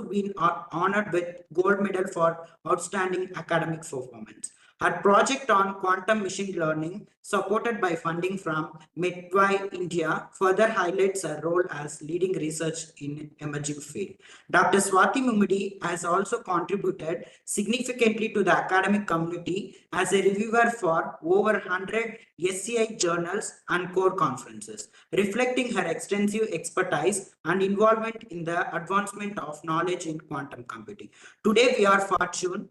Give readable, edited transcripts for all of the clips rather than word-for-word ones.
been honored with gold medal for outstanding academic performance. Her project on quantum machine learning, supported by funding from Midway India, further highlights her role as leading research in emerging field. Dr. Swati Mumidi has also contributed significantly to the academic community as a reviewer for over 100 SCI journals and core conferences, reflecting her extensive expertise and involvement in the advancement of knowledge in quantum computing. Today, we are fortunate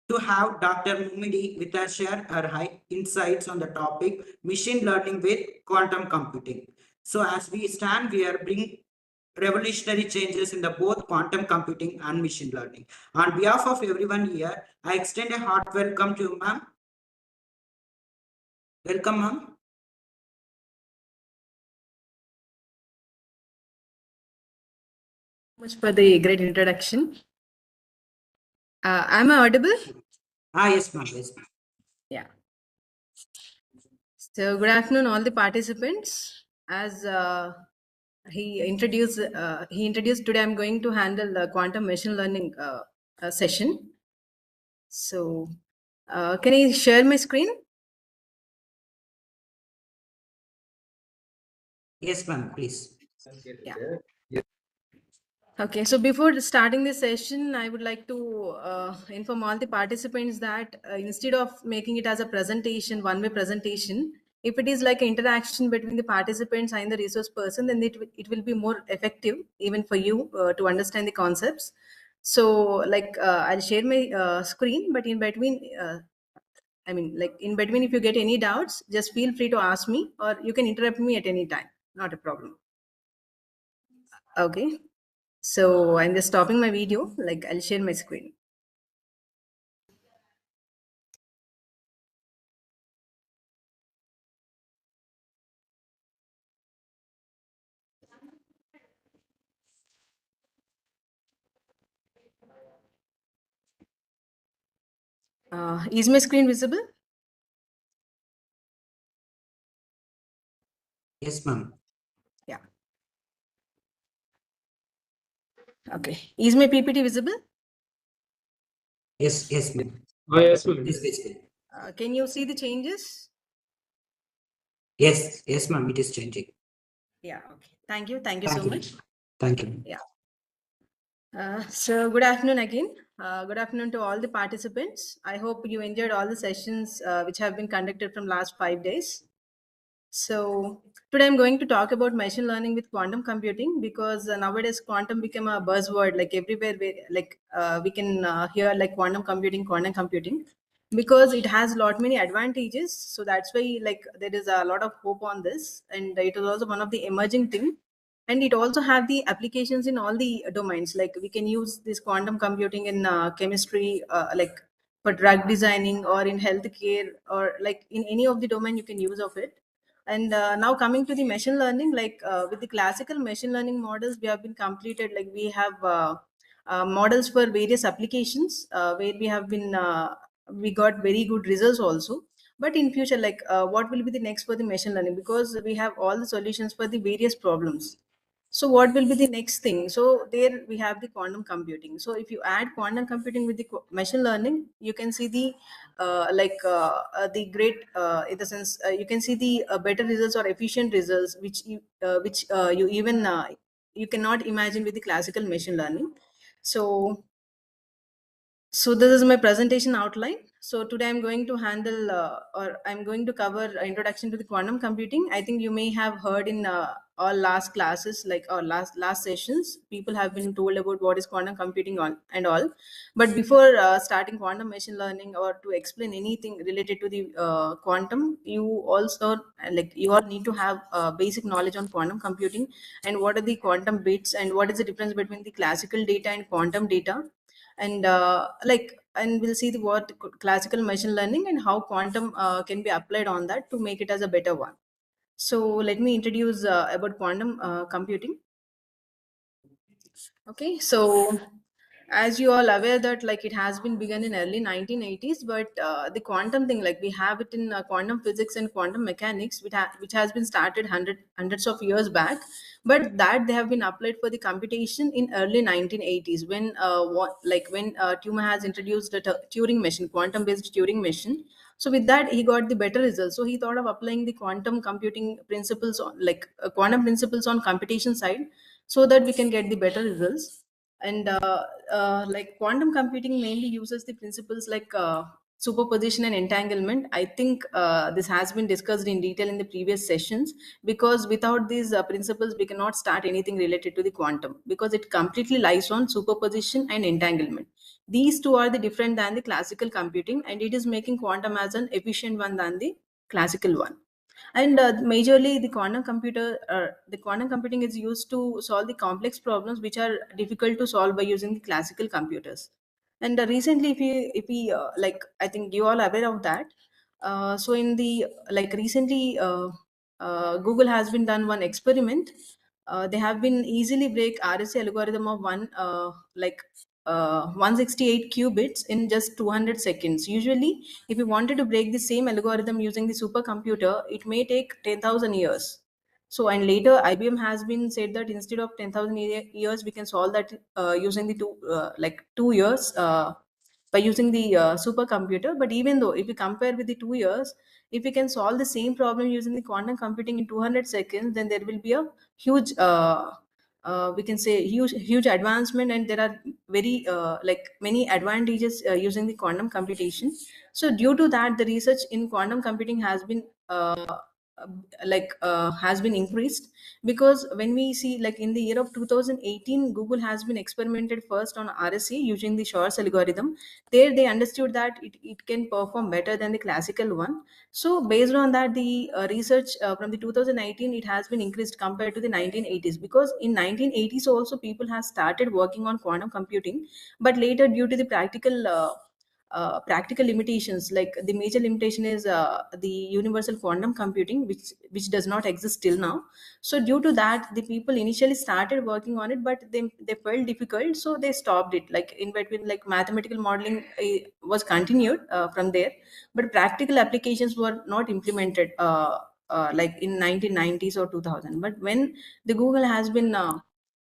to have Dr. Mumidi with us share her high insights on the topic machine learning with quantum computing. So as we stand, we are bringing revolutionary changes in the both quantum computing and machine learning. On behalf of everyone here, I extend a heart welcome to you, ma'am. Welcome, ma'am. Much for the great introduction. Am I audible? Yes, ma'am. Yes, ma'am. Yeah. So good afternoon, all the participants. As he introduced today, I'm going to handle the quantum machine learning session. So can I share my screen? Yes, ma'am, please. Yeah. Okay, so before starting the session, I would like to inform all the participants that instead of making it as a presentation, one-way presentation, if it is like an interaction between the participants and the resource person, then it will be more effective even for you to understand the concepts. So like I'll share my screen, but in between, in between, if you get any doubts, just feel free to ask me, or you can interrupt me at any time, not a problem. Okay. So I'm just stopping my video, like I'll share my screen. Is my screen visible? Yes, ma'am. Yeah. Okay. Is my PPT visible? Yes, yes, ma'am. Yes, ma'am. It is visible. Can you see the changes? Yes, yes, ma'am. It is changing. Yeah. Okay. Thank you. Thank you so much. Thank you. Yeah. So good afternoon again. Good afternoon to all the participants. I hope you enjoyed all the sessions which have been conducted from last 5 days. So today I'm going to talk about machine learning with quantum computing, because nowadays quantum became a buzzword, like everywhere we can hear like quantum computing, because it has a lot many advantages. So that's why like there is a lot of hope on this, and it is also one of the emerging thing. And it also have the applications in all the domains. Like we can use this quantum computing in chemistry, like for drug designing, or in healthcare, or like in any of the domain you can use of it. And now coming to the machine learning, like with the classical machine learning models, we have been completed, like we have models for various applications where we got very good results also. But in future, like what will be the next for the machine learning, because we have all the solutions for the various problems. So what will be the next thing? So there we have the quantum computing. So if you add quantum computing with the machine learning, you can see the the great in the sense you can see the better results or efficient results, which you even you cannot imagine with the classical machine learning. So this is my presentation outline. So today I'm going to handle or I'm going to cover introduction to the quantum computing. I think you may have heard in all last classes, like our last sessions, people have been told about what is quantum computing and all. But before starting quantum machine learning, or to explain anything related to the quantum, you also you all need to have basic knowledge on quantum computing, and what are the quantum bits, and what is the difference between the classical data and quantum data. And and we'll see what classical machine learning and how quantum can be applied on that to make it as a better one. So let me introduce about quantum computing. Okay, so as you all aware that like it has been begun in early 1980s, but the quantum thing, like we have it in quantum physics and quantum mechanics, which has been started hundreds of years back, but that they have been applied for the computation in early 1980s when Turing has introduced the Turing machine, quantum based Turing machine. So with that he got the better results, so he thought of applying the quantum computing principles on quantum principles on computation side, so that we can get the better results. And like quantum computing mainly uses the principles like superposition and entanglement. I think this has been discussed in detail in the previous sessions, because without these principles we cannot start anything related to the quantum, because it completely lies on superposition and entanglement. These two are the different than the classical computing, and it is making quantum as an efficient one than the classical one. And majorly the quantum computing is used to solve the complex problems which are difficult to solve by using the classical computers. And recently if we I think you all are aware of that. So in the like recently Google has been done one experiment. They have been easily break RSA algorithm of 168 qubits in just 200 seconds. Usually, if you wanted to break the same algorithm using the supercomputer, it may take 10,000 years. So, and later IBM has been said that instead of 10,000 years, we can solve that using the 2 years by using the supercomputer. But even though if you compare with the 2 years, if we can solve the same problem using the quantum computing in 200 seconds, then there will be a huge we can say huge advancement, and there are very many advantages using the quantum computation. So due to that, the research in quantum computing has been increased, because when we see like in the year of 2018, Google has been experimented first on RSA using the Shor's algorithm. There they understood that it can perform better than the classical one. So based on that, the research from the 2019, it has been increased compared to the 1980s, because in 1980s also people have started working on quantum computing, but later due to the practical limitations, like the major limitation is the universal quantum computing, which does not exist till now. So due to that, the people initially started working on it, but they felt difficult, so they stopped it. Like in between, like mathematical modeling was continued from there, but practical applications were not implemented like in 1990s or 2000. But when the Google has been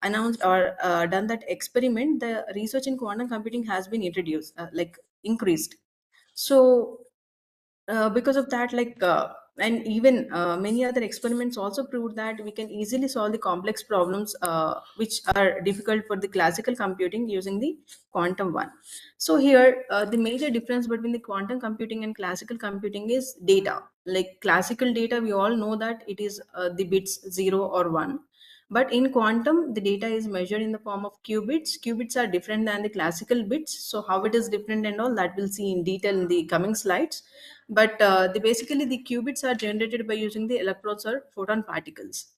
announced or done that experiment, the research in quantum computing has been introduced, increased. So because of that, and even many other experiments also proved that we can easily solve the complex problems which are difficult for the classical computing using the quantum one. So here the major difference between the quantum computing and classical computing is data. Like classical data, we all know that it is the bits 0 or 1, but in quantum the data is measured in the form of qubits. Qubits are different than the classical bits, so how it is different and all that we'll see in detail in the coming slides. But basically the qubits are generated by using the electrons or photon particles.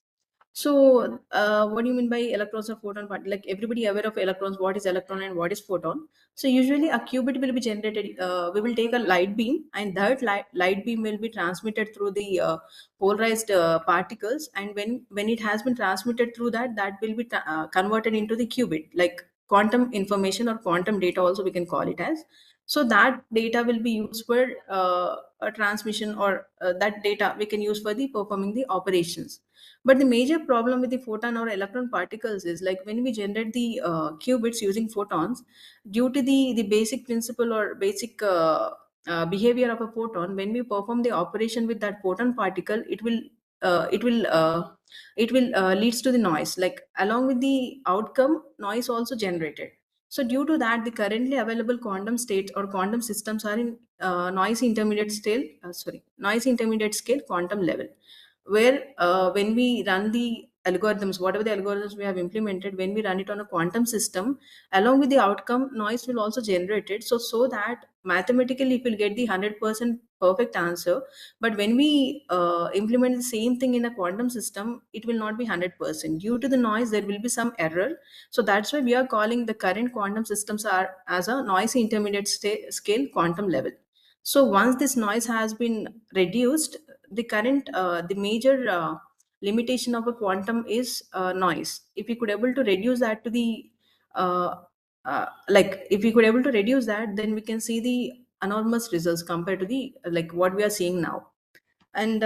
So, what do you mean by electrons or photon part? Like everybody aware of electrons, what is electron and what is photon? So, usually a qubit will be generated. We will take a light beam, and that light beam will be transmitted through the polarized particles. And when it has been transmitted through that, that will be converted into the qubit, like quantum information or quantum data, also we can call it as. So that data will be used for a transmission, or that data we can use for the performing the operations. But the major problem with the photon or electron particles is like when we generate the qubits using photons, due to the basic principle or basic behavior of a photon, when we perform the operation with that photon particle, uh, it will uh, leads to the noise. Like along with the outcome, noise also generated. So due to that, the currently available quantum states or quantum systems are in noise intermediate scale quantum level, where when we run the algorithms, whatever the algorithms we have implemented, when we run it on a quantum system, along with the outcome, noise will also generate it. So that mathematically it will get the 100% perfect answer. But when we implement the same thing in a quantum system, it will not be 100%. Due to the noise, there will be some error. So that's why we are calling the current quantum systems are as a noisy intermediate scale quantum level. So once this noise has been reduced, the major limitation of a quantum is noise. If we could able to reduce that to the like if we could able to reduce that, then we can see the enormous results compared to the like what we are seeing now. And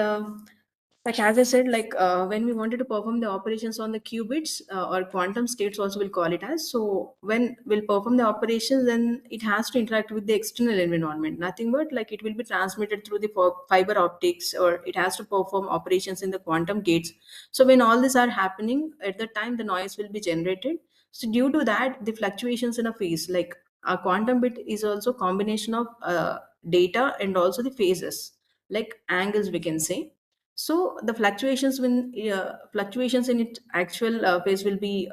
like as I said, like when we wanted to perform the operations on the qubits or quantum states also we'll call it as, so when we'll perform the operations, then it has to interact with the external environment, nothing but like it will be transmitted through the fiber optics, or it has to perform operations in the quantum gates. So when all these are happening at the time, the noise will be generated. So due to that, the fluctuations in a phase, like a quantum bit is also combination of data and also the phases, like angles we can say. So the fluctuations in its actual phase will be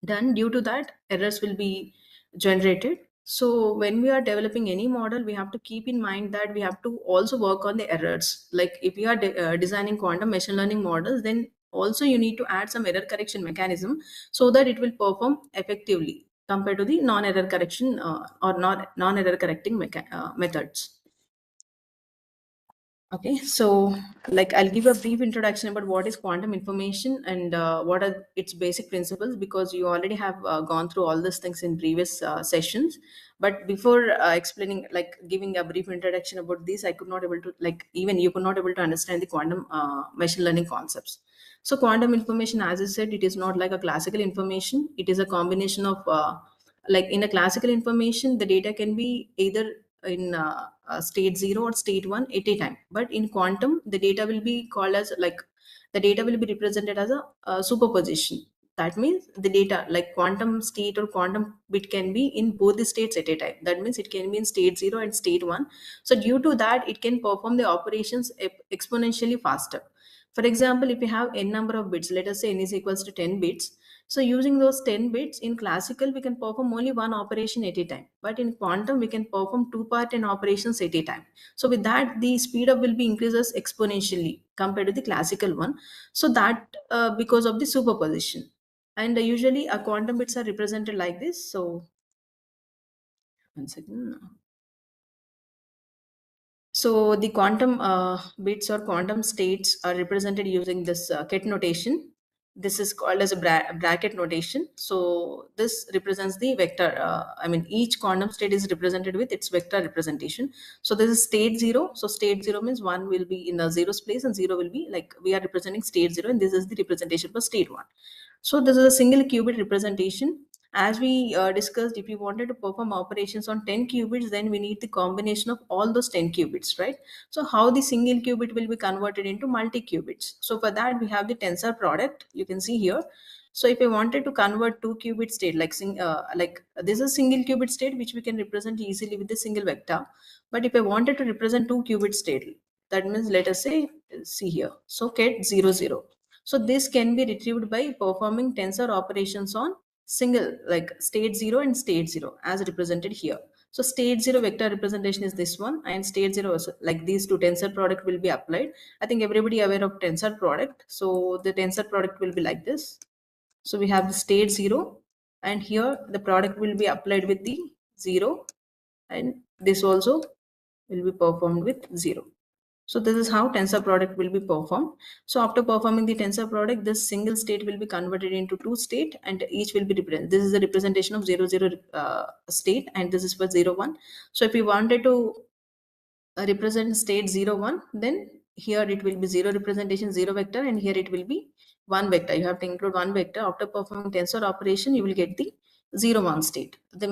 done. Due to that, errors will be generated. So when we are developing any model, we have to keep in mind that we have to also work on the errors. Like if you are designing quantum machine learning models, then also you need to add some error correction mechanism so that it will perform effectively compared to the non-error correction or not non-error correcting methods. Okay, so like I'll give a brief introduction about what is quantum information and what are its basic principles, because you already have gone through all these things in previous sessions. But before explaining, like giving a brief introduction about this, I could not able to, like even you could not able to understand the quantum machine learning concepts. So quantum information, as I said, it is not like a classical information. It is a combination of like in a classical information, the data can be either in state 0 or state 1 at a time, but in quantum the data will be called as like the data will be represented as a superposition. That means the data like quantum state or quantum bit can be in both the states at a time. That means it can be in state 0 and state 1. So due to that, it can perform the operations exponentially faster. For example, if you have n number of bits, let us say n is equals to 10 bits. So using those 10 bits in classical, we can perform only one operation at a time. But in quantum, we can perform two part n operations at a time. So with that, the speed up will be increases exponentially compared to the classical one. So that because of the superposition. And usually, quantum bits are represented like this. So one second. So the quantum bits or quantum states are represented using this ket notation. This is called as a bracket notation. So this represents the vector. I mean, each quantum state is represented with its vector representation. So this is state 0. So state 0 means 1 will be in the zeros place and 0 will be like we are representing state 0, and this is the representation for state 1. So this is a single qubit representation. As we discussed, if you wanted to perform operations on 10 qubits, then we need the combination of all those 10 qubits, right? So how the single qubit will be converted into multi-qubits? So for that, we have the tensor product. You can see here. So if I wanted to convert 2 qubit state, like this is single qubit state, which we can represent easily with the single vector. But if I wanted to represent 2 qubit state, that means let us say, see here. So ket 0, 0. So this can be retrieved by performing tensor operations on single like state 0 and state 0 as represented here. So state 0 vector representation is this one, and state 0 also, like these two tensor product will be applied. I think everybody aware of tensor product. So the tensor product will be like this. So we have the state 0, and here the product will be applied with the 0, and this also will be performed with 0. So this is how tensor product will be performed. So after performing the tensor product, this single state will be converted into two state, and each will be represented. This is the representation of 0, 0 state, and this is for 0, 1. So if we wanted to represent state 0, 1, then here it will be 0 representation, 0 vector, and here it will be 1 vector. You have to include 1 vector. After performing tensor operation, you will get the 0, 1 state, the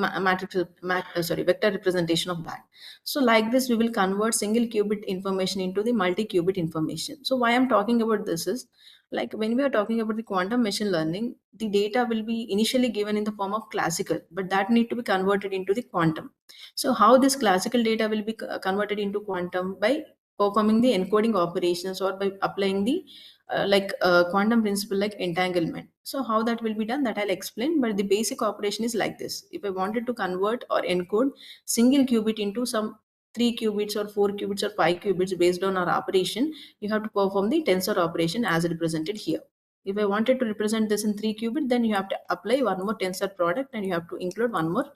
vector representation of that. So like this, we will convert single qubit information into the multi-qubit information. So why I'm talking about this is, like when we are talking about the quantum machine learning, the data will be initially given in the form of classical, but that need to be converted into the quantum. So how this classical data will be converted into quantum? By performing the encoding operations or by applying the quantum principle like entanglement. So how that will be done, that I'll explain, but the basic operation is like this. If I wanted to convert or encode single qubit into some 3 qubits or 4 qubits or 5 qubits based on our operation, you have to perform the tensor operation as represented here. If I wanted to represent this in 3 qubit, then you have to apply one more tensor product and you have to include one more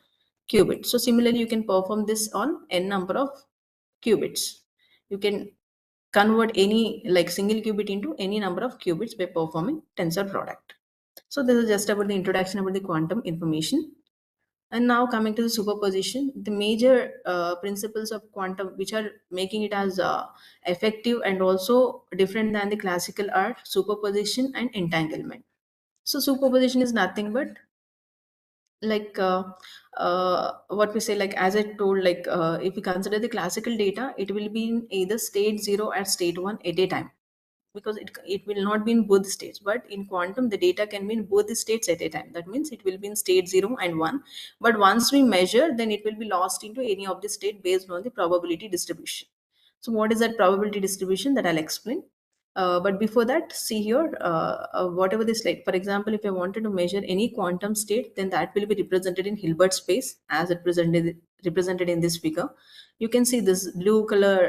qubit. So similarly, you can perform this on n number of qubits. You can convert any like single qubit into any number of qubits by performing tensor product. So this is just about the introduction about the quantum information. And now coming to the superposition, the major principles of quantum which are making it as effective and also different than the classical are superposition and entanglement. So superposition is nothing but like what we say, like as I told, like if we consider the classical data, it will be in either state 0 or state 1 at a time, because it will not be in both states. But in quantum, the data can be in both the states at a time. That means it will be in state 0 and 1, but once we measure, then it will be lost into any of the state based on the probability distribution. So what is that probability distribution, that I'll explain. But before that, see here, whatever this, like for example, if I wanted to measure any quantum state, then that will be represented in Hilbert space as it represented in this figure. You can see this blue color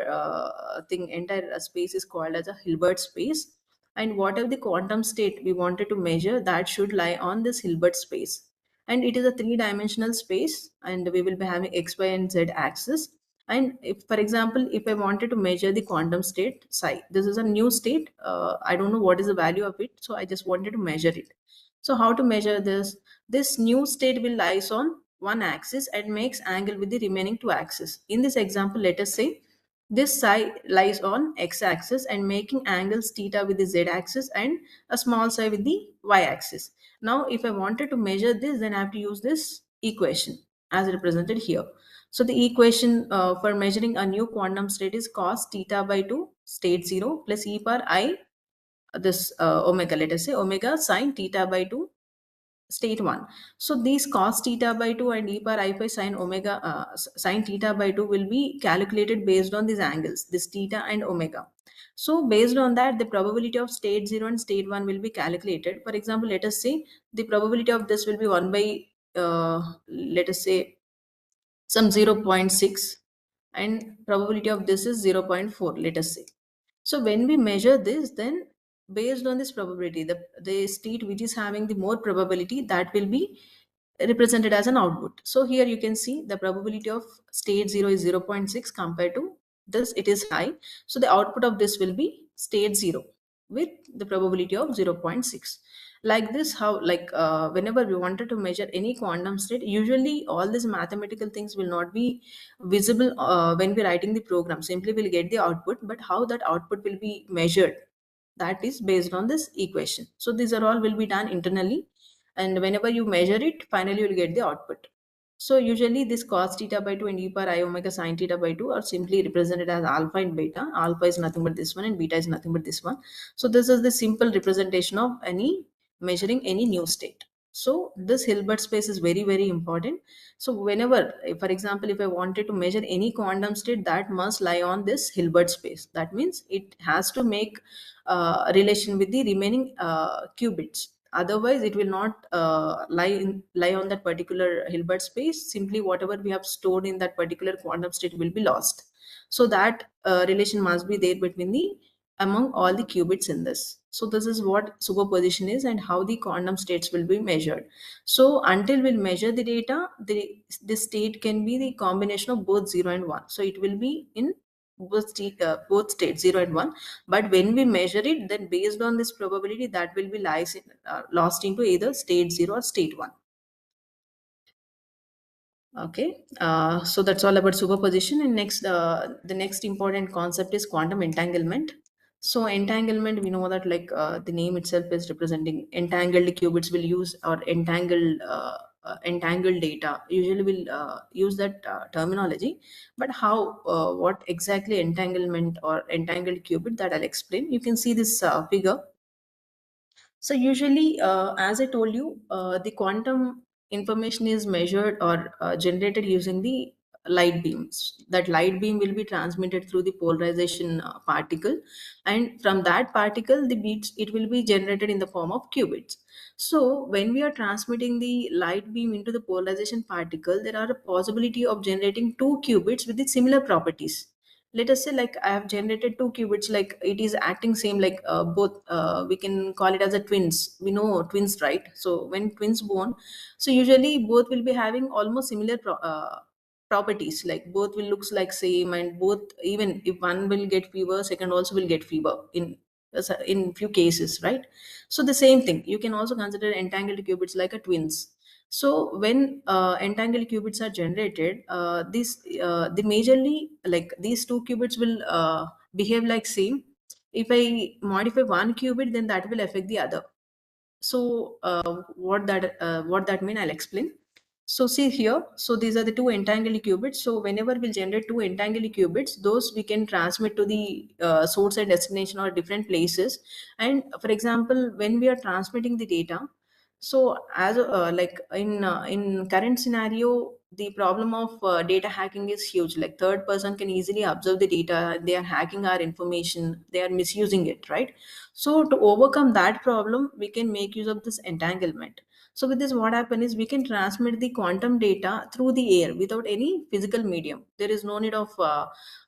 thing, entire space is called as a Hilbert space. And whatever the quantum state we wanted to measure, that should lie on this Hilbert space. And it is a three-dimensional space, and we will be having x, y, and z axis. And if, for example, if I wanted to measure the quantum state psi, this is a new state. I don't know what is the value of it, so I just wanted to measure it. So how to measure this? This new state will lies on one axis and makes angle with the remaining two axes. In this example, let us say this psi lies on x-axis and making angles theta with the z-axis and a small psi with the y-axis. Now, if I wanted to measure this, then I have to use this equation as represented here. So the equation for measuring a new quantum state is cos theta by 2 state 0 plus e power I, this omega, let us say omega sine theta by 2 state 1. So these cos theta by 2 and e power I by sine omega sine theta by 2 will be calculated based on these angles, this theta and omega. So based on that, the probability of state 0 and state 1 will be calculated. For example, let us say the probability of this will be 1 by let us say some 0.6, and probability of this is 0.4, let us say. So when we measure this, then based on this probability, the state which is having the more probability, that will be represented as an output. So here you can see the probability of state 0 is 0.6 compared to this, it is high. So the output of this will be state 0 with the probability of 0.6. Like this, how, like whenever we wanted to measure any quantum state, usually all these mathematical things will not be visible when we're writing the program. Simply we'll get the output, but how that output will be measured, that is based on this equation. So these are all will be done internally, and whenever you measure it, finally you will get the output. So usually this cos theta by 2 and e power I omega sine theta by 2 are simply represented as alpha and beta. Alpha is nothing but this one and beta is nothing but this one. So this is the simple representation of any measuring any new state. So this Hilbert space is very, very important. So whenever, for example, if I wanted to measure any quantum state, that must lie on this Hilbert space. That means it has to make a relation with the remaining qubits. Otherwise, it will not lie on that particular Hilbert space. Simply whatever we have stored in that particular quantum state will be lost. So that relation must be there between the among all the qubits in this. So this is what superposition is and how the quantum states will be measured. So until we'll measure the data, the state can be the combination of both 0 and 1. So it will be in both states 0 and 1. But when we measure it, then based on this probability, that will be lost into either state 0 or state 1. Okay, so that's all about superposition. And next, the next important concept is quantum entanglement. So entanglement, we know that like the name itself is representing entangled qubits will use, or entangled data. Usually we'll use that terminology. But how, what exactly entanglement or entangled qubit, that I'll explain. You can see this figure. So usually, as I told you, the quantum information is measured or generated using the light beams. That light beam will be transmitted through the polarization particle, and from that particle, the bits, it will be generated in the form of qubits. So when we are transmitting the light beam into the polarization particle, there are a possibility of generating two qubits with the similar properties. Let us say like I have generated two qubits, like it is acting same, like both we can call it as a twins. We know twins, right? So when twins born, so usually both will be having almost similar properties, like both will looks like same, and both, even if one will get fever, second also will get fever in few cases, right? So the same thing, you can also consider entangled qubits like a twins. So when entangled qubits are generated, the majorly like these two qubits will behave like same. If I modify one qubit, then that will affect the other. So what that mean, I'll explain. So see here, so these are the two entangled qubits. So whenever we'll generate two entangled qubits, those we can transmit to the source and destination or different places. And for example, when we are transmitting the data, so as like in current scenario, the problem of data hacking is huge. Like third person can easily observe the data, they are hacking our information, they are misusing it, right? So to overcome that problem, we can make use of this entanglement. So with this, what happen is we can transmit the quantum data through the air without any physical medium. There is no need of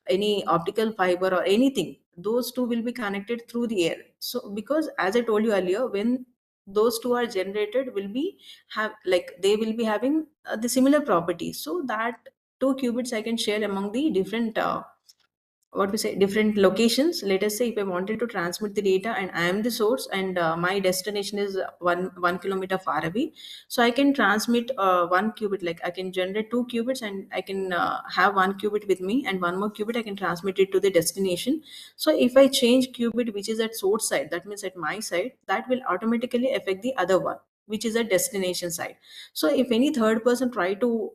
any optical fiber or anything. Those two will be connected through the air. So because as I told you earlier, when those two are generated, will be have like they will be having the similar properties. So that two qubits I can share among the different what we say different locations. Let us say if I wanted to transmit the data and I am the source, and my destination is one kilometer far away, so I can transmit one qubit. Like I can generate two qubits and I can have one qubit with me, and one more qubit I can transmit it to the destination. So if I change qubit which is at source side, that means at my side, that will automatically affect the other one which is at destination side. So if any third person try to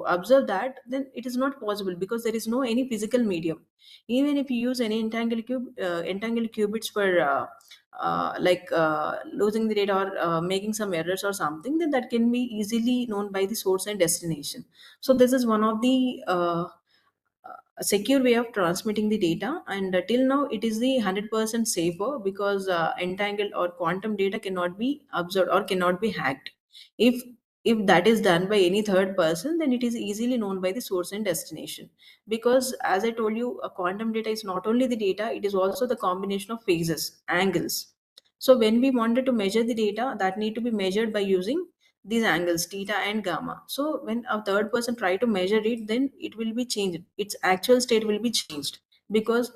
observe that, then it is not possible because there is no any physical medium. Even if you use any entangled qubits for losing the data or making some errors or something, then that can be easily known by the source and destination. So this is one of the a secure way of transmitting the data, and till now it is the 100% safer because entangled or quantum data cannot be observed or cannot be hacked. If if that is done by any third person, then it is easily known by the source and destination. Because as I told you, a quantum data is not only the data, it is also the combination of phases, angles. So when we wanted to measure the data, that need to be measured by using these angles theta and gamma. So when a third person try to measure it, then it will be changed, its actual state will be changed. Because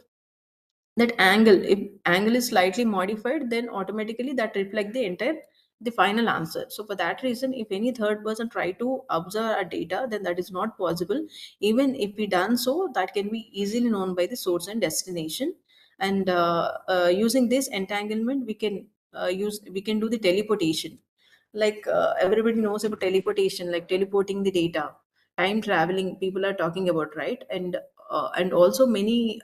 that angle, if angle is slightly modified, then automatically that reflect the entire the final answer. So for that reason, if any third person try to observe our data, then that is not possible. Even if we done so, that can be easily known by the source and destination. And using this entanglement, we can do the teleportation. Like everybody knows about teleportation, like teleporting the data, time traveling people are talking about, right? And also many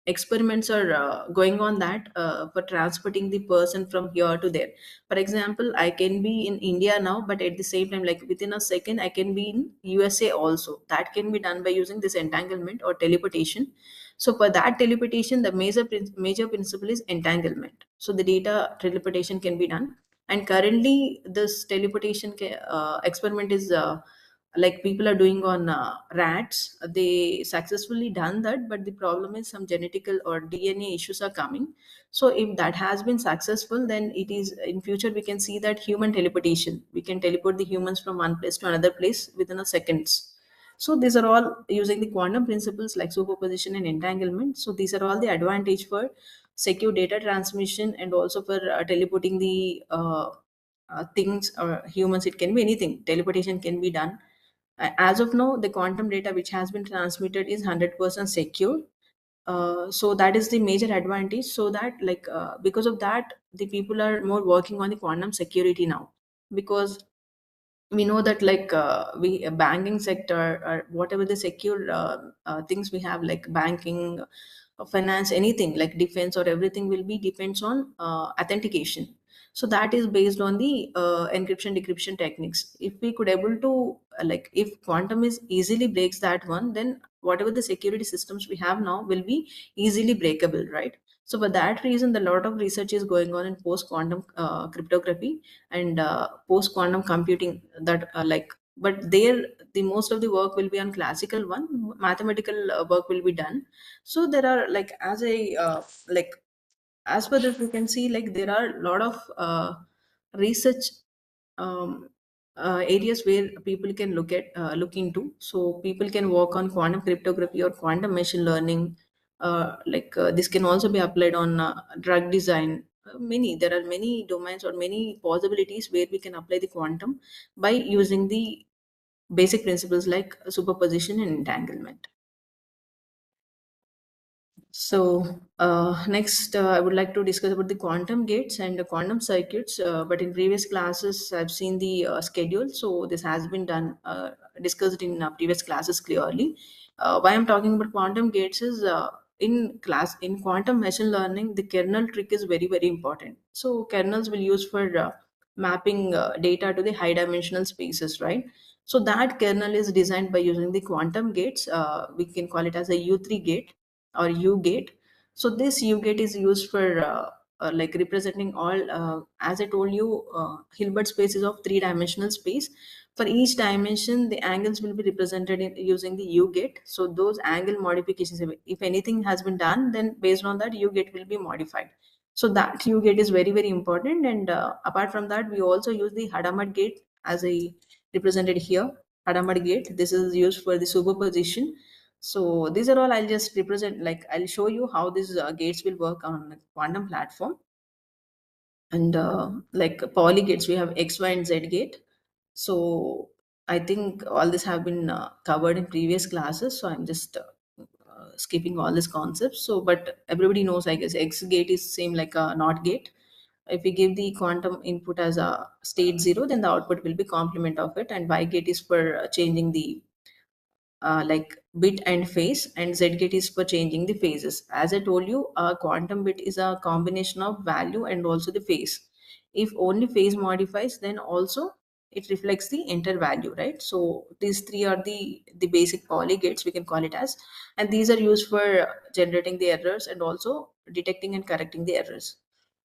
experiments are going on that for transporting the person from here to there. For example, I can be in India now, but at the same time, like within a second, I can be in USA also. That can be done by using this entanglement or teleportation. So for that teleportation, the major principle is entanglement. So the data teleportation can be done. And currently this teleportation experiment is like people are doing on rats. They successfully done that, but the problem is some genetical or DNA issues are coming. So if that has been successful, then it is in future we can see that human teleportation, we can teleport the humans from one place to another place within a seconds. So these are all using the quantum principles like superposition and entanglement. So these are all the advantage for secure data transmission, and also for teleporting the things or humans. It can be anything, teleportation can be done. As of now, the quantum data which has been transmitted is 100% secure. So that is the major advantage. So that like because of that, the people are more working on the quantum security now. Because we know that like we banking sector or whatever the secure things we have, like banking, finance, anything like defense or everything will be depends on authentication. So that is based on the encryption decryption techniques. If we could able to like if quantum is easily breaks that one, then whatever the security systems we have now will be easily breakable, right? So for that reason, the lot of research is going on in post quantum cryptography and post quantum computing. That like but there the most of the work will be on classical one, mathematical work will be done. So there are like as a like as per this we can see like there are a lot of research um, areas where people can look into. So people can work on quantum cryptography or quantum machine learning. This can also be applied on drug design, many, there are many domains or many possibilities where we can apply the quantum by using the basic principles like superposition and entanglement. So next, I would like to discuss about the quantum gates and the quantum circuits. But in previous classes, I've seen the schedule, so this has been done discussed in previous classes clearly. Why I'm talking about quantum gates is in quantum machine learning, the kernel trick is very important. So kernels will use for mapping data to the high dimensional spaces, right? So that kernel is designed by using the quantum gates. We can call it as a U3 gate or U gate. So this U gate is used for like representing all, as I told you, Hilbert space is of three-dimensional space. For each dimension, the angles will be represented using the U gate. So those angle modifications, if anything has been done, then based on that, U gate will be modified. So that U gate is very important. And apart from that, we also use the Hadamard gate as a represented here. Hadamard gate. This is used for the superposition. So these are all I'll just represent, like I'll show you how these gates will work on a quantum platform. And like poly gates, we have X, Y, and Z gate. So I think all this have been covered in previous classes. So I'm just skipping all these concepts. So, but everybody knows, I guess, X gate is same like a NOT gate. If we give the quantum input as a state 0, then the output will be complement of it. And Y gate is for changing the like bit and phase, and Z gate is for changing the phases. As I told you, a quantum bit is a combination of value and also the phase. If only phase modifies, then also it reflects the enter value, right? So these three are the basic poly gates, we can call it as, and these are used for generating the errors and also detecting and correcting the errors.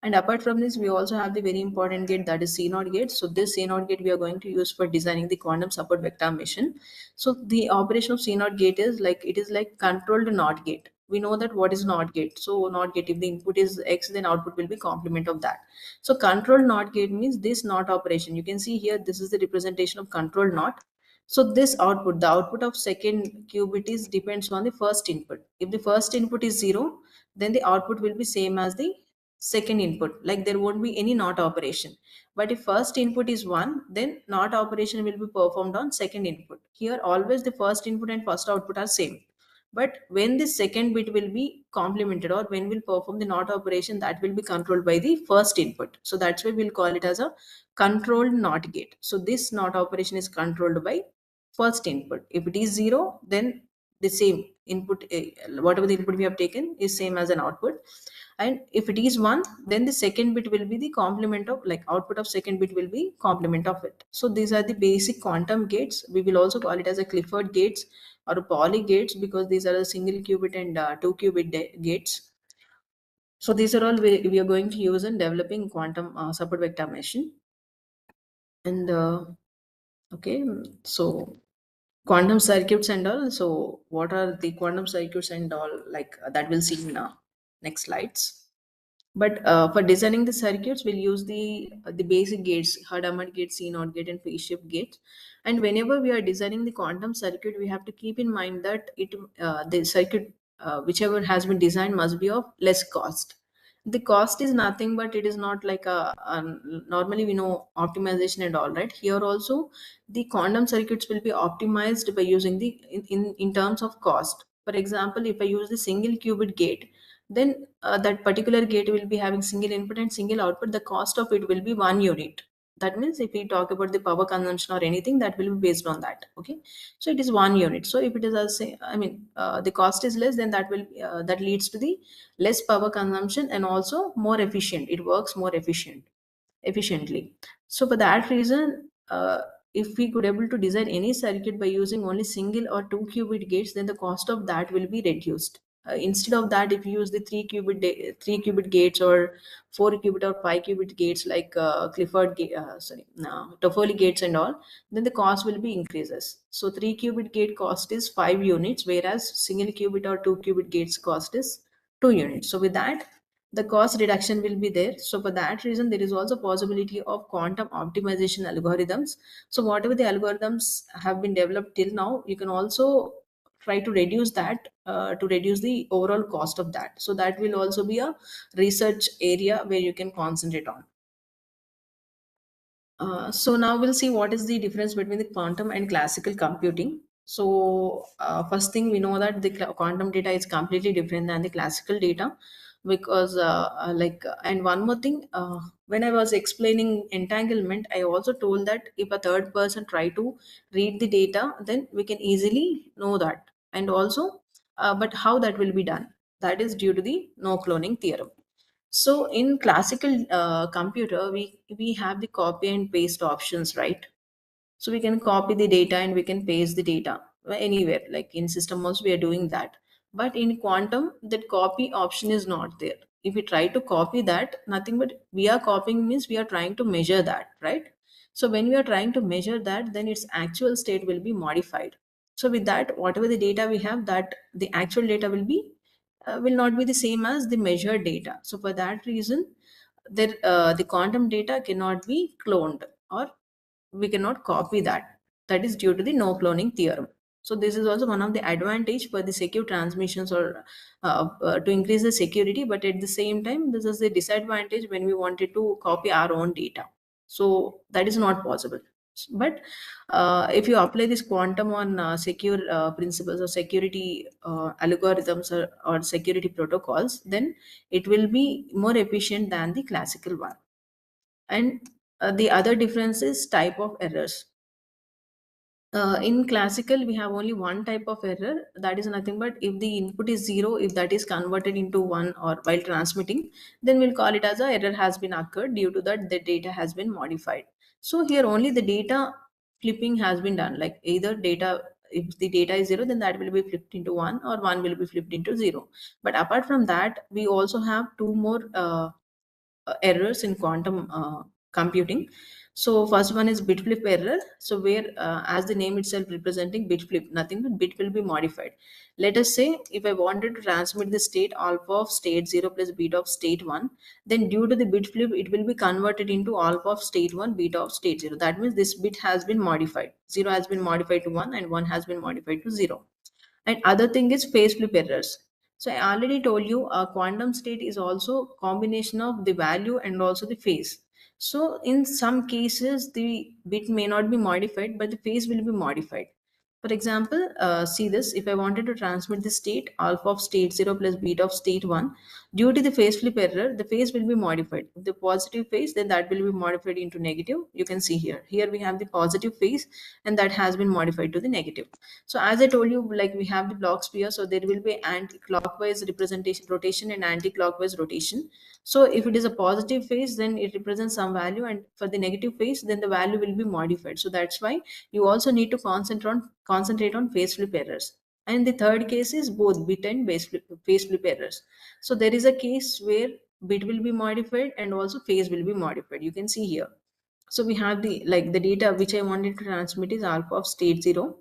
And apart from this, we also have the very important gate, that is C0 gate. So this C0 gate we are going to use for designing the quantum support vector machine. So the operation of C0 gate is like, it is like controlled NOT gate. We know that what is NOT gate. So NOT gate, if the input is X, then output will be complement of that. So controlled NOT gate means this NOT operation. You can see here, this is the representation of controlled NOT. So this output, the output of second qubit is depends on the first input. If the first input is 0, then the output will be same as the second input. Like there won't be any NOT operation. But if first input is 1, then NOT operation will be performed on second input. Here always the first input and first output are same. But when the second bit will be complemented, or when we'll perform the NOT operation, that will be controlled by the first input. So that's why we'll call it as a controlled NOT gate. So this NOT operation is controlled by first input. If it is 0, then the same input, whatever the input we have taken is same as an output. And if it is 1, then the second bit will be the complement of, like output of second bit will be complement of it. So these are the basic quantum gates. We will also call it as a Clifford gates or poly gates, because these are a single qubit and two qubit gates. So these are all we are going to use in developing quantum support vector machine. And okay, so quantum circuits and all. So what are the quantum circuits and all, like that we'll see in next slides. But for designing the circuits, we'll use the basic gates: Hadamard gate, C0 gate, and phase shift gate. And whenever we are designing the quantum circuit, we have to keep in mind that the circuit whichever has been designed must be of less cost. The cost is nothing, but it is not like normally we know optimization and all, right? Here also the quantum circuits will be optimized by using the in terms of cost. For example, if I use the single qubit gate, then that particular gate will be having single input and single output. The cost of it will be 1 unit. That means if we talk about the power consumption or anything, that will be based on that. Okay, so it is 1 unit. So if it is a say, I mean, the cost is less, then that will that leads to the less power consumption and also more efficient. It works more efficiently. So for that reason, if we could able to design any circuit by using only single or two qubit gates, then the cost of that will be reduced. Instead of that, if you use the three qubit gates or four qubit or five qubit gates like Toffoli gates and all, then the cost will be increases. So three qubit gate cost is 5 units, whereas single qubit or two qubit gates cost is 2 units. So with that, the cost reduction will be there. So for that reason, there is also possibility of quantum optimization algorithms. So whatever the algorithms have been developed till now, you can also try to reduce that, to reduce the overall cost of that. So that will also be a research area where you can concentrate on. So now we'll see what is the difference between the quantum and classical computing. So first thing, we know that the quantum data is completely different than the classical data, because and one more thing, when I was explaining entanglement, I also told that if a third person try to read the data, then we can easily know that. And also, but how that will be done? That is due to the no cloning theorem. So in classical computer, we have the copy and paste options, right? So we can copy the data and we can paste the data anywhere. Like in system also we are doing that. But in quantum, that copy option is not there. If we try to copy that, nothing but we are copying means we are trying to measure that, right? So when we are trying to measure that, then its actual state will be modified. So with that, whatever the data we have, that the actual data will not be the same as the measured data. So for that reason, the quantum data cannot be cloned, or we cannot copy that. That is due to the no cloning theorem. So this is also one of the advantage for the secure transmissions, or to increase the security. But at the same time, this is the disadvantage when we wanted to copy our own data. So that is not possible. But if you apply this quantum on secure principles or security algorithms, or security protocols, then it will be more efficient than the classical one. And the other difference is type of errors. In classical, we have only one type of error, that is nothing but if the input is 0, if that is converted into 1 or while transmitting, then we'll call it as a error has been occurred, due to that the data has been modified. So here only the data flipping has been done, like either data, if the data is 0, then that will be flipped into 1, or 1 will be flipped into 0. But apart from that, we also have two more errors in quantum computing. So first one is bit flip error. So where, as the name itself representing bit flip, nothing but bit will be modified. Let us say if I wanted to transmit the state alpha of state 0 plus beta of state 1, then due to the bit flip, it will be converted into alpha of state 1, beta of state 0. That means this bit has been modified. 0 has been modified to 1 and 1 has been modified to 0. And other thing is phase flip errors. So I already told you a quantum state is also combination of the value and also the phase. So in some cases the bit may not be modified, but the phase will be modified. For example, see this, if I wanted to transmit the state alpha of state 0 plus beta of state 1, due to the phase flip error, the phase will be modified. If the positive phase, then that will be modified into negative. You can see here. Here we have the positive phase, and that has been modified to the negative. So as I told you, like we have the block sphere, so there will be anti-clockwise representation rotation and anti-clockwise rotation. So if it is a positive phase, then it represents some value, and for the negative phase, then the value will be modified. So that's why you also need to concentrate on phase flip errors. And the third case is both bit and phase flip errors. So there is a case where bit will be modified and also phase will be modified. You can see here. So we have the data which I wanted to transmit is alpha of state 0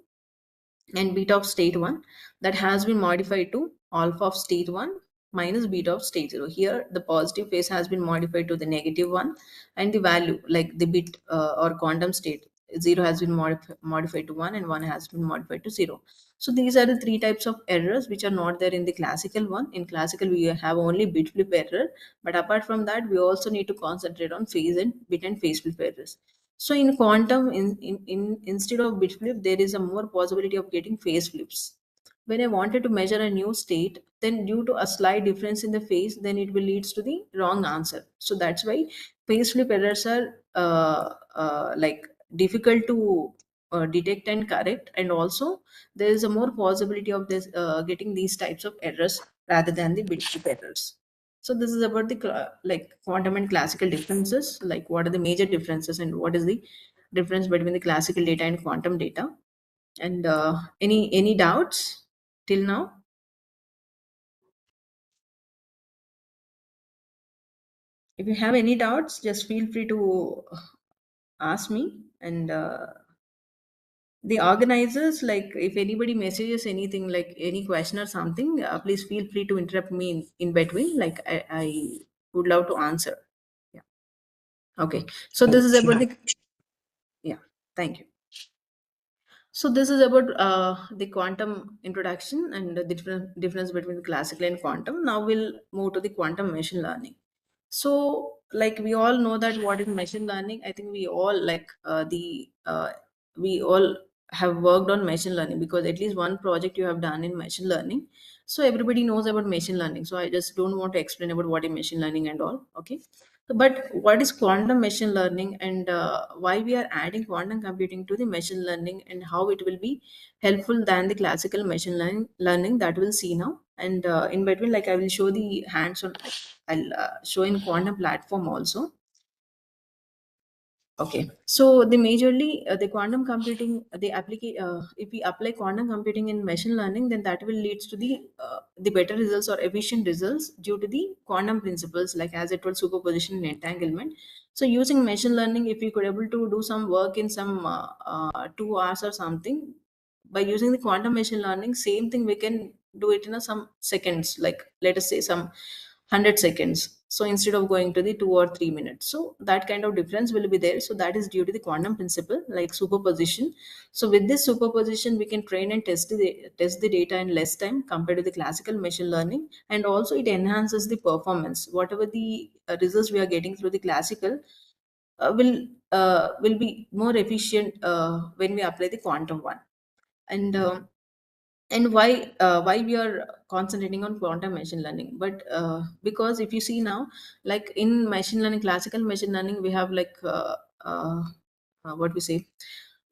and beta of state 1, that has been modified to alpha of state 1 minus beta of state 0. Here the positive phase has been modified to the negative 1, and the value, like the bit or quantum state 0 has been modified to 1 and 1 has been modified to 0. So these are the three types of errors which are not there in the classical one. In classical we have only bit flip error, but apart from that we also need to concentrate on phase and bit and phase flip errors. So in quantum, instead of bit flip, there is a more possibility of getting phase flips. When I wanted to measure a new state, then due to a slight difference in the phase, then it will leads to the wrong answer. So that's why phase flip errors are like difficult to detect and correct, and also there is a more possibility of this getting these types of errors rather than the bit flip errors. So this is about the like quantum and classical differences, like what are the major differences and what is the difference between the classical data and quantum data. And any doubts till now? If you have any doubts, just feel free to ask me. And the organizers, like if anybody messages anything, like any question or something, please feel free to interrupt me in between. Like I would love to answer. Yeah. Okay. So this is about Sure. the, yeah. Thank you. So this is about the quantum introduction and the difference between classical and quantum. Now we'll move to the quantum machine learning. So, like we all know that what is machine learning. I think we all we all have worked on machine learning, because at least one project you have done in machine learning. So everybody knows about machine learning. So I just don't want to explain about what is machine learning and all. Okay, but what is quantum machine learning, and why we are adding quantum computing to the machine learning, and how it will be helpful than the classical machine learning, that we'll see now. And in between, like I will show the hands-on. I'll show in quantum platform also. Okay, so the majorly the quantum computing, if we apply quantum computing in machine learning, then that will leads to the better results or efficient results due to the quantum principles, like as it was superposition and entanglement. So using machine learning, if we could able to do some work in some 2 hours or something, by using the quantum machine learning, same thing we can do it in some seconds, like let us say some 100 seconds. So instead of going to the 2 or 3 minutes, so that kind of difference will be there. So that is due to the quantum principle, like superposition. So with this superposition, we can train and test the data in less time compared to the classical machine learning, and also it enhances the performance. Whatever the results we are getting through the classical will be more efficient when we apply the quantum one. And why we are concentrating on quantum machine learning, but because if you see now, like in machine learning, classical machine learning, we have like what we say,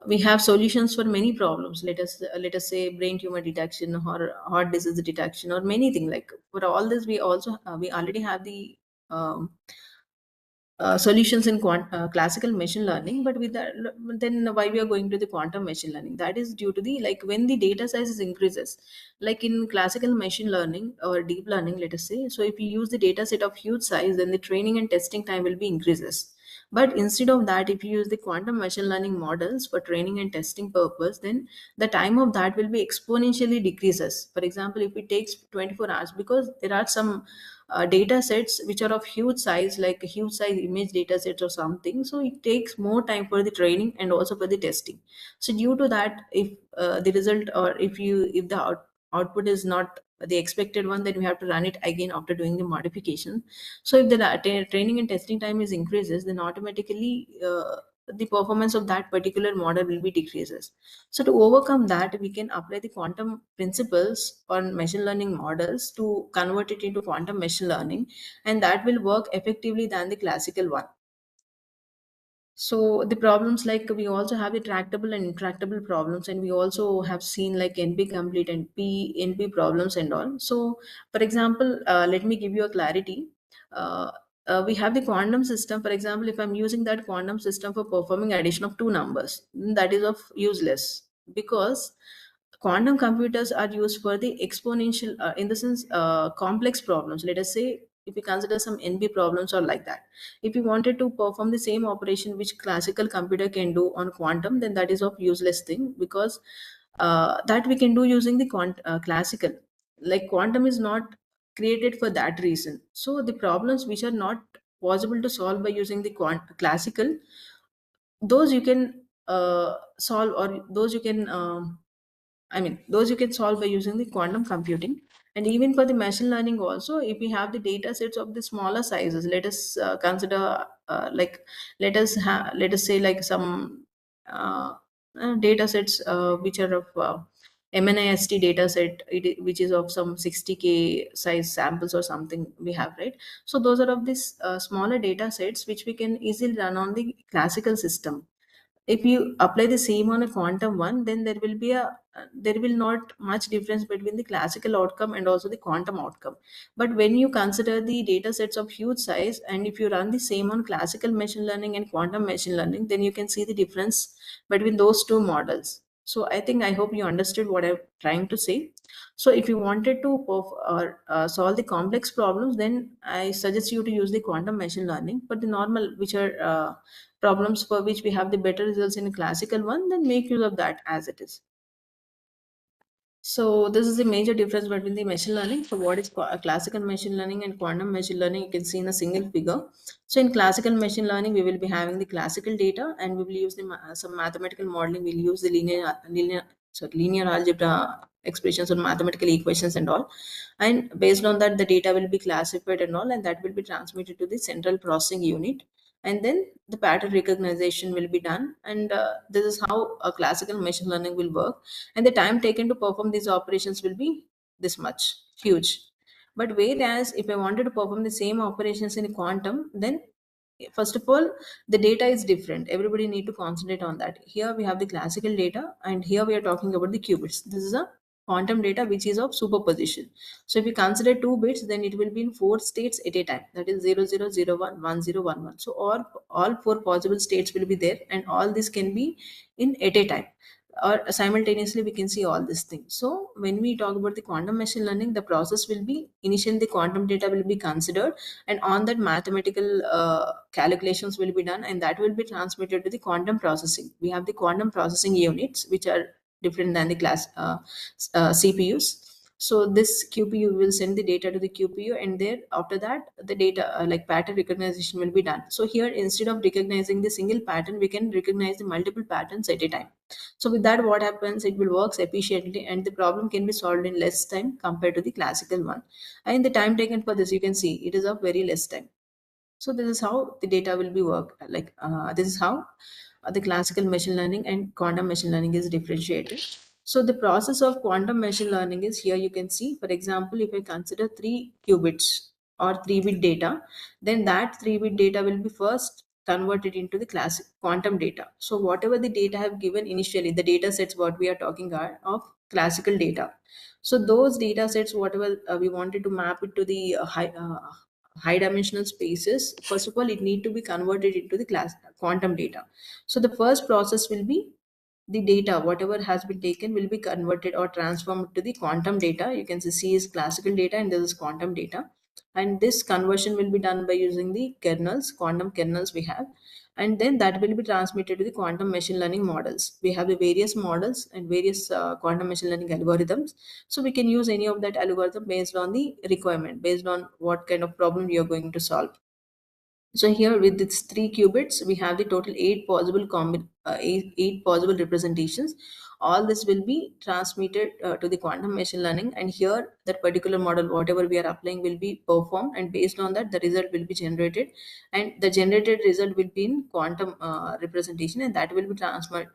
we have solutions for many problems. Let us say brain tumor detection or heart disease detection or many things. Like for all this, we also we already have the um, solutions in classical machine learning. But with that, then why we are going to the quantum machine learning? That is due to the, like when the data sizes increases, like in classical machine learning or deep learning, let us say. So if you use the data set of huge size, then the training and testing time will be increases. But instead of that, if you use the quantum machine learning models for training and testing purpose, then the time of that will be exponentially decreases. For example, if it takes 24 hours, because there are some data sets which are of huge size, like a huge size image data sets or something, so it takes more time for the training and also for the testing. So due to that, if the result, or if the output is not the expected one, then we have to run it again after doing the modification. So if the training and testing time is increases, then automatically the performance of that particular model will be decreases. So to overcome that, we can apply the quantum principles on machine learning models to convert it into quantum machine learning, and that will work effectively than the classical one. So the problems, like we also have the tractable and intractable problems, and we also have seen like NP complete and PNP problems and all. So for example, let me give you a clarity. Uh, we have the quantum system. For example, if I'm using that quantum system for performing addition of two numbers, then that is of useless, because quantum computers are used for the exponential, in the sense, complex problems. Let us say if we consider some NP problems or like that, if you wanted to perform the same operation which classical computer can do on quantum, then that is of useless thing, because that we can do using the classical. Like quantum is not created for that reason. So the problems which are not possible to solve by using the classical, those you can solve, or those you can those you can solve by using the quantum computing. And even for the machine learning also, if we have the data sets of the smaller sizes, let us consider, like let us say like some data sets which are of MNIST data set, which is of some 60K size samples or something we have, right? So those are of these smaller data sets which we can easily run on the classical system. If you apply the same on a quantum one, then there will not much difference between the classical outcome and also the quantum outcome. But when you consider the data sets of huge size, and if you run the same on classical machine learning and quantum machine learning, then you can see the difference between those two models. So I hope you understood what I'm trying to say. So if you wanted to solve the complex problems, then I suggest you to use the quantum machine learning. But the normal, which are problems for which we have the better results in a classical one, then make use of that as it is. So this is the major difference between the machine learning. So what is classical machine learning and quantum machine learning? You can see in a single figure. So in classical machine learning, we will be having the classical data, and we will use the some mathematical modeling. We'll use the linear algebra expressions or mathematical equations and all. And based on that, the data will be classified and all, and that will be transmitted to the central processing unit. And then the pattern recognition will be done. And this is how a classical machine learning will work, and the time taken to perform these operations will be this much huge. But whereas if I wanted to perform the same operations in quantum, then first of all, the data is different. Everybody need to concentrate on that. Here we have the classical data, and here we are talking about the qubits. This is a quantum data which is of superposition. So if you consider 2 bits, then it will be in 4 states at a time, that is 0001 1011. So all 4 possible states will be there, and all this can be in at a time, or simultaneously we can see all these things. So when we talk about the quantum machine learning, the process will be initially the quantum data will be considered, and on that mathematical calculations will be done, and that will be transmitted to the quantum processing. We have the quantum processing units which are different than the class CPUs. So this QPU will send the data to the QPU, and there after that the data like pattern recognition will be done. So here, instead of recognizing the single pattern, we can recognize the multiple patterns at a time. So with that, what happens, it will works efficiently, and the problem can be solved in less time compared to the classical one. And the time taken for this, you can see it is of very less time. So this is how the data will be worked. This is how the classical machine learning and quantum machine learning is differentiated. So the process of quantum machine learning is, here you can see, for example, if I consider 3 qubits or 3-bit data, then that 3-bit data will be first converted into the classic quantum data. So whatever the data have given initially, the data sets what we are talking are of classical data. So those data sets, whatever we wanted to map it to the high dimensional spaces, first of all it need to be converted into the class quantum data. So the first process will be the data whatever has been taken will be converted or transformed to the quantum data. You can see C is classical data and this is quantum data, and this conversion will be done by using the kernels, quantum kernels we have, and then that will be transmitted to the quantum machine learning models. We have the various models and various quantum machine learning algorithms. So we can use any of that algorithm based on the requirement, based on what kind of problem you are going to solve. So here with its 3 qubits, we have the total eight possible representations. All this will be transmitted to the quantum machine learning, and here that particular model, whatever we are applying, will be performed, and based on that, the result will be generated, and the generated result will be in quantum representation, and that will be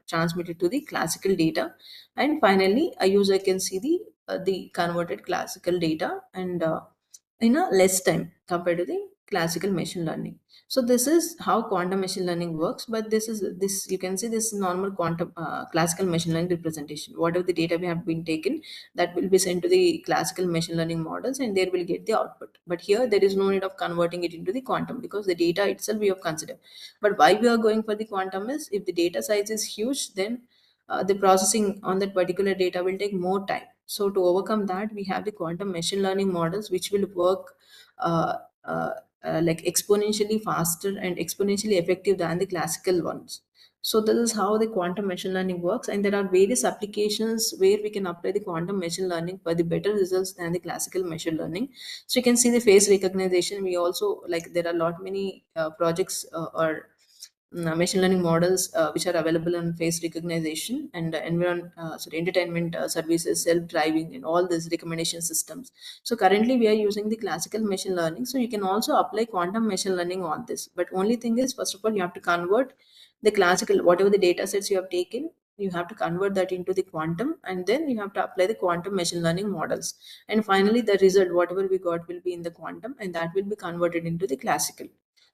transmitted to the classical data, and finally, a user can see the converted classical data, and in a less time compared to the classical machine learning. So this is how quantum machine learning works, but this you can see this normal quantum classical machine learning representation. Whatever the data we have been taken, that will be sent to the classical machine learning models, and there will get the output. But here there is no need of converting it into the quantum, because the data itself we have considered. But why we are going for the quantum is, if the data size is huge, then the processing on that particular data will take more time. So to overcome that, we have the quantum machine learning models which will work uh, uh, like exponentially faster and exponentially effective than the classical ones. So this is how the quantum machine learning works, and there are various applications where we can apply the quantum machine learning for the better results than the classical machine learning. So you can see the face recognition. We also, like, there are a lot many projects or machine learning models which are available on face recognition and entertainment services, self-driving, and all these recommendation systems. So currently we are using the classical machine learning. So you can also apply quantum machine learning on this. But only thing is, first of all, you have to convert the classical, whatever the data sets you have taken, you have to convert that into the quantum, and then you have to apply the quantum machine learning models. And finally, the result, whatever we got, will be in the quantum, and that will be converted into the classical.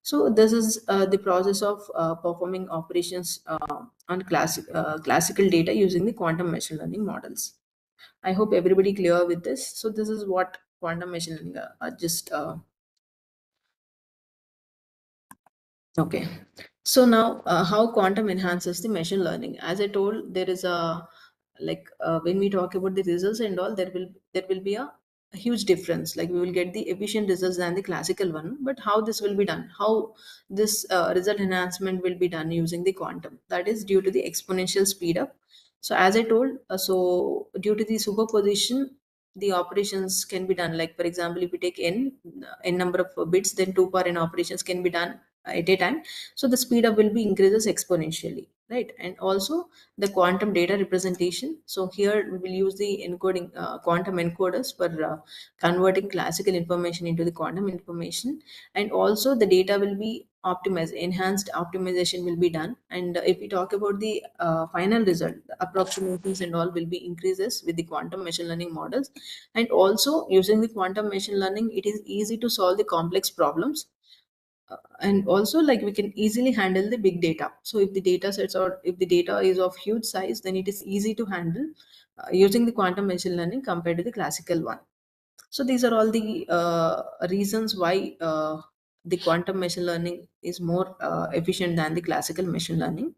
So this is the process of performing operations on classical data using the quantum machine learning models. I hope everybody clear with this. So this is what quantum machine learning just okay. So now, how quantum enhances the machine learning? As I told, there is a, when we talk about the results and all, there will be a huge difference. Like, we will get the efficient results than the classical one. But how this will be done? How this result enhancement will be done using the quantum? That is due to the exponential speed up. So as I told, so due to the superposition, the operations can be done. Like for example, if we take n number of bits, then 2 power n operations can be done at a time. So the speed up will be increases exponentially, right? And also the quantum data representation. So here we will use the encoding quantum encoders for converting classical information into the quantum information, and also the data will be optimized, enhanced optimization will be done. And if we talk about the final result, the approximations and all will be increases with the quantum machine learning models. And also using the quantum machine learning, it is easy to solve the complex problems. And also like we can easily handle the big data. So if the data sets or if the data is of huge size, then it is easy to handle using the quantum machine learning compared to the classical one. So these are all the reasons why the quantum machine learning is more efficient than the classical machine learning.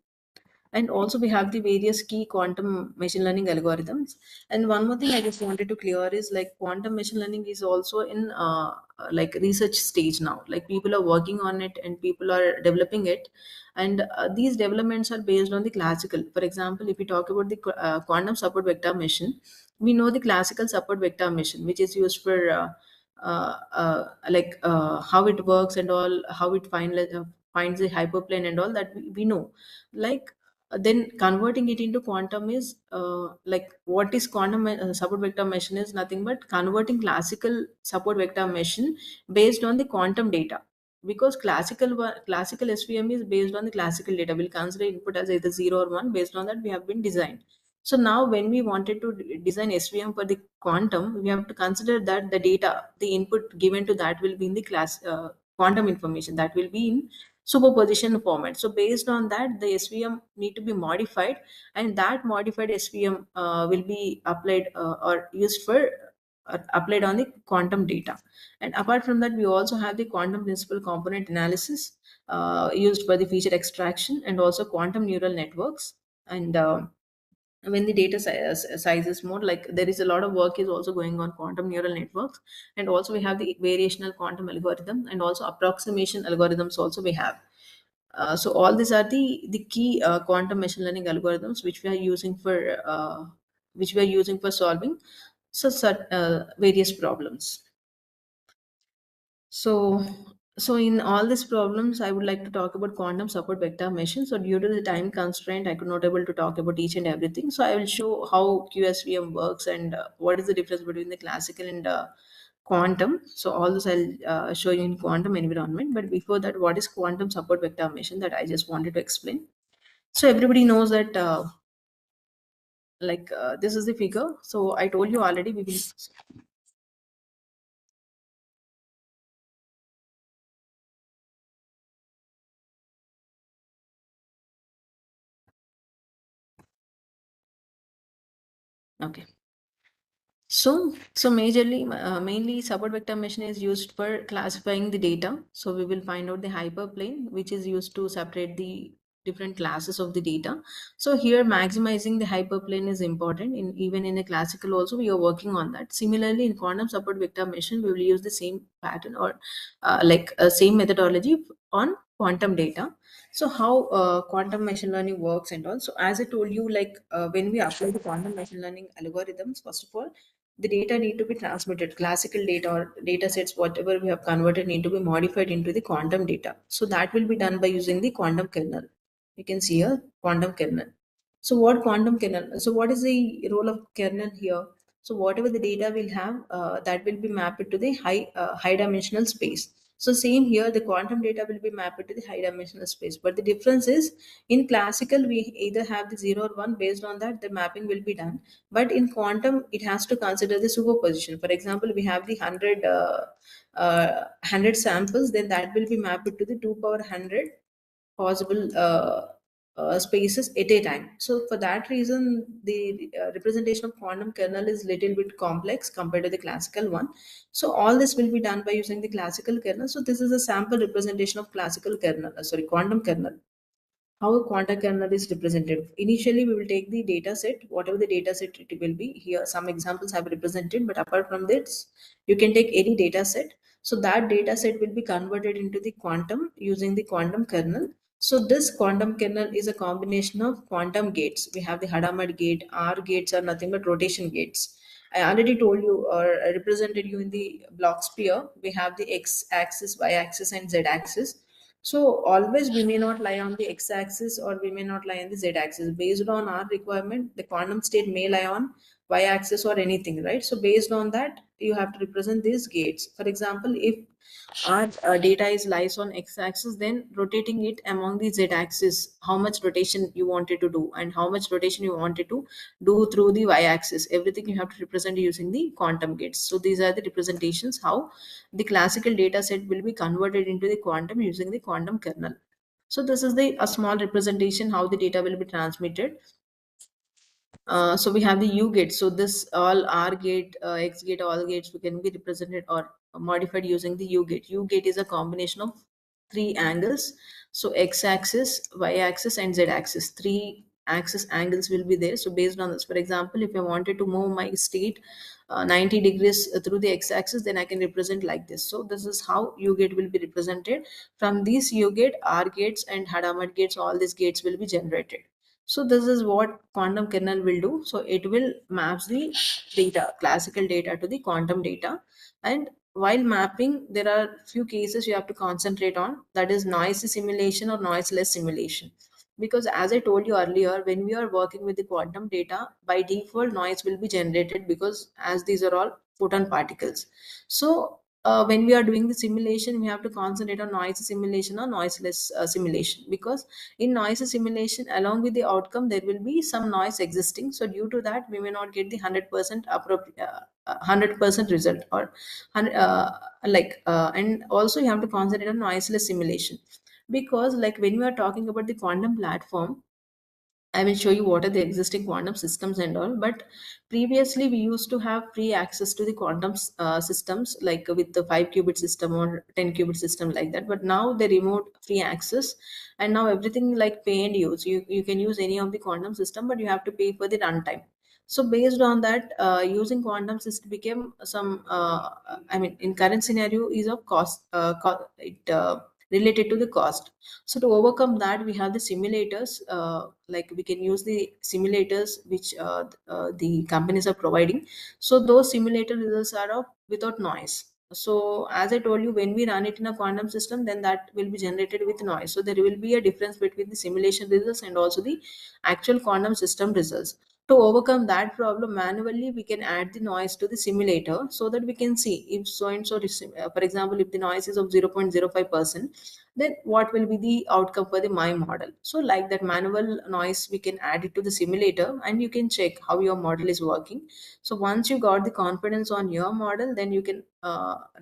And also we have the various key quantum machine learning algorithms. And one more thing I just wanted to clear is like quantum machine learning is also in like research stage now. Like people are working on it and people are developing it. And these developments are based on the classical. For example, if we talk about the quantum support vector machine, we know the classical support vector machine, which is used for how it works and all, how it finds the hyperplane and all that we know. Like then converting it into quantum is like what is quantum support vector machine is nothing but converting classical support vector machine based on the quantum data. Because classical SVM is based on the classical data, we'll consider input as either 0 or 1. Based on that we have been designed. So now when we wanted to design SVM for the quantum, we have to consider that the data, the input given to that will be in the quantum information, that will be in superposition format. So based on that, the SVM need to be modified, and that modified SVM will be applied or used for applied on the quantum data. And apart from that, we also have the quantum principal component analysis used for the feature extraction, and also quantum neural networks. And when the size is more, like there is a lot of work is also going on quantum neural networks. And also we have the variational quantum algorithm, and also approximation algorithms also we have. So all these are the key quantum machine learning algorithms which we are using for solving various problems. So, so in all these problems, I would like to talk about quantum support vector machine. So due to the time constraint, I could not able to talk about each and everything. So I will show how QSVM works, and what is the difference between the classical and quantum. So all this I'll show you in quantum environment. But before that, what is quantum support vector machine, that I just wanted to explain. So everybody knows that this is the figure. So I told you already we will. Okay. So mainly support vector machine is used for classifying the data. So we will find out the hyperplane, which is used to separate the different classes of the data. So here maximizing the hyperplane is important. In even in a classical also we are working on that. Similarly, in quantum support vector machine, we will use the same pattern or same methodology on quantum data. So how quantum machine learning works and all. So as I told you, when we apply the quantum machine learning algorithms, first of all, the data need to be transmitted. Classical data or data sets, whatever we have converted, need to be modified into the quantum data. So that will be done by using the quantum kernel. You can see a quantum kernel. So what quantum kernel? So what is the role of kernel here? So whatever the data will have, that will be mapped to the high dimensional space. So same here, the quantum data will be mapped to the high dimensional space. But the difference is, in classical we either have the 0 or 1. Based on that, the mapping will be done. But in quantum, it has to consider the superposition. For example, we have the 100 samples, then that will be mapped to the 2 power 100 possible spaces at a time. So for that reason, the representation of quantum kernel is little bit complex compared to the classical one. So all this will be done by using the classical kernel. So this is a sample representation of classical kernel, quantum kernel. How a quantum kernel is represented. Initially, we will take the data set, whatever the data set it will be. Here, some examples have represented, but apart from this, you can take any data set. So that data set will be converted into the quantum using the quantum kernel. So this quantum kernel is a combination of quantum gates. We have the Hadamard gate. Our gates are nothing but rotation gates. I already told you or I represented you in the block sphere. We have the x-axis, y-axis, and z-axis. So always we may not lie on the x-axis or we may not lie on the z-axis. Based on our requirement, the quantum state may lie on y-axis or anything, right? So based on that, you have to represent these gates. For example, if our data is lies on x-axis, then rotating it among the z-axis, how much rotation you wanted to do and how much rotation you wanted to do through the y-axis, everything you have to represent using the quantum gates. So these are the representations how the classical data set will be converted into the quantum using the quantum kernel. So this is the a small representation how the data will be transmitted. So we have the U gate. So this all R gate, X gate, all gates we can be represented or modified using the U gate. U gate is a combination of three angles. So X axis, Y axis, and Z axis. Three axis angles will be there. So based on this, for example, if I wanted to move my state 90 degrees through the X axis, then I can represent like this. So this is how U gate will be represented. From these U gate, R gates, and Hadamard gates, all these gates will be generated. So this is what quantum kernel will do. So it will maps the data, classical data to the quantum data. And while mapping, there are few cases you have to concentrate on. That is noisy simulation or noiseless simulation. Because as I told you earlier, when we are working with the quantum data, by default noise will be generated because as these are all photon particles. So when we are doing the simulation, we have to concentrate on noisy simulation or noiseless simulation, because in noise simulation along with the outcome there will be some noise existing. So due to that we may not get the 100% 100% result or and also you have to concentrate on noiseless simulation, because like when we are talking about the quantum platform, I will show you what are the existing quantum systems and all. But previously, we used to have free access to the quantum systems, like with the 5 qubit system or 10 qubit system, like that. But now they removed free access, and now everything like pay and use. You can use any of the quantum system, but you have to pay for the runtime. So based on that, using quantum system became some. I mean, in current scenario, is of cost. Related to the cost. So to overcome that, we have the simulators. Like we can use the simulators which the companies are providing. So those simulator results are of without noise. So as I told you, when we run it in a quantum system, then that will be generated with noise. So there will be a difference between the simulation results and also the actual quantum system results. To overcome that problem manually, we can add the noise to the simulator so that we can see if so and so, for example, if the noise is of 0.05%, then what will be the outcome for the my model. So like that manual noise we can add it to the simulator and you can check how your model is working. So once you got the confidence on your model, then you can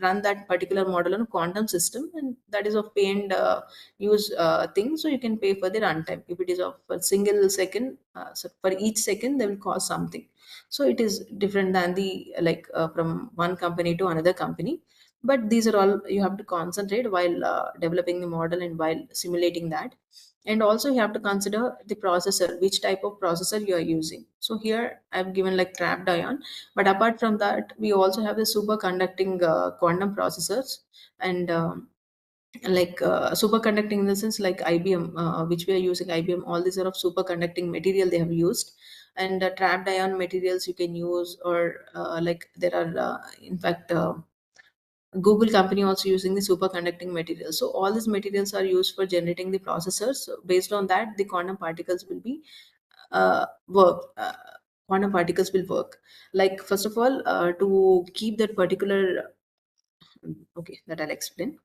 run that particular model on a quantum system, and that is of pay and use thing. So you can pay for the runtime. If it is of a single second, so for each second they will cost something. So it is different than the from one company to another company. But these are all you have to concentrate while developing the model and while simulating that. And also you have to consider the processor, which type of processor you are using. So here I've given like trapped ion, but apart from that we also have the superconducting quantum processors. And superconducting in the sense like IBM, which we are using IBM, all these are of superconducting material they have used. And trapped ion materials you can use, or there are in fact Google company also using the superconducting materials. So all these materials are used for generating the processors. So based on that, the quantum particles will be work. Quantum particles will work. Like first of all, to keep that particular. Okay, that I'll explain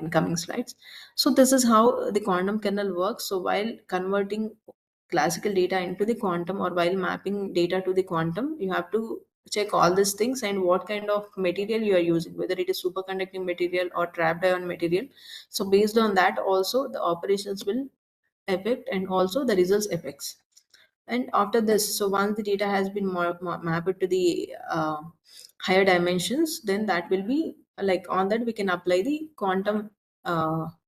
in coming slides. So this is how the quantum kernel works. So while converting classical data into the quantum, or while mapping data to the quantum, you have to check all these things and what kind of material you are using, whether it is superconducting material or trapped ion material. So based on that also the operations will affect and also the results effects. And after this, so once the data has been mapped to the higher dimensions, then that will be like on that we can apply the quantum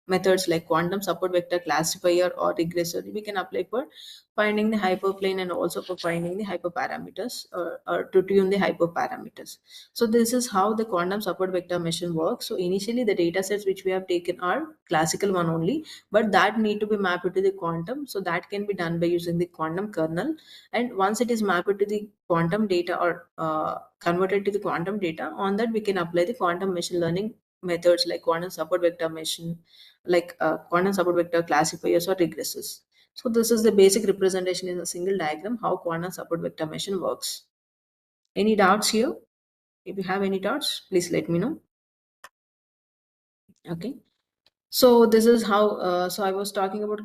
methods like quantum support vector classifier or regressor we can apply for finding the hyperplane and also for finding the hyperparameters, or to tune the hyperparameters. So this is how the quantum support vector machine works. So initially the data sets which we have taken are classical one only, but that need to be mapped to the quantum. So that can be done by using the quantum kernel. And once it is mapped to the quantum data, or converted to the quantum data, on that we can apply the quantum machine learning methods like quantum support vector machine, like quantum support vector classifiers or regressors. So this is the basic representation in a single diagram how quantum support vector machine works. Any doubts here? If you have any doubts, please let me know. Okay. So this is how, so I was talking about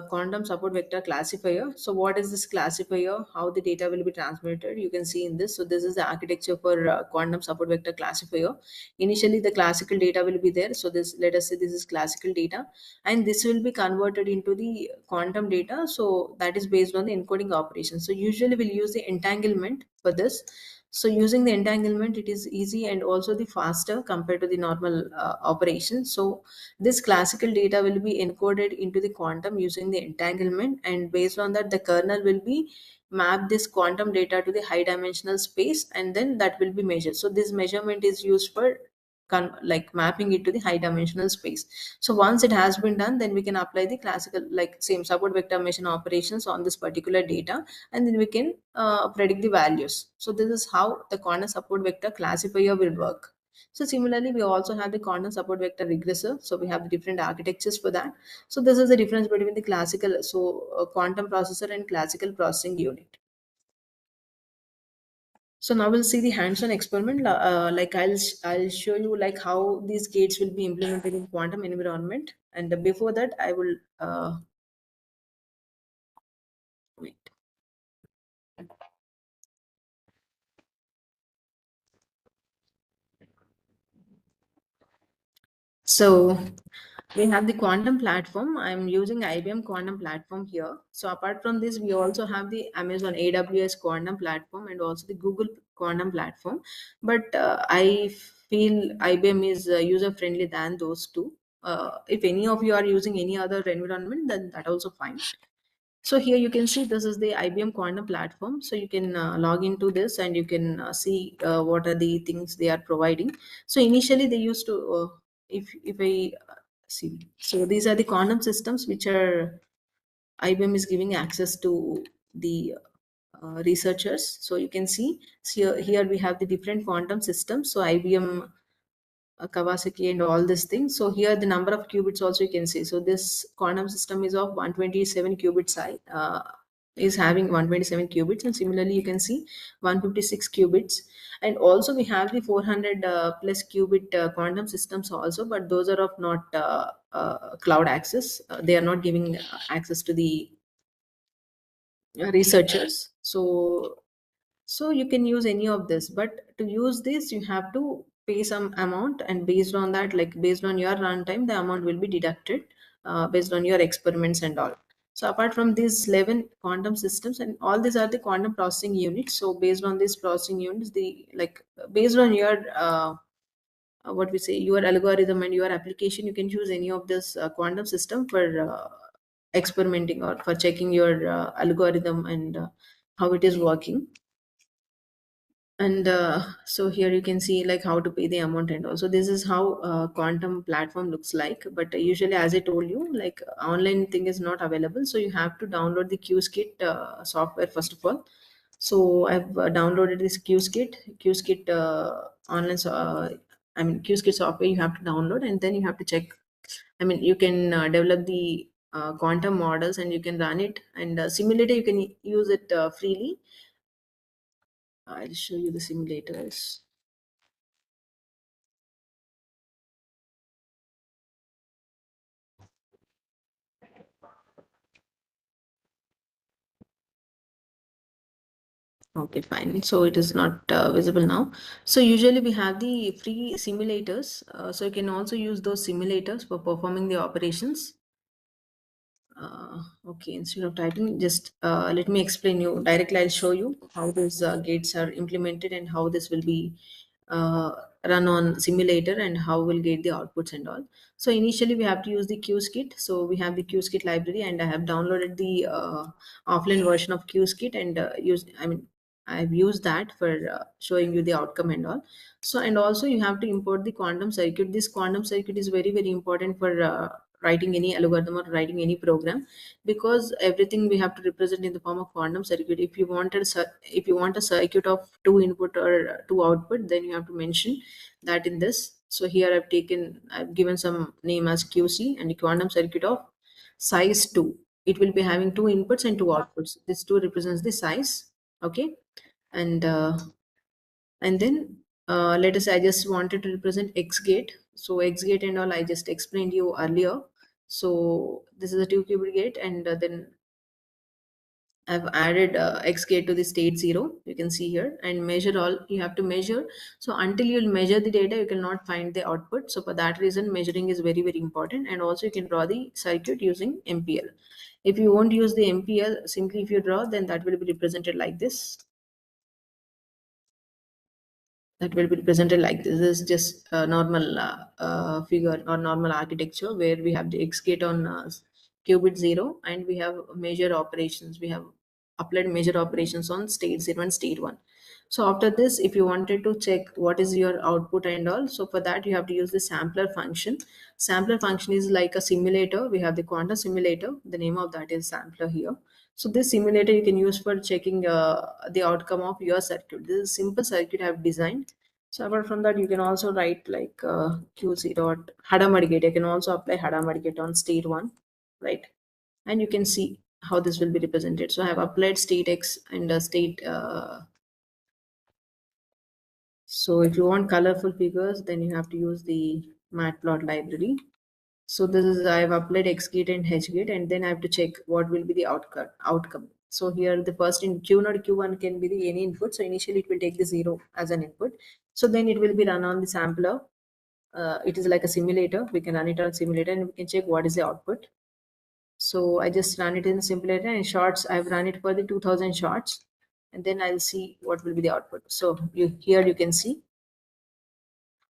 quantum support vector classifier. So what is this classifier? How the data will be transmitted? You can see in this. So this is the architecture for quantum support vector classifier. Initially, the classical data will be there. So this, let us say this is classical data, and this will be converted into the quantum data. So that is based on the encoding operation. So usually we'll use the entanglement for this. So using the entanglement, it is easy and also the faster compared to the normal operation. So this classical data will be encoded into the quantum using the entanglement, and based on that, the kernel will be map this quantum data to the high dimensional space, and then that will be measured. So this measurement is used for like mapping it to the high dimensional space. So once it has been done, then we can apply the classical, like same support vector machine operations on this particular data, and then we can predict the values. So this is how the quantum support vector classifier will work. So similarly, we also have the quantum support vector regressor. So we have the different architectures for that. So this is the difference between the classical, so quantum processor and classical processing unit. So now we'll see the hands-on experiment. Like I'll show you like how these gates will be implemented in quantum environment. And before that, I will wait. So we have the quantum platform. I'm using IBM quantum platform here. So apart from this, we also have the Amazon AWS quantum platform and also the Google quantum platform. But I feel IBM is user friendly than those two. If any of you are using any other environment, then that also fine. So here you can see this is the IBM quantum platform. So you can log into this and you can see what are the things they are providing. So initially they used to, if I see, so these are the quantum systems which are IBM is giving access to the researchers. So you can see, here we have the different quantum systems. So IBM Kawasaki and all these things. So here the number of qubits also you can see. So this quantum system is of 127 qubits high, is having 127 qubits, and similarly you can see 156 qubits. And also we have the 400 plus qubit quantum systems also, but those are of not cloud access. They are not giving access to the researchers. So you can use any of this, but to use this you have to pay some amount, and based on that, like based on your runtime, the amount will be deducted based on your experiments and all. So apart from these 11 quantum systems, and all these are the quantum processing units. So based on these processing units, the like based on your what we say, your algorithm and your application, you can choose any of this quantum system for experimenting or for checking your algorithm and how it is working. And so here you can see like how to pay the amount, and also this is how quantum platform looks like. But usually, as I told you, like online thing is not available, so you have to download the QSkit software first of all. So I've downloaded this QSkit online. I mean QSkit software you have to download, and then you have to check. I mean you can develop the quantum models and you can run it, and simulator you can use it freely. I'll show you the simulators. Okay, fine. So it is not visible now. So usually we have the free simulators. So you can also use those simulators for performing the operations. Okay, instead of typing, just let me explain you directly. I'll show you how these gates are implemented and how this will be run on simulator and how we'll get the outputs and all. So initially we have to use the QSkit. So we have the QSkit library, and I have downloaded the offline version of QSkit and I've used that for showing you the outcome and all. So, and also you have to import the quantum circuit. This quantum circuit is very, very important for writing any algorithm or writing any program, because everything we have to represent in the form of quantum circuit. If you if you want a circuit of two input or two output, then you have to mention that in this. So here I've given some name as QC, and the quantum circuit of size 2. It will be having two inputs and two outputs. This 2 represents the size. Okay. And then let us say I just wanted to represent X gate. So X gate and all I just explained you earlier. So this is a 2-qubit gate, and then I've added X gate to the state 0. You can see here, and measure all. You have to measure. So until you'll measure the data, you cannot find the output. So for that reason, measuring is very, very important. And also you can draw the circuit using MPL. If you won't use the MPL, simply if you draw, then that will be represented like this. That will be presented like this. This is just a normal figure or normal architecture where we have the X gate on qubit 0, and we have major operations. We have applied major operations on state 0 and state 1. So after this, if you wanted to check what is your output and all, so for that you have to use the sampler function. Sampler function is like a simulator. We have the quantum simulator. The name of that is sampler here. So this simulator you can use for checking the outcome of your circuit. This is a simple circuit I have designed. So apart from that, you can also write like QC dot Hadamard gate. I can also apply Hadamard gate on state 1, right? And you can see how this will be represented. So I have applied state X and state. So if you want colorful figures, then you have to use the matplot library. So this is, I have applied X gate and H gate, and then I have to check what will be the outcome. So here the first in Q0, Q1 can be the any input. So initially it will take the 0 as an input. So then it will be run on the sampler. It is like a simulator. We can run it on simulator and we can check what is the output. So I just run it in the simulator, and shots I've run it for the 2000 shots, and then I'll see what will be the output. So here you can see.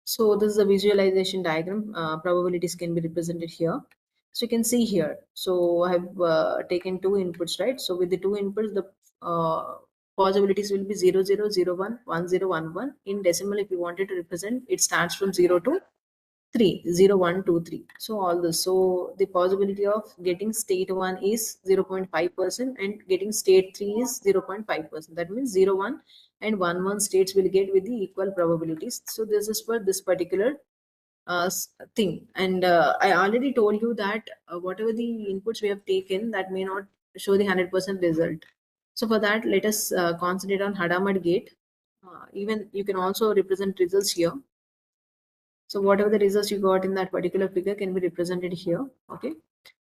So this is a visualization diagram. Probabilities can be represented here. So you can see here. So I have taken two inputs, right? So with the two inputs, the possibilities will be 0, 0, 0, 1, 1, 0, 1, 1. In decimal, if you wanted to represent, it starts from 0 to 3, 0, 1, 2, 3. So all this. So the possibility of getting state 1 is 0.5%, and getting state 3 is 0.5%. That means 0, 1 and 1, 1 states will get with the equal probabilities. So this is for this particular thing. And I already told you that whatever the inputs we have taken, that may not show the 100% result. So for that, let us concentrate on Hadamard gate. Even you can also represent results here. So whatever the results you got in that particular figure can be represented here. Okay.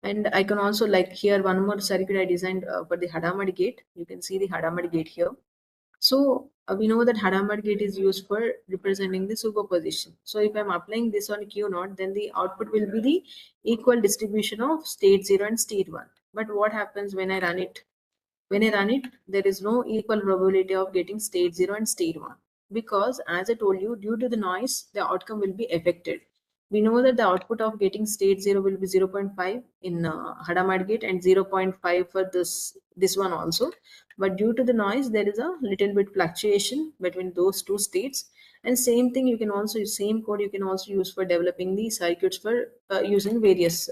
And I can also, like here, one more circuit I designed for the Hadamard gate. You can see the Hadamard gate here. So we know that Hadamard gate is used for representing the superposition. So if I'm applying this on Q0, then the output will be the equal distribution of state 0 and state 1. But what happens when I run it? When I run it, there is no equal probability of getting state 0 and state 1, because as I told you, due to the noise, the outcome will be affected. We know that the output of getting state 0 will be 0.5 in Hadamard gate, and 0.5 for this one also. But due to the noise, there is a little bit fluctuation between those two states. And same thing, you can also use same code you can also use for developing the circuits for using various.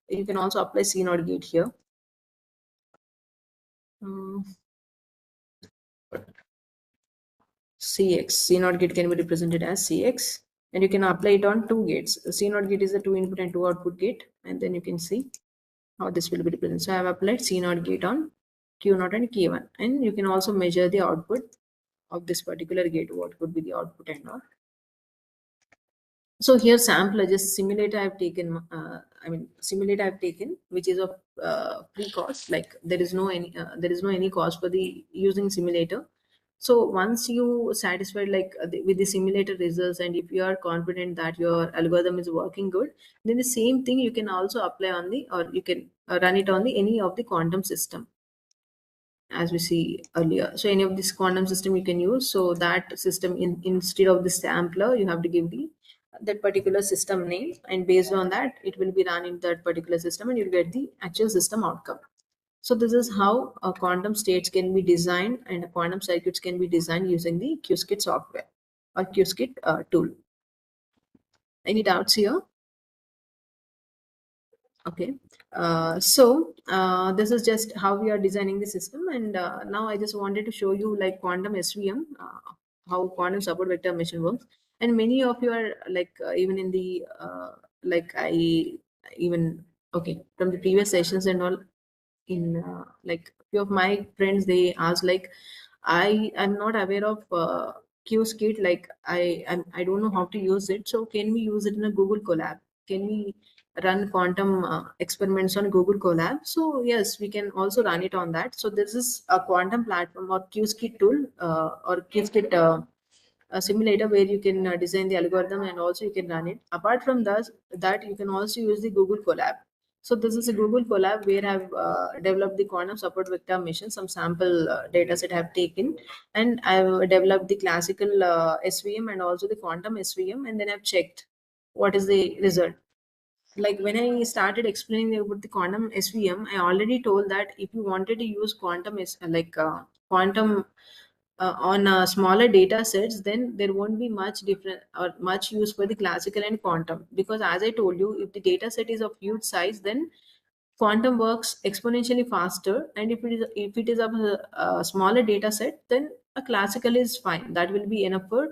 You can also apply C0 gate here. CX, C0 gate can be represented as CX, and you can apply it on two gates. C0 gate is a two input and two output gate, and then you can see how this will be represented. So I have applied C0 gate on Q0 and K1, and you can also measure the output of this particular gate, what could be the output and all. So here sampler, just simulator I've taken, simulator I've taken, which is of free cost. Like there is no any cost for the using simulator. So once you satisfied with the simulator results, and if you are confident that your algorithm is working good, then the same thing you can also apply on the, or you can run it on the any of the quantum system. as we see earlier. So any of this quantum system you can use. So that system, instead of the sampler, you have to give the that particular system name, and based on that it will be run in that particular system and you'll get the actual system outcome. So this is how quantum states can be designed and quantum circuits can be designed using the QSKIT software or QSKIT tool. Any doubts here? Okay. This is just how we are designing the system, and now I just wanted to show you like quantum SVM, how quantum support vector machine works. And many of you are like even in the like I even okay from the previous sessions and all, in like few of my friends they ask like I am not aware of QSKIT, like I don't know how to use it, so can we use it in a Google Colab? Can we run quantum experiments on Google Colab? So yes, we can also run it on that. So this is a quantum platform or QSKIT tool or QSKIT a simulator where you can design the algorithm and also you can run it. Apart from that you can also use the Google Colab. So this is a Google Colab where I've developed the quantum support vector mission, some sample data set I have taken, and I've developed the classical SVM and also the quantum SVM, and then I've checked what is the result. Like when I started explaining about the quantum SVM, I already told that if you wanted to use quantum on smaller data sets, then there won't be much different or much use for the classical and quantum, because as I told you, if the data set is of huge size, then quantum works exponentially faster, and if it is of a smaller data set, then a classical is fine, that will be enough for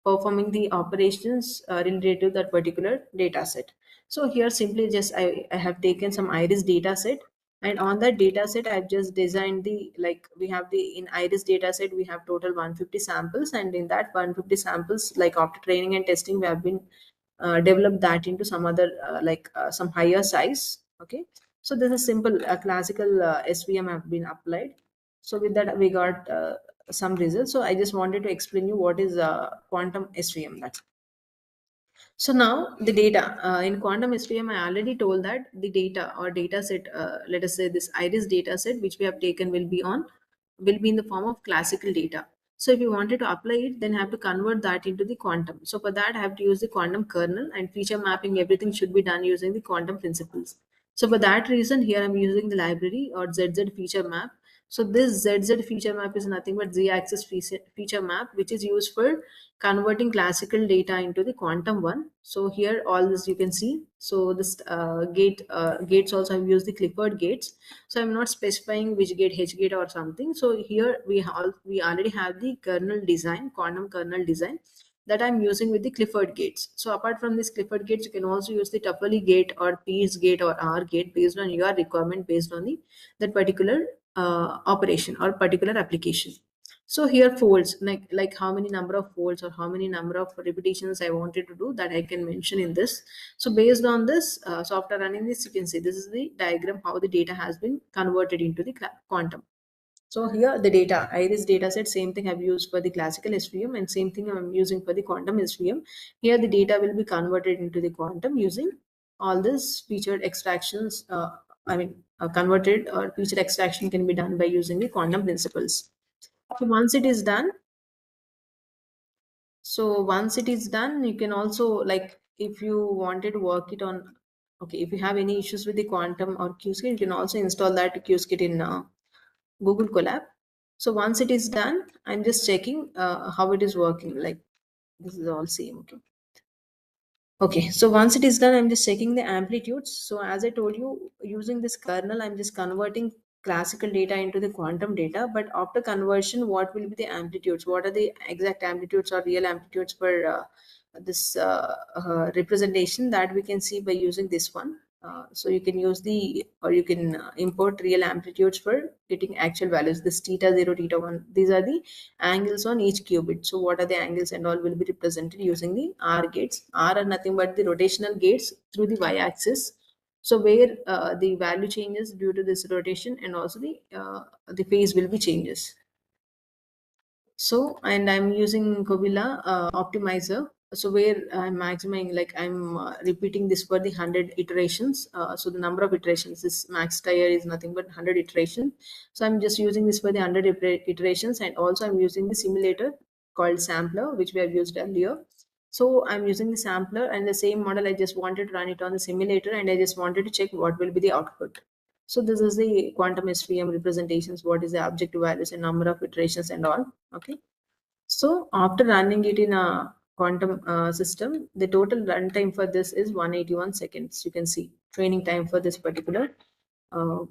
performing the operations related to that particular data set. So here simply just I have taken some iris data set, and on that data set I've just designed the, like we have the, in iris data set we have total 150 samples, and in that 150 samples, like after training and testing, we have been developed that into some other some higher size. Okay, so this is simple classical SVM have been applied. So with that we got some results. So I just wanted to explain you what is quantum SVM. That's so now the data in quantum SVM, I already told that the data or data set, let us say this iris data set which we have taken will be in the form of classical data. So if you wanted to apply it, then have to convert that into the quantum. So for that, I have to use the quantum kernel, and feature mapping, everything should be done using the quantum principles. So for that reason, here I'm using the library or ZZ feature map. So this ZZ feature map is nothing but Z-axis feature map, which is used for converting classical data into the quantum one. So here all this you can see. So this gates also have used the Clifford gates. So I'm not specifying which gate, H gate or something. So here we already have the kernel design, quantum kernel design, that I'm using with the Clifford gates. So apart from this Clifford gates, you can also use the Toffoli gate or Pease gate or R gate based on your requirement, based on the that particular operation or particular application. So here folds, like how many number of folds or how many number of repetitions I wanted to do, that I can mention in this. So based on this, so after running this, you can see this is the diagram how the data has been converted into the quantum. So here the data, iris data set, same thing I've used for the classical SVM, and same thing I'm using for the quantum SVM. Here the data will be converted into the quantum using all this featured extractions. Converted or feature extraction can be done by using the quantum principles. So once it is done, you can also, like if you wanted to work it on, okay, if you have any issues with the quantum or QSKIT, you can also install that QSKIT in Google Colab. So once it is done, I'm just checking how it is working. Like this is all same. Okay. Okay, so once it is done, I'm just checking the amplitudes. So as I told you, using this kernel, I'm just converting classical data into the quantum data. But after conversion, what will be the amplitudes? What are the exact amplitudes or real amplitudes for this representation, that we can see by using this one. So you can use the, or you can import real amplitudes for getting actual values. This theta 0, theta 1, these are the angles on each qubit. So what are the angles and all will be represented using the R gates. R are nothing but the rotational gates through the y-axis. So where the value changes due to this rotation, and also the phase will be changes. So, and I'm using Covilla optimizer so where I'm maximizing, like I'm repeating this for the 100 iterations. So the number of iterations, this max tire is nothing but 100 iterations. So I'm just using this for the 100 iterations, and also I'm using the simulator called sampler, which we have used earlier. So I'm using the sampler and the same model. I just wanted to run it on the simulator, and I just wanted to check what will be the output. So this is the quantum SVM representations. What is the objective values and number of iterations and all. Okay. So after running it in a quantum system, the total runtime for this is 181 seconds. You can see training time for this particular uh,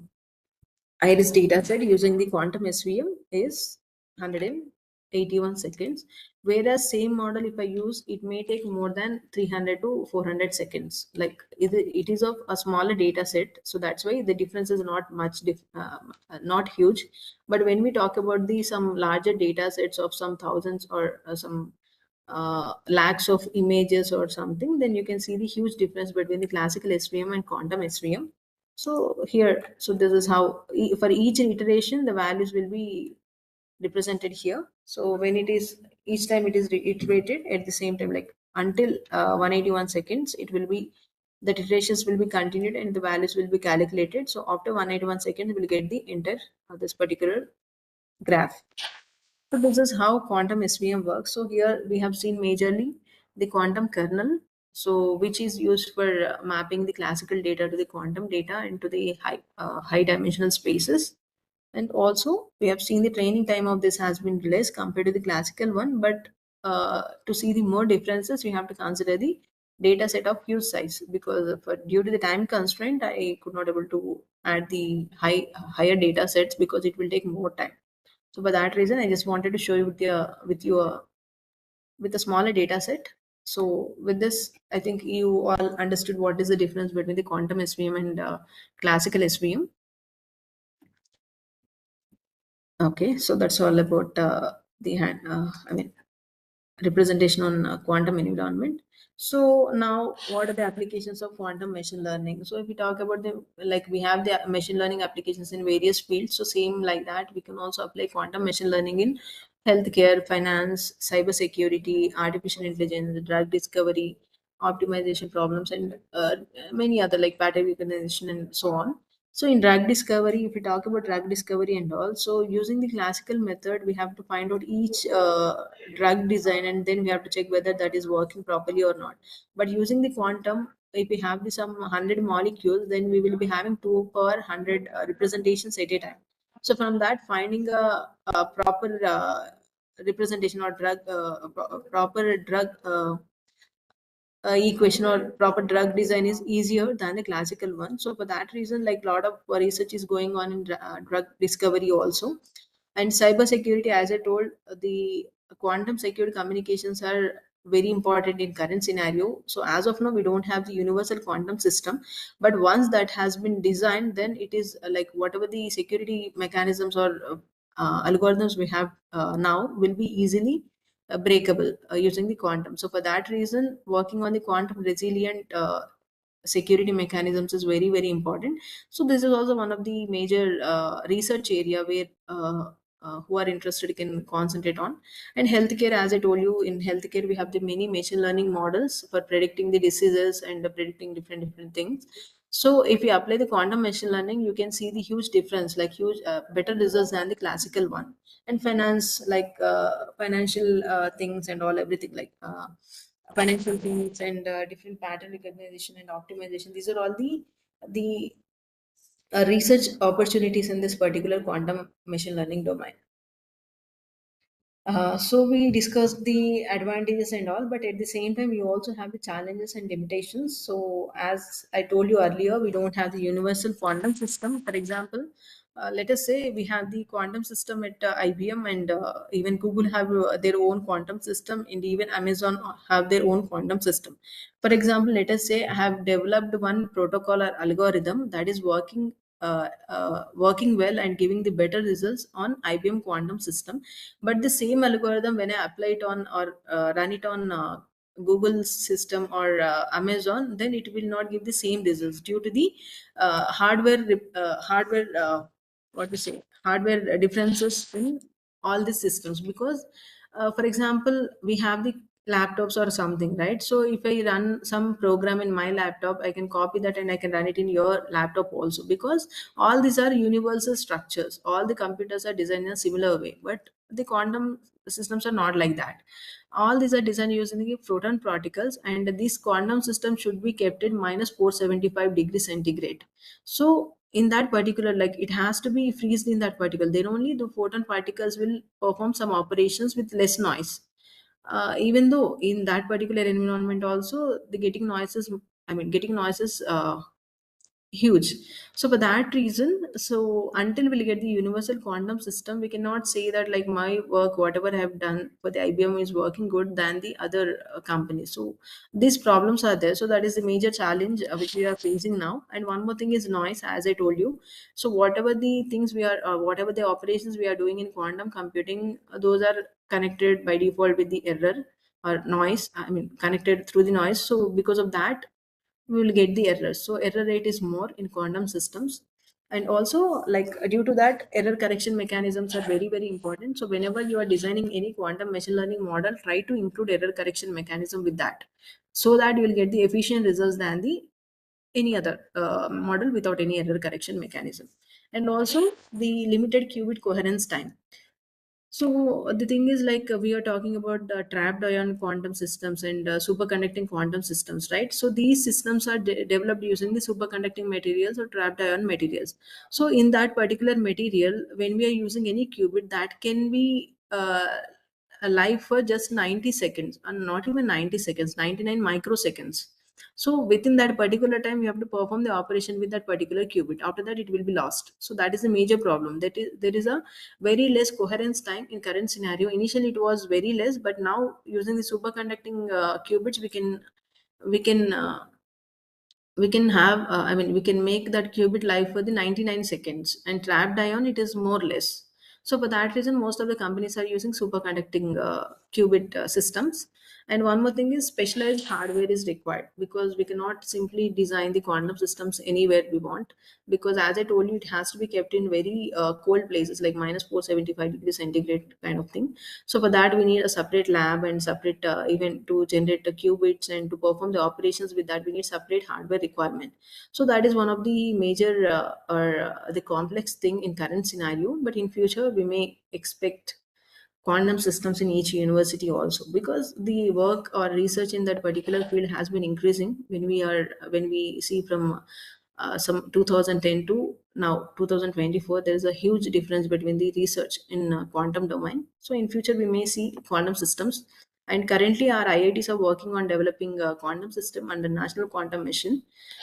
iris dataset using the quantum SVM is 181 seconds. Whereas same model, if I use, it may take more than 300 to 400 seconds. Like it is of a smaller data set, so that's why the difference is not much, not huge. But when we talk about the some larger data sets of some thousands or some lakhs of images or something, then you can see the huge difference between the classical SVM and quantum SVM. So here, so this is how for each iteration the values will be represented here. So when it is each time it is reiterated at the same time, like until 181 seconds, it will be the iterations will be continued and the values will be calculated. So after 181 seconds, we'll get the enter this particular graph. So this is how quantum SVM works. So here we have seen majorly the quantum kernel, so which is used for mapping the classical data to the quantum data into the high dimensional spaces. And also we have seen the training time of this has been less compared to the classical one. But to see the more differences, we have to consider the data set of huge size, because due to the time constraint, I could not able to add the higher data sets because it will take more time. So for that reason, I just wanted to show you with a smaller data set. So with this, I think you all understood what is the difference between the quantum SVM and classical SVM. Okay, so that's all about I mean, representation on quantum environment. So now, what are the applications of quantum machine learning? So if we talk about the, like we have the machine learning applications in various fields, so same like that we can also apply quantum machine learning in healthcare, finance, cyber security, artificial intelligence, drug discovery, optimization problems, and many other like pattern recognition and so on. So in drug discovery, if we talk about drug discovery and all, so using the classical method, we have to find out each drug design, and then we have to check whether that is working properly or not. But using the quantum, if we have the some 100 molecules, then we will be having 2 per 100 representations at a time. So from that, finding a proper representation or proper drug equation or proper drug design is easier than the classical one. So for that reason, like a lot of research is going on in drug discovery also. And cyber security, as I told, the quantum security communications are very important in current scenario. So as of now, we don't have the universal quantum system, but once that has been designed, then it is like whatever the security mechanisms or algorithms we have now will be easily breakable using the quantum. So for that reason, working on the quantum resilient security mechanisms is very very important. So this is also one of the major research area where who are interested can concentrate on. And healthcare, as I told you, in healthcare we have the many machine learning models for predicting the diseases and predicting different things. So if you apply the quantum machine learning, you can see the huge difference, like huge better results than the classical one. And finance, like financial things and all, everything like financial things and different pattern recognition and optimization, these are all the research opportunities in this particular quantum machine learning domain. So we discussed the advantages and all, but at the same time, you also have the challenges and limitations. So as I told you earlier, we don't have the universal quantum system. For example, let us say we have the quantum system at IBM, and even Google have their own quantum system, and even Amazon have their own quantum system. For example, let us say I have developed one protocol or algorithm that is working well and giving the better results on IBM quantum system. But the same algorithm, when I apply it on or run it on Google's system or Amazon, then it will not give the same results due to the hardware what to say hardware differences in all the systems. Because for example, we have the laptops or something, right? So if I run some program in my laptop, I can copy that and I can run it in your laptop also, because all these are universal structures. All the computers are designed in a similar way, but the quantum systems are not like that. All these are designed using the proton particles, and this quantum system should be kept at minus 475 degrees centigrade. So in that particular, like, it has to be freezed in that particle, then only the photon particles will perform some operations with less noise. Even though in that particular environment also the getting noises, getting noises huge. So for that reason, so until we get the universal quantum system, we cannot say that like my work, whatever I have done for the IBM, is working good than the other companies. So these problems are there. So that is the major challenge which we are facing now. And one more thing is noise, as I told you. So whatever the things we are whatever the operations we are doing in quantum computing, those are connected by default with the error or noise, connected through the noise. So because of that, we will get the errors. So error rate is more in quantum systems. And also, like, due to that, error correction mechanisms are very, very important. So whenever you are designing any quantum machine learning model, try to include error correction mechanism with that, so that you will get the efficient results than the any other model without any error correction mechanism. And also the limited qubit coherence time. So the thing is, like, we are talking about trapped ion quantum systems and superconducting quantum systems, right? So these systems are developed using the superconducting materials or trapped ion materials. So in that particular material, when we are using any qubit, that can be alive for just 90 seconds, and not even 90 seconds, 99 microseconds. So within that particular time, you have to perform the operation with that particular qubit. After that, it will be lost. So that is a major problem. That is, there is a very less coherence time in current scenario. Initially it was very less, but now using the superconducting qubits, we can have we can make that qubit live for the 99 seconds, and trapped ion, it is more less. So for that reason, most of the companies are using superconducting qubit systems. And one more thing is specialized hardware is required, because we cannot simply design the quantum systems anywhere we want, because as I told you, it has to be kept in very cold places, like minus 475 degrees centigrade kind of thing. So for that, we need a separate lab and separate even to generate the qubits, and to perform the operations with that, we need separate hardware requirement. So that is one of the major or the complex thing in current scenario. But in future, we may expect quantum systems in each university also, because the work or research in that particular field has been increasing. When we see from some 2010 to now 2024, there is a huge difference between the research in quantum domain. So in future, we may see quantum systems. And currently our IITs are working on developing a quantum system under national quantum mission.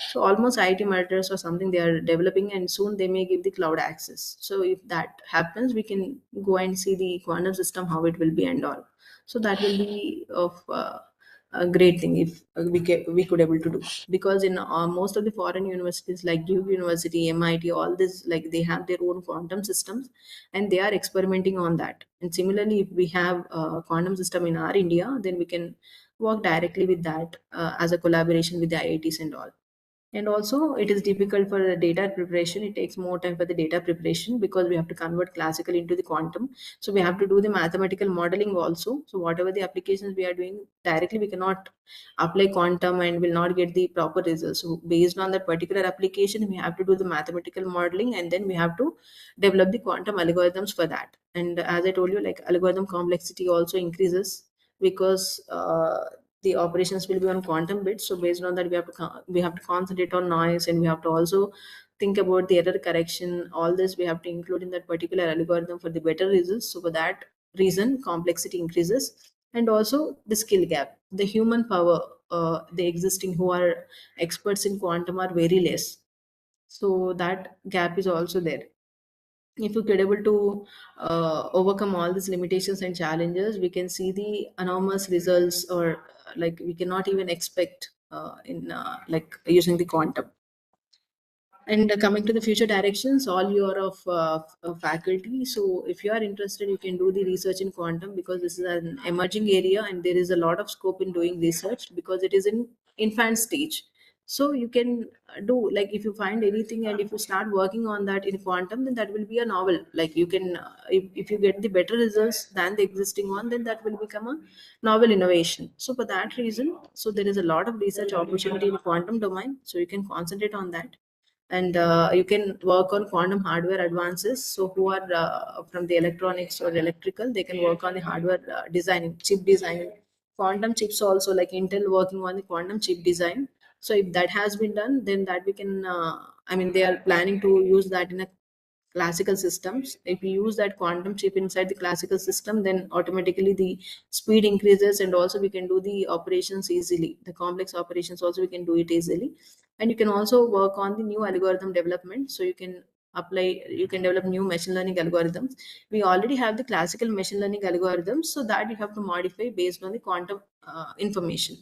So almost IIT matters or something they are developing, and soon they may give the cloud access. So if that happens, we can go and see the quantum system, how it will be and all. So that will be of a great thing if we could able to do, because in most of the foreign universities like Duke University, MIT, all this, like, they have their own quantum systems, and they are experimenting on that. And similarly, if we have a quantum system in our India, then we can work directly with that as a collaboration with the IITs and all. And also, it is difficult for the data preparation. It takes more time for the data preparation, because we have to convert classical into the quantum. So we have to do the mathematical modeling also. So whatever the applications we are doing directly, we cannot apply quantum and will not get the proper results. So based on that particular application, we have to do the mathematical modeling, and then we have to develop the quantum algorithms for that. And as I told you, like, algorithm complexity also increases, because the operations will be on quantum bits. So based on that, we have to concentrate on noise, and we have to also think about the error correction. All this we have to include in that particular algorithm for the better results. So for that reason, complexity increases. And also the skill gap, the human power, the existing who are experts in quantum are very less. So that gap is also there. If we get able to overcome all these limitations and challenges, we can see the enormous results, or like, we cannot even expect in like using the quantum. And coming to the future directions, all you are of faculty. So if you are interested, you can do the research in quantum, because this is an emerging area, and there is a lot of scope in doing research, because it is in infant stage. So you can do, like, if you find anything and if you start working on that in quantum, then that will be a novel. Like you can if you get the better results than the existing one, then that will become a novel innovation. So for that reason, so there is a lot of research opportunity in quantum domain, so you can concentrate on that. And you can work on quantum hardware advances. So who are from the electronics or electrical, they can work on the hardware designing, chip designing, quantum chips also, like Intel working on the quantum chip design. So if that has been done, then that we can they are planning to use that in a classical systems. If we use that quantum chip inside the classical system, then automatically the speed increases, and also we can do the operations easily, the complex operations also we can do it easily. And you can also work on the new algorithm development. So you can develop new machine learning algorithms. We already have the classical machine learning algorithms, so that you have to modify based on the quantum information.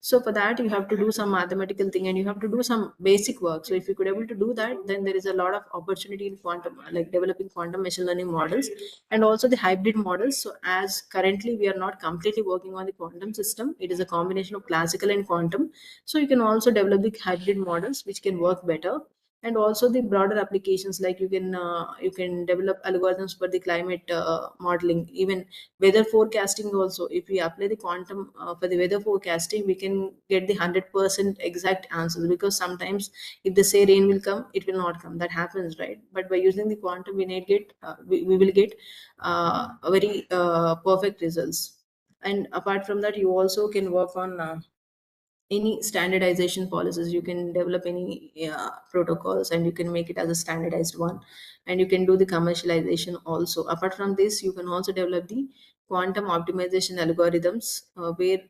So for that you have to do some mathematical thing, and you have to do some basic work. So if you could able to do that, then there is a lot of opportunity in quantum, like developing quantum machine learning models, and also the hybrid models. So as currently we are not completely working on the quantum system, it is a combination of classical and quantum. So you can also develop the hybrid models which can work better. And also the broader applications, like you can develop algorithms for the climate modeling, even weather forecasting also. If we apply the quantum for the weather forecasting, we can get the 100% exact answers, because sometimes if they say rain will come, it will not come, that happens, right? But by using the quantum, we will get a very perfect results. And apart from that, you also can work on any standardization policies. You can develop any protocols, and you can make it as a standardized one. And you can do the commercialization also. Apart from this, you can also develop the quantum optimization algorithms, where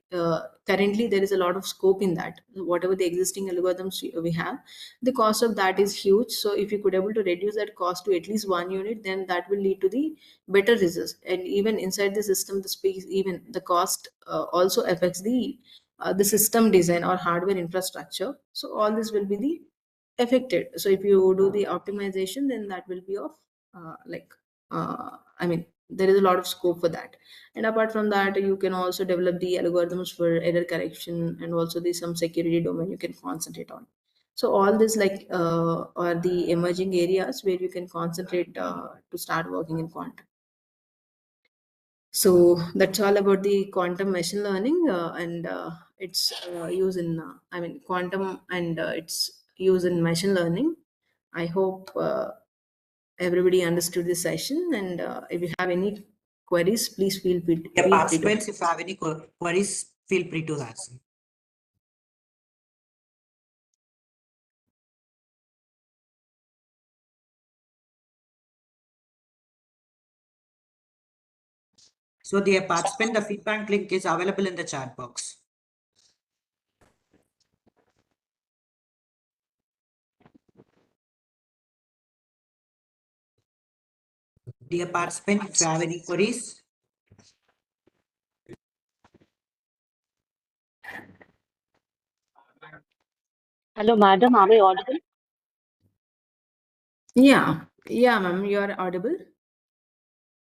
currently there is a lot of scope in that. Whatever the existing algorithms we have, the cost of that is huge. So if you could able to reduce that cost to at least 1 unit, then that will lead to the better results. And even inside the system, the space, even the cost also affects the system design or hardware infrastructure. So all this will be the affected. So if you do the optimization, then that will be of there is a lot of scope for that. And apart from that, you can also develop the algorithms for error correction, and also the some security domain you can concentrate on. So all this are the emerging areas where you can concentrate to start working in quantum. So that's all about the quantum machine learning and its use in, quantum and its use in machine learning. I hope everybody understood this session. And if you have any queries, please Yeah, feel free to. participants, if you have any queries, feel free to ask. So dear participant, the feedback link is available in the chat box. Dear participant, if you have any queries. Hello, madam. Am I audible? Yeah, ma'am, you are audible.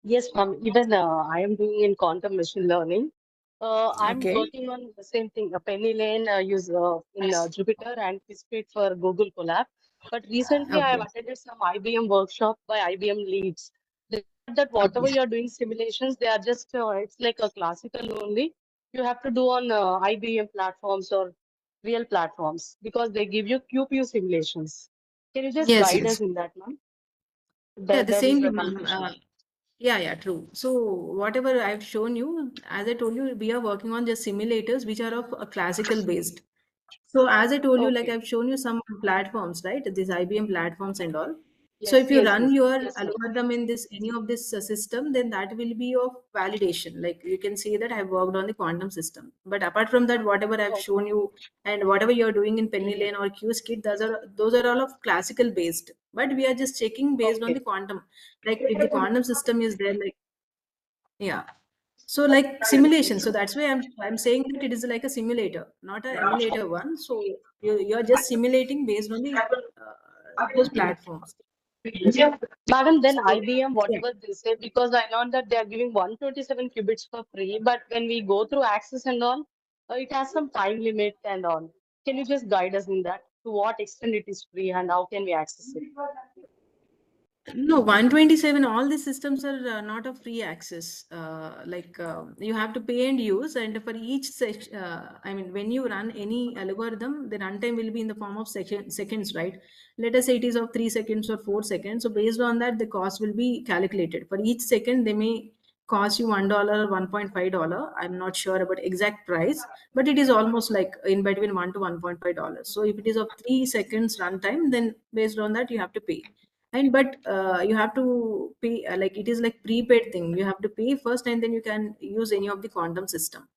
Yes, ma'am. Even I am doing in quantum machine learning. I'm Okay. working on the same thing. A penny lane use in Jupyter and P.S.V for Google Colab. But recently, I have Okay. attended some IBM workshop by IBM leads. They said that whatever Okay. you are doing simulations, they are just it's like a classical only. You have to do on IBM platforms or real platforms because they give you QPU simulations. Can you just Yes, guide us yes. in that, ma'am? Yeah, the There is same, a ma'am. confusion. Yeah, true. So whatever I've shown you, as I told you, we are working on just simulators which are of a classical based. So as I told you, like Okay. I've shown you some platforms, right? These IBM platforms and all. So Yes, if you yes, run yes, your yes, ma'am. algorithm in this any of this system, then that will be of validation. Like you can see that I've worked on the quantum system. But apart from that, whatever I've Okay. shown you and whatever you're doing in Penny Lane or QSKIT, those are all of classical based. But we are just checking based on the Okay. quantum. Like if the quantum system is there, like, yeah. So like simulation. So that's why I'm saying that it is like a simulator, not an emulator one. So you're just simulating based on the those platforms. Madam, then So IBM, yeah. whatever they say, because I know that they are giving 127 qubits for free, but when we go through access and all, it has some time limit and all. Can you just guide us in that? To what extent it is free and how can we access it? No, 127, all these systems are not of free access. You have to pay and use, and for each session, I mean, when you run any algorithm, the runtime will be in the form of seconds, right? Let us say it is of 3 seconds or 4 seconds. So based on that, the cost will be calculated. For each second, they may cost you $1 or $1.5. I'm not sure about exact price, but it is almost like in between $1 to $1.5. So if it is of 3 seconds runtime, then based on that, you have to pay. And but you have to pay, like it is like prepaid thing, you have to pay first and then you can use any of the quantum system.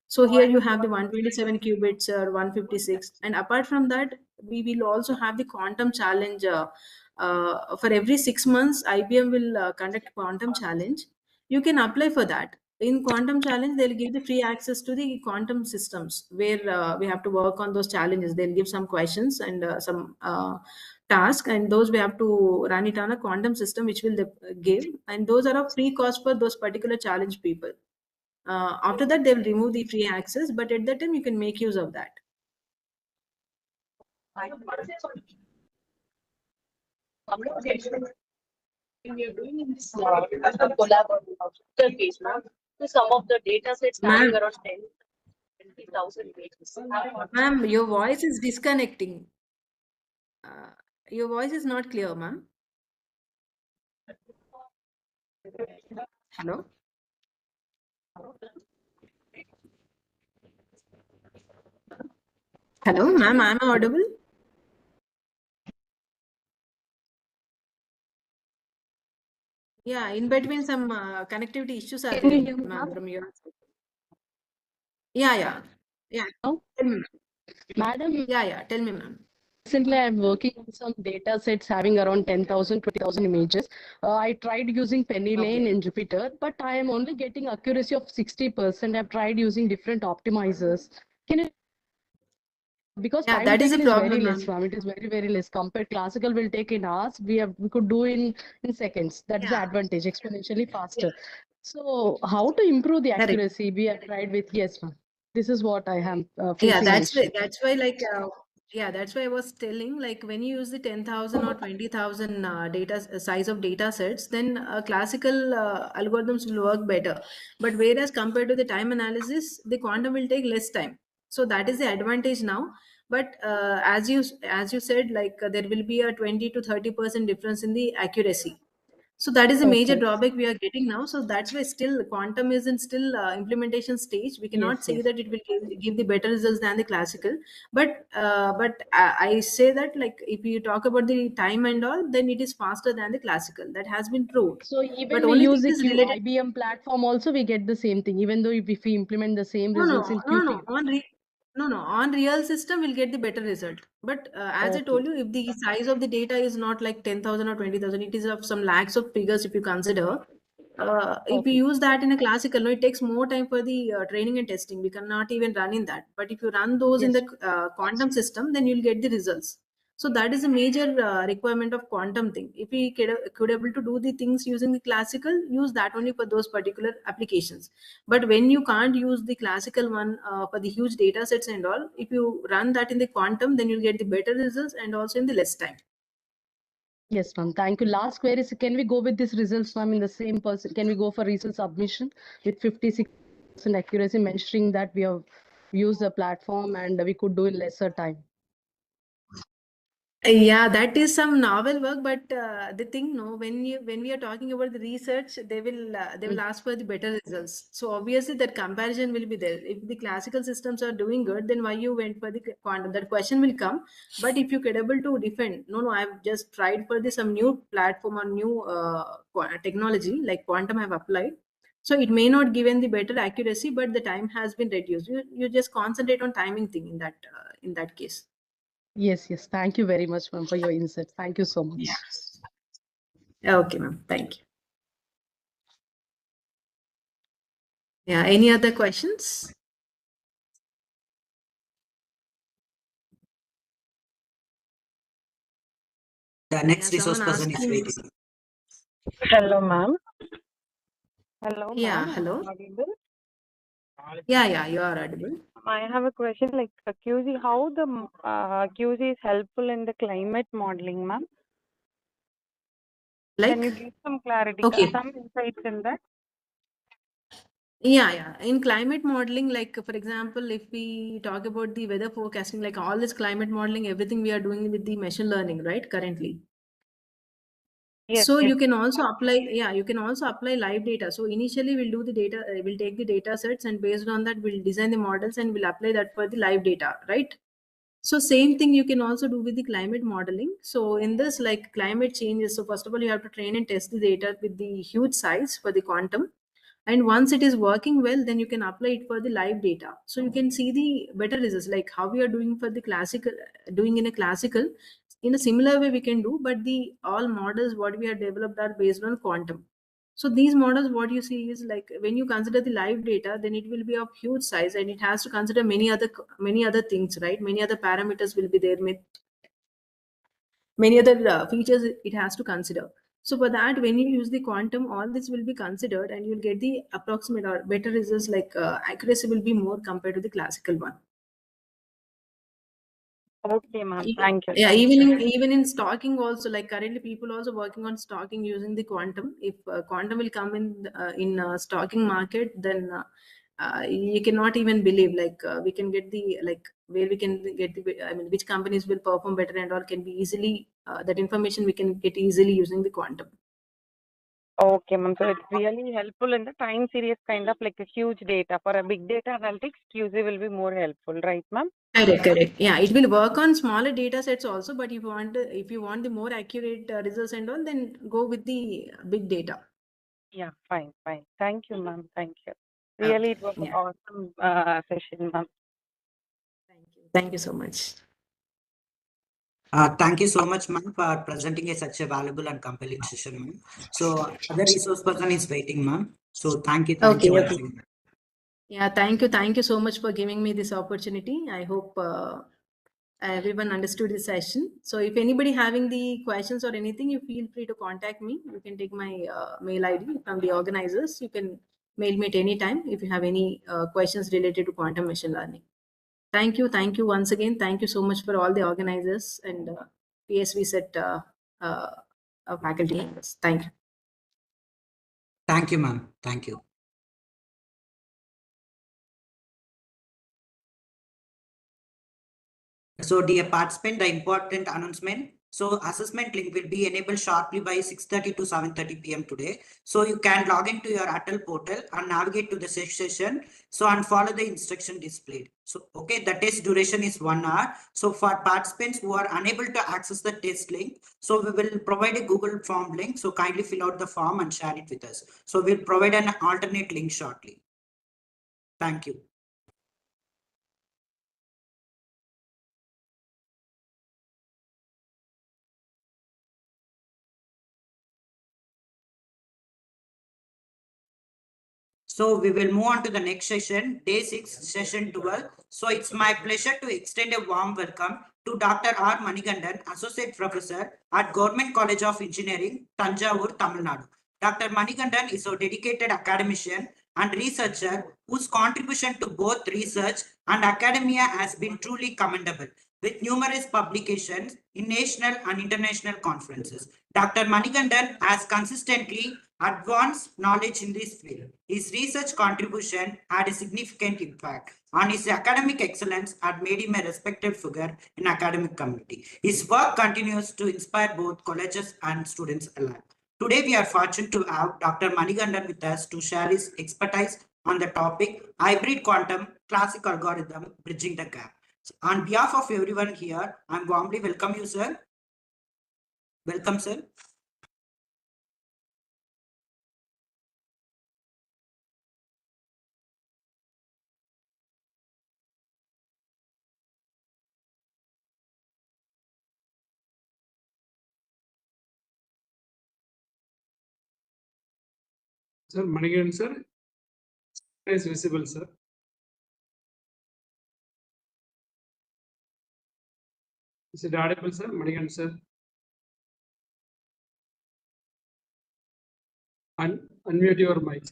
So here you have the 127 qubits or 156, and apart from that, we will also have the quantum challenge. For every 6 months, IBM will conduct quantum challenge. You can apply for that. In quantum challenge, they'll give the free access to the quantum systems where we have to work on those challenges. They'll give some questions and some task, and those we have to run it on a quantum system, which will give, and those are of free cost for those particular challenge people. After that, they will remove the free access, but at that time, you can make use of that. When you're doing this collaboration, so some of the data sets having Ma'am, around 20,000 pages. ma'am, your voice is disconnecting. Uh, your voice is not clear, ma'am. Hello? Hello, ma'am, am I audible? Yeah, in between some connectivity issues are Can there, you hear me ma'am, now? from your side. Yeah, yeah. Yeah. No? Tell me. Madam, Yeah, tell me, ma'am. recently I'm working on some data sets having around 10,000, 20,000 images. I tried using Penny Lane Okay. and Jupyter, but I am only getting accuracy of 60%. I've tried using different optimizers. Can you, because Yeah, time that is a taken is very problem, less, ma'am. ma'am. It is very, very less. Compared classical will take in hours. We could do in seconds. That's the Yeah. advantage, exponentially faster. So how to improve the Correct. accuracy? We have tried with yes, ma'am. This is what I am Yeah, facing an issue. that's why like yeah, that's why I was telling, like when you use the 10,000 or 20,000 size of data sets, then classical algorithms will work better. But whereas compared to the time analysis, the quantum will take less time. So that is the advantage now. But as you said, like there will be a 20 to 30% difference in the accuracy. So that is a major Okay. drawback we are getting now. So that's why still quantum is in still implementation stage. We cannot Yes, say yes. that it will give the better results than the classical. But I say that like if you talk about the time and all, then it is faster than the classical. That has been proved. So But even we only thing use the is related. IBM platform also we get the same thing, even though if we implement the same No, results no, in no, no. QPU. No. On real system, we'll get the better result. But as I Okay. told you, if the size of the data is not like 10,000 or 20,000, it is of some lakhs of figures if you consider. If you Okay. use that in a classical, no, it takes more time for the training and testing. We cannot even run in that. But if you run those in Yes. the quantum system, then you'll get the results. So that is a major requirement of quantum thing. If we could able to do the things using the classical, use that only for those particular applications. But when you can't use the classical one for the huge data sets and all, if you run that in the quantum, then you'll get the better results and also in the less time. Yes, ma'am. Thank you. Last query is, can we go with these results, ma'am, in the same person? Can we go for result submission with 56% accuracy, mentioning that we have used the platform and we could do in lesser time? Yeah, that is some novel work, but the thing, no, when we are talking about the research, they will Mm. ask for the better results. So obviously that comparison will be there. If the classical systems are doing good, then why you went for the quantum? That question will come. But if you could able to defend, no, I've just tried for this some new platform or new technology like quantum I've applied. So it may not given the better accuracy, but the time has been reduced. You just concentrate on timing thing in that case. Yes, yes. Thank you very much, ma'am, for your insight. Thank you so Yeah. much. Okay, ma'am. Thank you. Yeah. Any other questions? The Yeah, next resource someone person is asking. waiting. Hello, ma'am. Hello, Yeah. ma'am. Am Hello. I audible? Yeah, you are audible. I have a question like QZ, how the QZ is helpful in the climate modeling, ma'am? Can you Like, give some clarity, okay. some insights in that? Yeah. In climate modeling, like for example, if we talk about the weather forecasting, like all this climate modeling, everything we are doing with the machine learning, right? Currently. Yes, So yes. you can also apply, you can also apply live data. So initially we'll do the data, we'll take the data sets, and based on that, we'll design the models and we'll apply that for the live data, right? So same thing you can also do with the climate modeling. So in this, like climate changes, so first of all, you have to train and test the data with the huge size for the quantum. And once it is working well, then you can apply it for the live data. So you can see the better results, like how we are doing for the classical, doing in a classical. In a similar way, we can do, but the all models what we have developed are based on quantum. So these models, what you see is like when you consider the live data, then it will be of huge size, and it has to consider many other things, right? Many other parameters will be there. Many other features it has to consider. So for that, when you use the quantum, all this will be considered, and you'll get the approximate or better results. Like accuracy will be more compared to the classical one. Okay, ma'am. Thank you. Yeah, even in stocking also, like currently people also working on stocking using the quantum. If quantum will come in stocking market, then you cannot even believe, like we can get the, like where we can get the, I mean, which companies will perform better and all can be easily, that information we can get easily using the quantum. Okay, ma'am. So it's really helpful in the time series, kind of like a huge data. For a big data analytics, QZ will be more helpful, right, ma'am? Correct. Yeah, it will work on smaller data sets also, but if you want the more accurate results and all, then go with the big data. Yeah, fine. Thank you, ma'am. Thank you. Okay. Really, it was an Yeah. awesome session, ma'am. Thank you so much. Thank you so much, ma'am, for presenting such a valuable and compelling session, ma'am. So, other resource person is waiting, ma'am. So, thank you Okay. once again. Yeah, thank you so much for giving me this opportunity. I hope everyone understood this session. So if anybody having the questions or anything, you feel free to contact me. You can take my mail ID from the organizers. You can mail me at any time if you have any questions related to quantum machine learning. Thank you once again. Thank you so much for all the organizers and PSV set uh, faculty members. Thank you. Thank you, ma'am. Thank you. So, dear participant, the important announcement. So, assessment link will be enabled shortly by 6:30 to 7:30 p.m. today. So, you can log into your ATAL portal and navigate to the session. So, and follow the instruction displayed. So, okay, the test duration is 1 hour. So, for participants who are unable to access the test link, so we will provide a Google form link. So, kindly fill out the form and share it with us. So, we'll provide an alternate link shortly. Thank you. So we will move on to the next session, day 6, session 12. So it's my pleasure to extend a warm welcome to Dr. R. Manigandan, Associate Professor at Government College of Engineering, Tanjavur, Tamil Nadu. Dr. Manigandan is a dedicated academician and researcher whose contribution to both research and academia has been truly commendable, with numerous publications in national and international conferences. Dr. Manigandan has consistently advanced knowledge in this field. His research contribution had a significant impact on his academic excellence and made him a respected figure in academic community. His work continues to inspire both colleges and students alike. Today, we are fortunate to have Dr. Manigandan with us to share his expertise on the topic hybrid quantum classic algorithm bridging the gap. So on behalf of everyone here, I warmly welcome you, sir. Welcome, sir. Sir, Manigan sir, is visible, sir. Is it audible, sir? Manigan sir. Unmute your mic.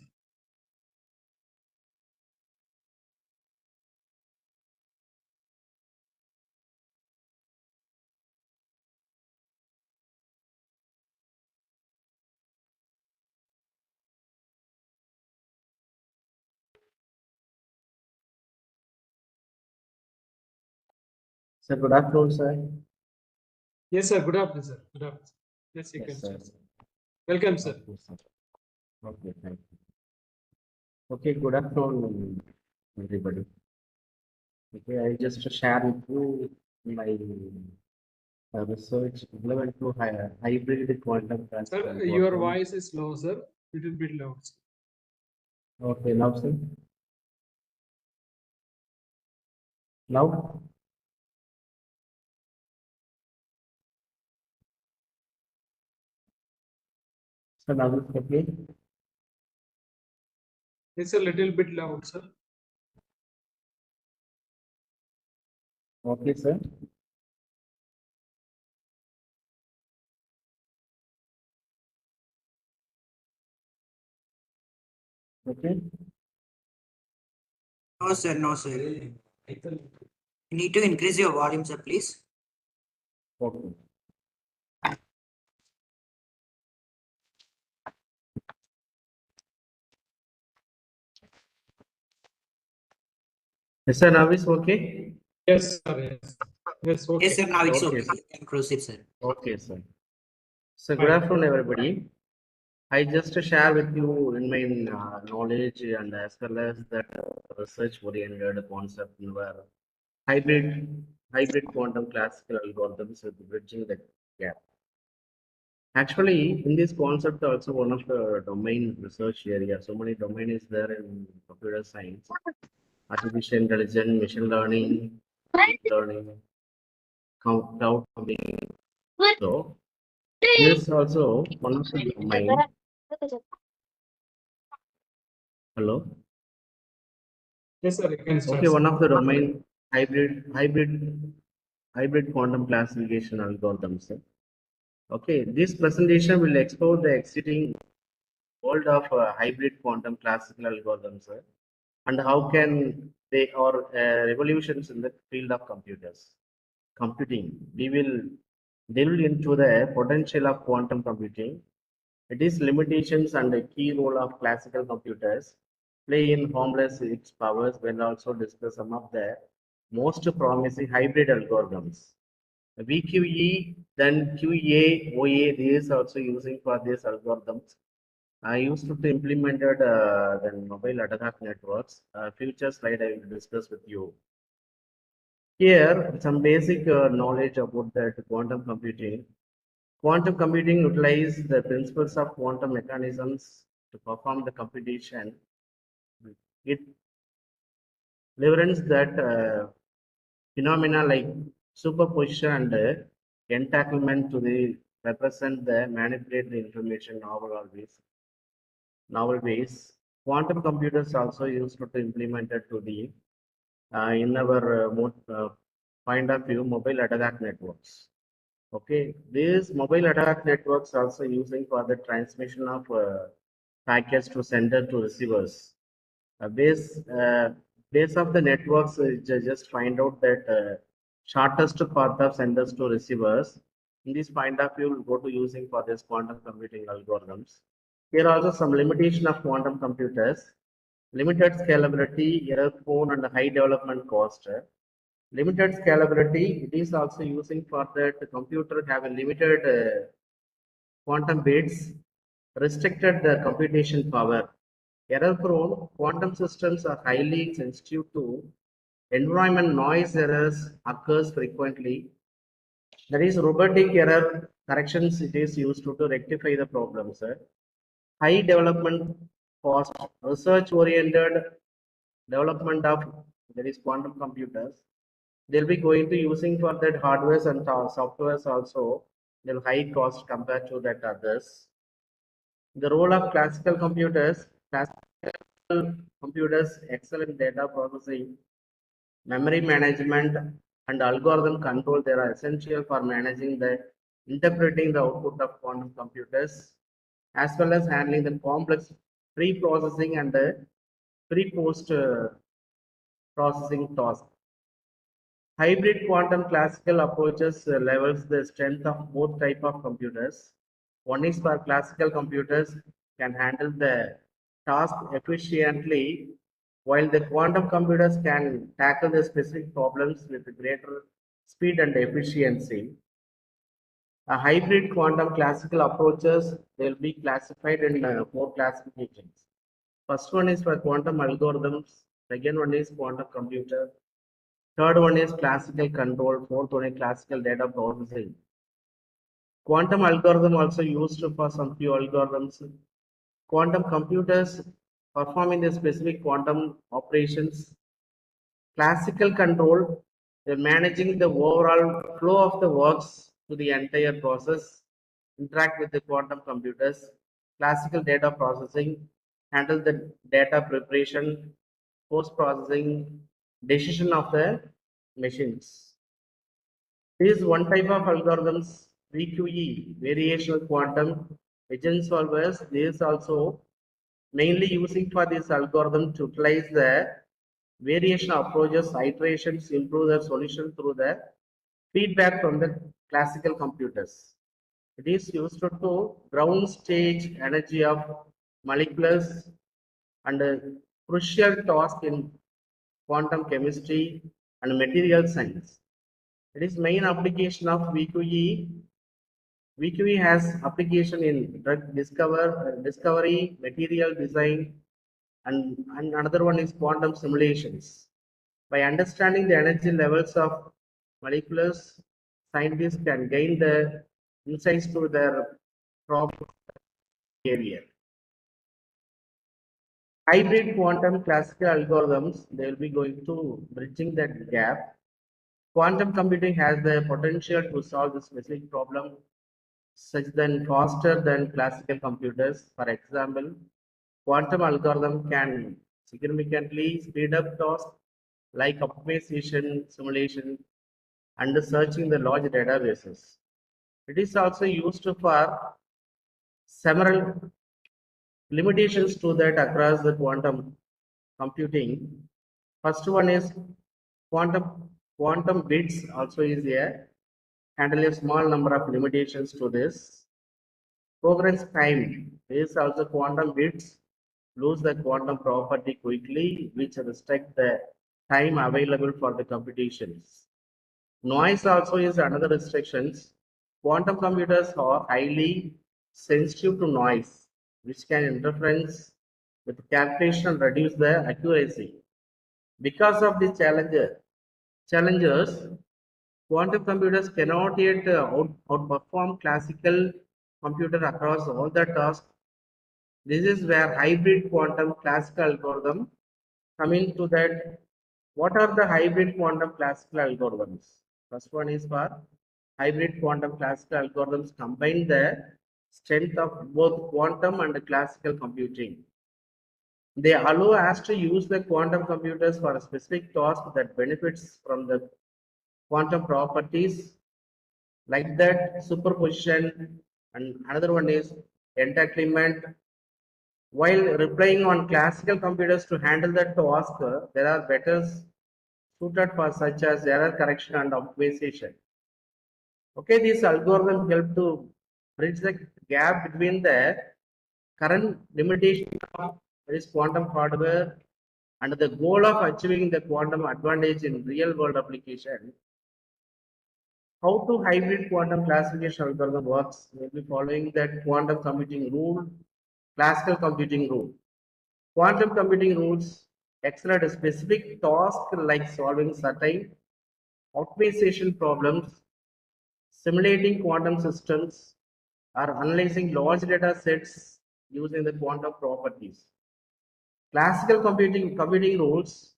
Sir, good afternoon, sir. Yes, sir. Good afternoon, sir. Good afternoon. Yes, you can Yes, sir. start. Welcome, sir. Okay, sir. Okay, thank you. Okay, good afternoon, everybody. Okay, I just share with you my research relevant to hybrid quantum Sir, transfer your algorithm. voice is low, sir. Little bit loud. Sir. Okay, now, sir. Now, sir, now it's okay. It's a little bit loud, sir. Okay, sir. Okay. No, sir. No, sir. You need to increase your volume, sir, please. Okay. Yes, sir, now it's okay. Yes, sir. Yes. Yes, okay. Yes, sir. Now it's Okay, okay. sir. You can proceed, sir. Okay, sir. So, good Fine. afternoon, everybody. I just share with you in my knowledge and as well as that research oriented concept where hybrid quantum classical algorithms with bridging the gap. Actually, in this concept also one of the domain research area. So many domain is there in computer science, artificial intelligence, machine learning, deep learning, cloud computing. So this also one of the domain. Hello. Yes, sir. You can start. Okay, Sir. one of the domain hybrid quantum classification algorithms. Okay, this presentation will explore the exciting world of hybrid quantum classical algorithms and how can they are revolutions in the field of computing. We will delve into the potential of quantum computing, its limitations and the key role of classical computers play in harness its powers. Will also discuss some of the most promising hybrid algorithms. VQE, then QA, OA, these also using for these algorithms. I used to implemented the mobile ad networks. Future slide I will discuss with you. Here, some basic knowledge about that quantum computing. Quantum computing utilizes the principles of quantum mechanisms to perform the computation. It leverages that phenomena like superposition and entanglement to the represent the manipulate the information novel ways. Quantum computers also used to implement it to the in our point of view mobile attack networks. Okay, these mobile attack networks also using for the transmission of packets to sender to receivers. Base of the networks just find out that shortest path of senders to receivers. In this point of view, we'll go to using for this quantum computing algorithms. Here are also some limitation of quantum computers: limited scalability, error prone, and high development cost. Limited scalability, it is also using for that the computer have a limited quantum bits, restricted the computation power. Error prone, quantum systems are highly sensitive to environment noise errors occurs frequently. There is robotic error corrections it is used to rectify the problems. High development cost, research oriented development of there is quantum computers. They'll be going to using for that hardware and softwares also. They'll high cost compared to that others. The role of classical computers, excellent data processing, memory management, and algorithm control. They are essential for managing the interpreting the output of quantum computers, as well as handling the complex pre-processing and the pre-post processing tasks. Hybrid quantum classical approaches levels the strength of both type of computers. One is for classical computers can handle the task efficiently, while the quantum computers can tackle the specific problems with greater speed and efficiency. A hybrid quantum classical approaches, they'll be classified in 4 classifications. First one is for quantum algorithms, second one is quantum computer, third one is classical control, fourth one is classical data processing. Quantum algorithm also used for some few algorithms. Quantum computers performing the specific quantum operations. Classical control, they're managing the overall flow of the works to the entire process, interact with the quantum computers. Classical data processing, handle the data preparation, post processing, decision of the machines. This is one type of algorithms, VQE, variational quantum agent solvers. This is also mainly using for this algorithm to utilize the variation approaches, iterations, improve the solution through the feedback from the classical computers. It is used to ground stage energy of molecules and a crucial task in quantum chemistry and material science. It is main application of VQE. VQE has application in drug discovery, material design, and another one is quantum simulations. By understanding the energy levels of molecules, scientists can gain the insights to their problem area. Hybrid quantum classical algorithms, they will be going to bridging that gap. Quantum computing has the potential to solve the specific problem such than faster than classical computers. For example, quantum algorithm can significantly speed up tasks like optimization, simulation, and searching the large databases. It is also used for several limitations to that across the quantum computing. First one is quantum bits also is there, handle a small number of limitations to this. Progress time is also quantum bits lose the quantum property quickly, which restrict the time available for the computations. Noise also is another restrictions. Quantum computers are highly sensitive to noise, which can interference with calculation and reduce the accuracy. Because of these challenges, quantum computers cannot yet outperform classical computer across all the tasks. This is where hybrid quantum classical algorithm come into that. What are the hybrid quantum classical algorithms? First one is for hybrid quantum classical algorithms combine the strength of both quantum and classical computing. They allow us to use the quantum computers for a specific task that benefits from the quantum properties like that superposition, and another one is entanglement. While relying on classical computers to handle the task, there are better suited for such as error correction and optimization. Okay, these algorithms help to bridge the gap between the current limitation of this quantum hardware and the goal of achieving the quantum advantage in real world application. How to hybrid quantum classification algorithm works? We'll be following that quantum computing rule, classical computing rule. Quantum computing rules excel at a specific task like solving certain optimization problems, simulating quantum systems, or analyzing large data sets using the quantum properties. Classical computing rules,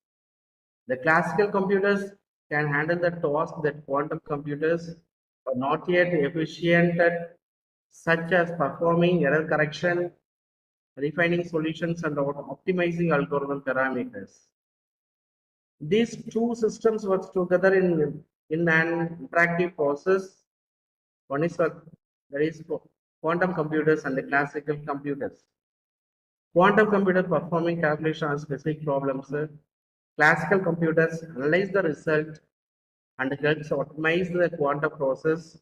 the classical computers can handle the task that quantum computers are not yet efficient at, such as performing error correction, refining solutions, and optimizing algorithm parameters. These two systems work together in an interactive process. One is for there is quantum computers and the classical computers. Quantum computers performing calculation on specific problems. Classical computers analyze the result and helps optimize the quantum process,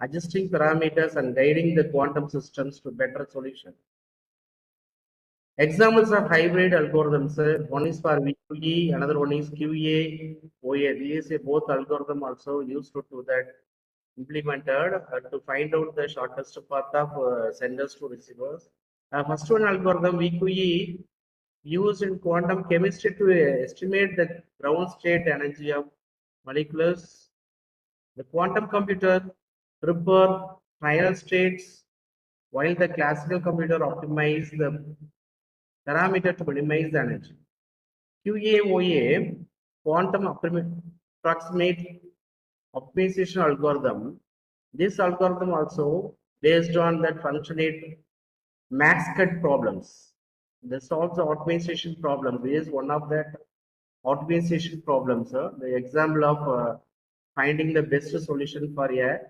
adjusting parameters and guiding the quantum systems to better solution. Examples of hybrid algorithms, one is for VQE, another one is QA, OA. These both algorithm also used to that implemented to find out the shortest path of senders to receivers. First one algorithm VQE used in quantum chemistry to estimate the ground state energy of molecules. The quantum computer prepare trial states, while the classical computer optimize the parameter to minimize the energy. QAOA, quantum approximate optimization algorithm. This algorithm also based on that functionate max cut problems. This solves the optimization problem. This is one of the optimization problems. The example of finding the best solution for a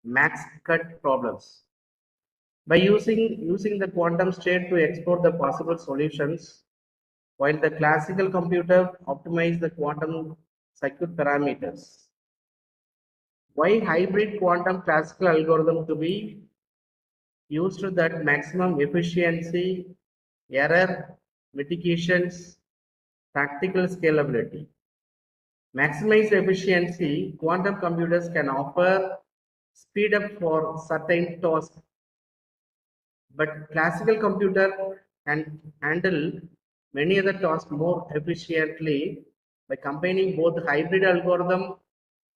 max cut problems. By using the quantum state to explore the possible solutions, while the classical computer optimize the quantum circuit parameters. Why hybrid quantum classical algorithm to be used to that maximum efficiency, error mitigations, practical scalability. Maximize efficiency, quantum computers can offer speed up for certain tasks, but classical computer can handle many other tasks more efficiently. By combining both hybrid algorithm,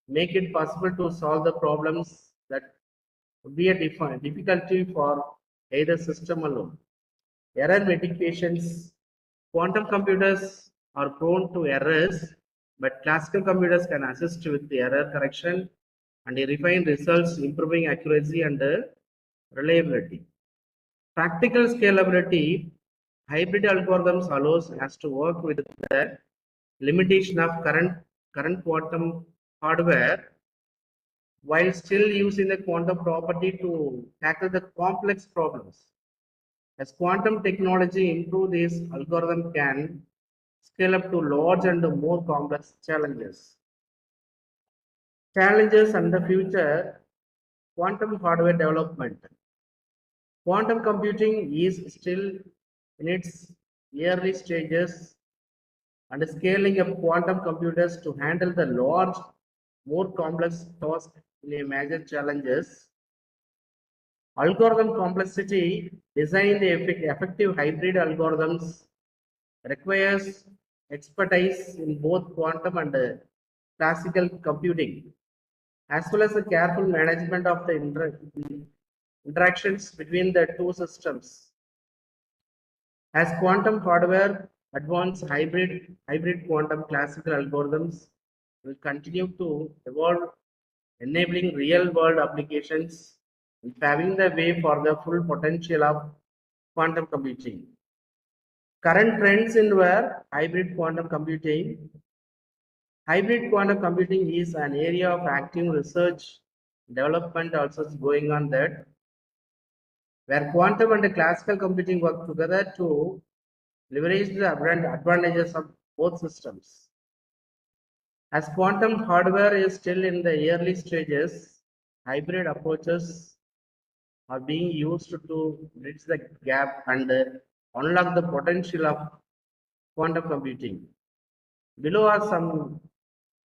make it possible to solve the problems that would be a difficulty for either system alone. Error mitigations. Quantum computers are prone to errors, but classical computers can assist with the error correction and refine results, improving accuracy and reliability. Practical scalability. Hybrid algorithms allows us to work with the limitation of current quantum hardware while still using the quantum property to tackle the complex problems. As quantum technology improves, this algorithm can scale up to large and more complex challenges. Challenges and the future quantum hardware development. Quantum computing is still in its early stages, and scaling up quantum computers to handle the large, more complex tasks in a major challenges. Algorithm complexity. Design the effective hybrid algorithms requires expertise in both quantum and classical computing, as well as the careful management of the interactions between the two systems. As quantum hardware advanced, hybrid quantum classical algorithms will continue to evolve, enabling real-world applications and paving the way for the full potential of quantum computing. Current trends in where hybrid quantum computing. Hybrid quantum computing is an area of active research development also is going on that, where quantum and classical computing work together to leverage the advantages of both systems. As quantum hardware is still in the early stages, hybrid approaches are being used to bridge the gap and unlock the potential of quantum computing. Below are some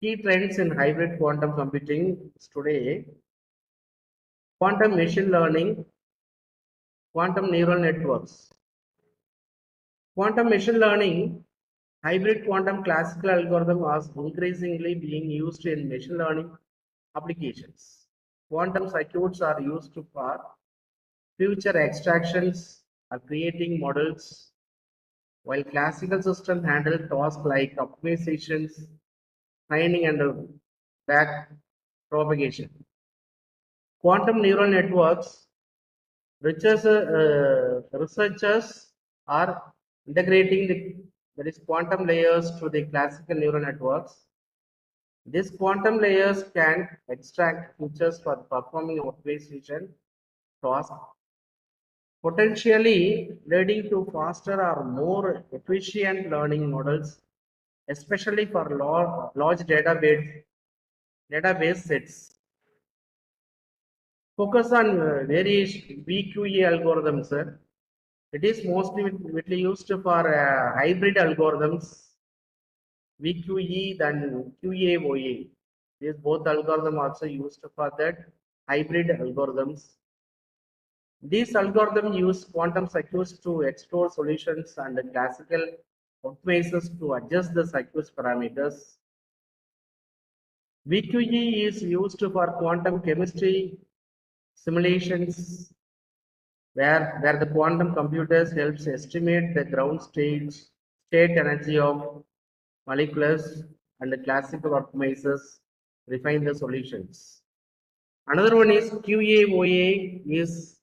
key trends in hybrid quantum computing today. Quantum machine learning, quantum neural networks. Quantum machine learning, hybrid quantum classical algorithm are increasingly being used in machine learning applications. Quantum circuits are used for future extractions or creating models, while classical systems handle tasks like optimizations, training, and back propagation. Quantum neural networks, researchers are integrating quantum layers to the classical neural networks. These quantum layers can extract features for performing optimization tasks, potentially leading to faster or more efficient learning models, especially for large database sets. Focus on various VQE algorithms. It is mostly widely used for hybrid algorithms VQE than QAOA. These both algorithms also used for that hybrid algorithms. These algorithms use quantum circuits to explore solutions and classical optimizers to adjust the circuit's parameters. VQE is used for quantum chemistry simulations where the quantum computers helps estimate the ground state energy of molecules and the classical optimizers refine the solutions. Another one is QAOA is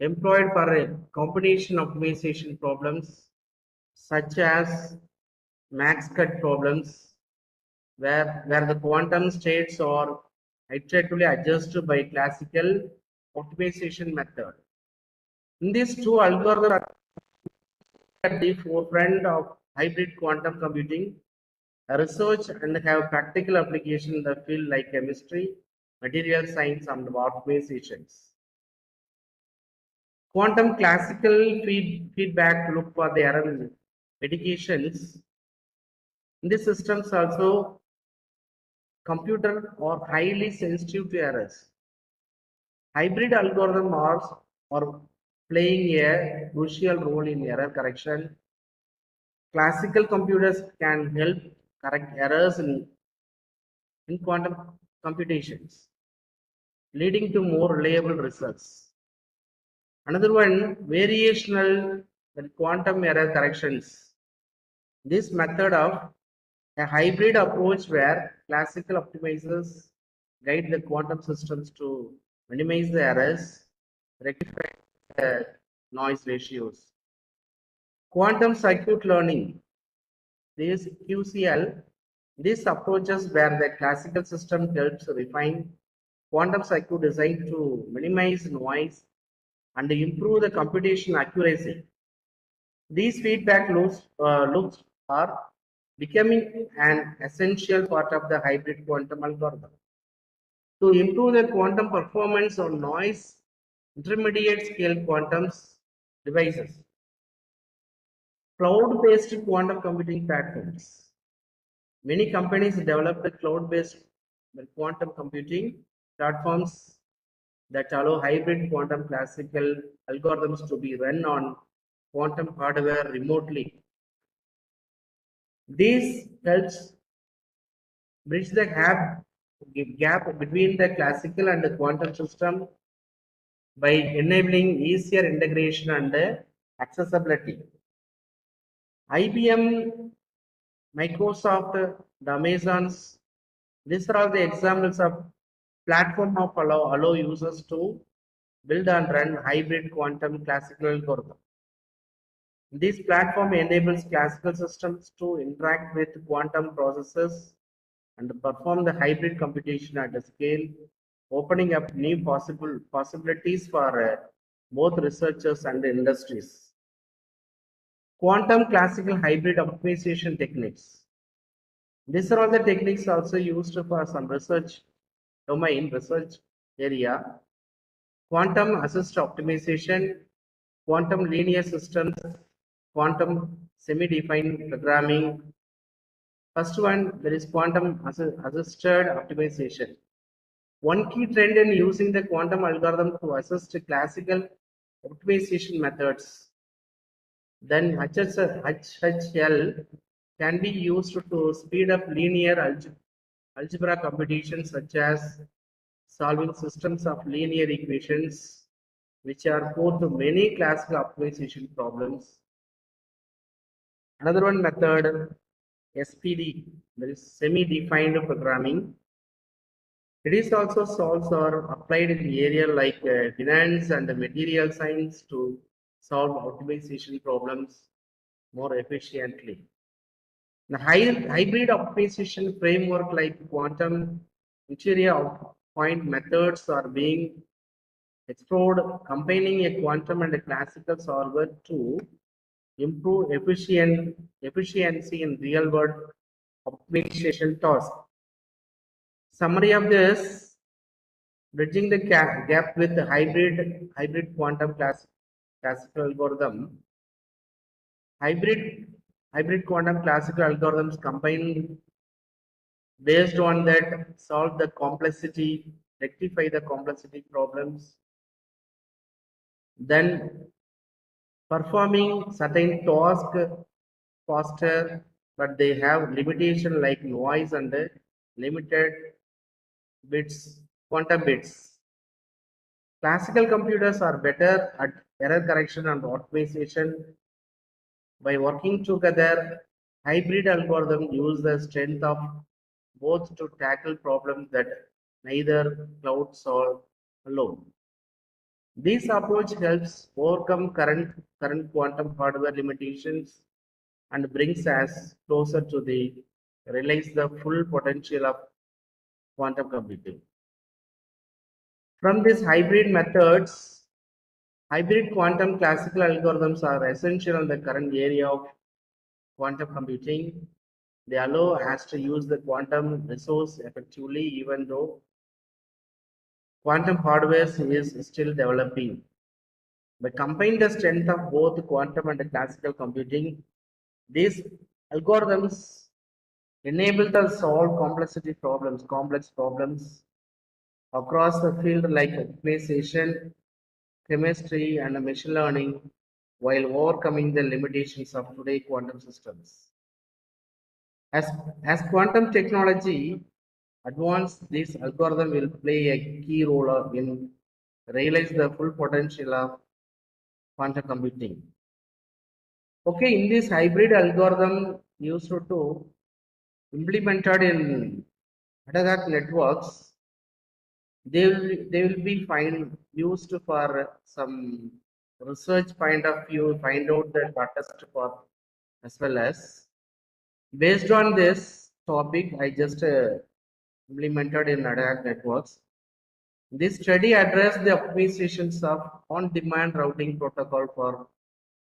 employed for a combination optimization problems such as max cut problems where the quantum states are iteratively adjusted by classical optimization method. In these two algorithms are at the forefront of hybrid quantum computing research and have practical application in the field like chemistry, material science, and optimizations. Quantum classical feedback look for the error mitigations. These systems also computer are highly sensitive to errors. Hybrid algorithms are playing a crucial role in error correction. Classical computers can help correct errors in quantum computations, leading to more reliable results. Another one, variational quantum error corrections. This method of a hybrid approach where classical optimizers guide the quantum systems to minimize the errors, rectify the noise ratios. Quantum circuit learning, this QCL, these approaches where the classical system helps refine quantum circuit design to minimize noise and improve the computation accuracy. These feedback loops are becoming an essential part of the hybrid quantum algorithm. To improve the quantum performance on noise, intermediate scale quantum devices, cloud-based quantum computing platforms. Many companies develop the cloud-based quantum computing platforms that allow hybrid quantum classical algorithms to be run on quantum hardware remotely. This helps bridge the gap between the classical and the quantum system by enabling easier integration and accessibility. IBM, Microsoft, the Amazons, these are all the examples of platform of allow users to build and run hybrid quantum classical algorithm. This platform enables classical systems to interact with quantum processes and perform the hybrid computation at a scale, opening up new possibilities for both researchers and industries. Quantum classical hybrid optimization techniques. These are all the techniques also used for some research area. Quantum assist optimization, quantum linear systems, quantum semi-defined programming. First one, there is quantum assisted optimization. One key trend in using the quantum algorithm to assist classical optimization methods. Then HHL can be used to speed up linear algebra computations such as solving systems of linear equations which are core to many classical optimization problems. Another one method, SPD, that is semi-defined programming. It is also solved or applied in the area like finance and material science to solve optimization problems more efficiently. The hybrid optimization framework like quantum interior point methods are being explored, combining a quantum and a classical solver to improve efficiency in real-world optimization tasks. Summary of this: bridging the gap with the hybrid quantum classical algorithm. Hybrid hybrid quantum classical algorithms combined based on that solve the complexity, rectify the complexity problems, then performing certain task faster, but they have limitation like noise and limited bits, quantum bits. Classical computers are better at error correction and optimization. By working together, hybrid algorithms use the strength of both to tackle problems that neither cloud solve alone. This approach helps overcome current quantum hardware limitations and brings us closer to the realize the full potential of quantum computing. From these hybrid methods, hybrid quantum classical algorithms are essential in the current area of quantum computing. They allow us to use the quantum resource effectively even though quantum hardware is still developing. By combining the strength of both quantum and classical computing, these algorithms enable to solve complex problems across the field like optimization, chemistry, and machine learning, while overcoming the limitations of today's quantum systems. As, as quantum technology advances, this algorithm will play a key role in realize the full potential of quantum computing. Okay, in this hybrid algorithm used to implemented in ATAL networks, they will be used for some research point of view, find out the shortest path as well as based on this topic I just implemented in ATAL networks. This study addressed the optimizations of on-demand routing protocol for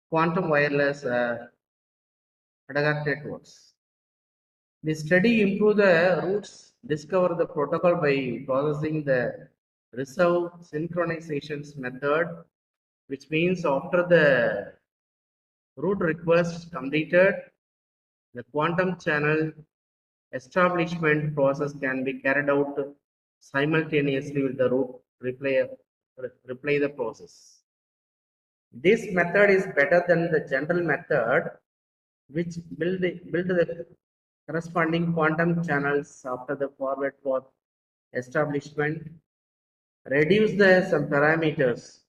quantum wireless ATAL networks. The study improved the routes, discover the protocol by processing the reserve synchronizations method, which means after the route request completed, the quantum channel establishment process can be carried out simultaneously with the route replay the process. This method is better than the general method, which build the corresponding quantum channels after the forward path establishment, reduce the some parameters.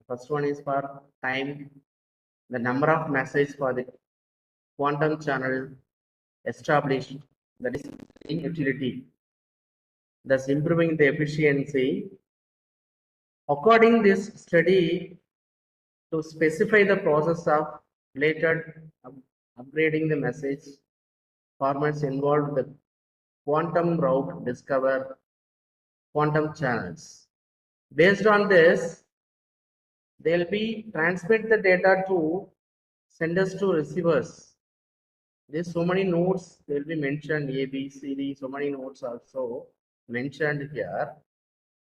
First one is for time, the number of messages for the quantum channel established, that is utility, thus improving the efficiency. According this study, to specify the process of related upgrading the message formats involved the quantum route discover quantum channels. Based on this, they'll be transmit the data to senders to receivers. There's so many nodes will be mentioned A, B, C, D. So many nodes also mentioned here.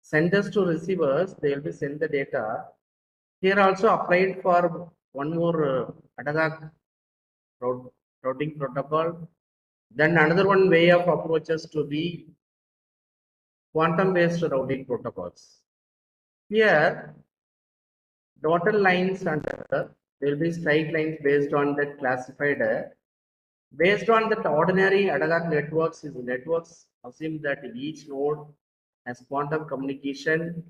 Senders to receivers, they will be send the data. Here also applied for one more ATAL routing protocol. Then another one way of approaches to be quantum-based routing protocols. Here, dotted lines and there will be straight lines based on that classified. Based on that ordinary ATAL networks is networks assume that each node has quantum communication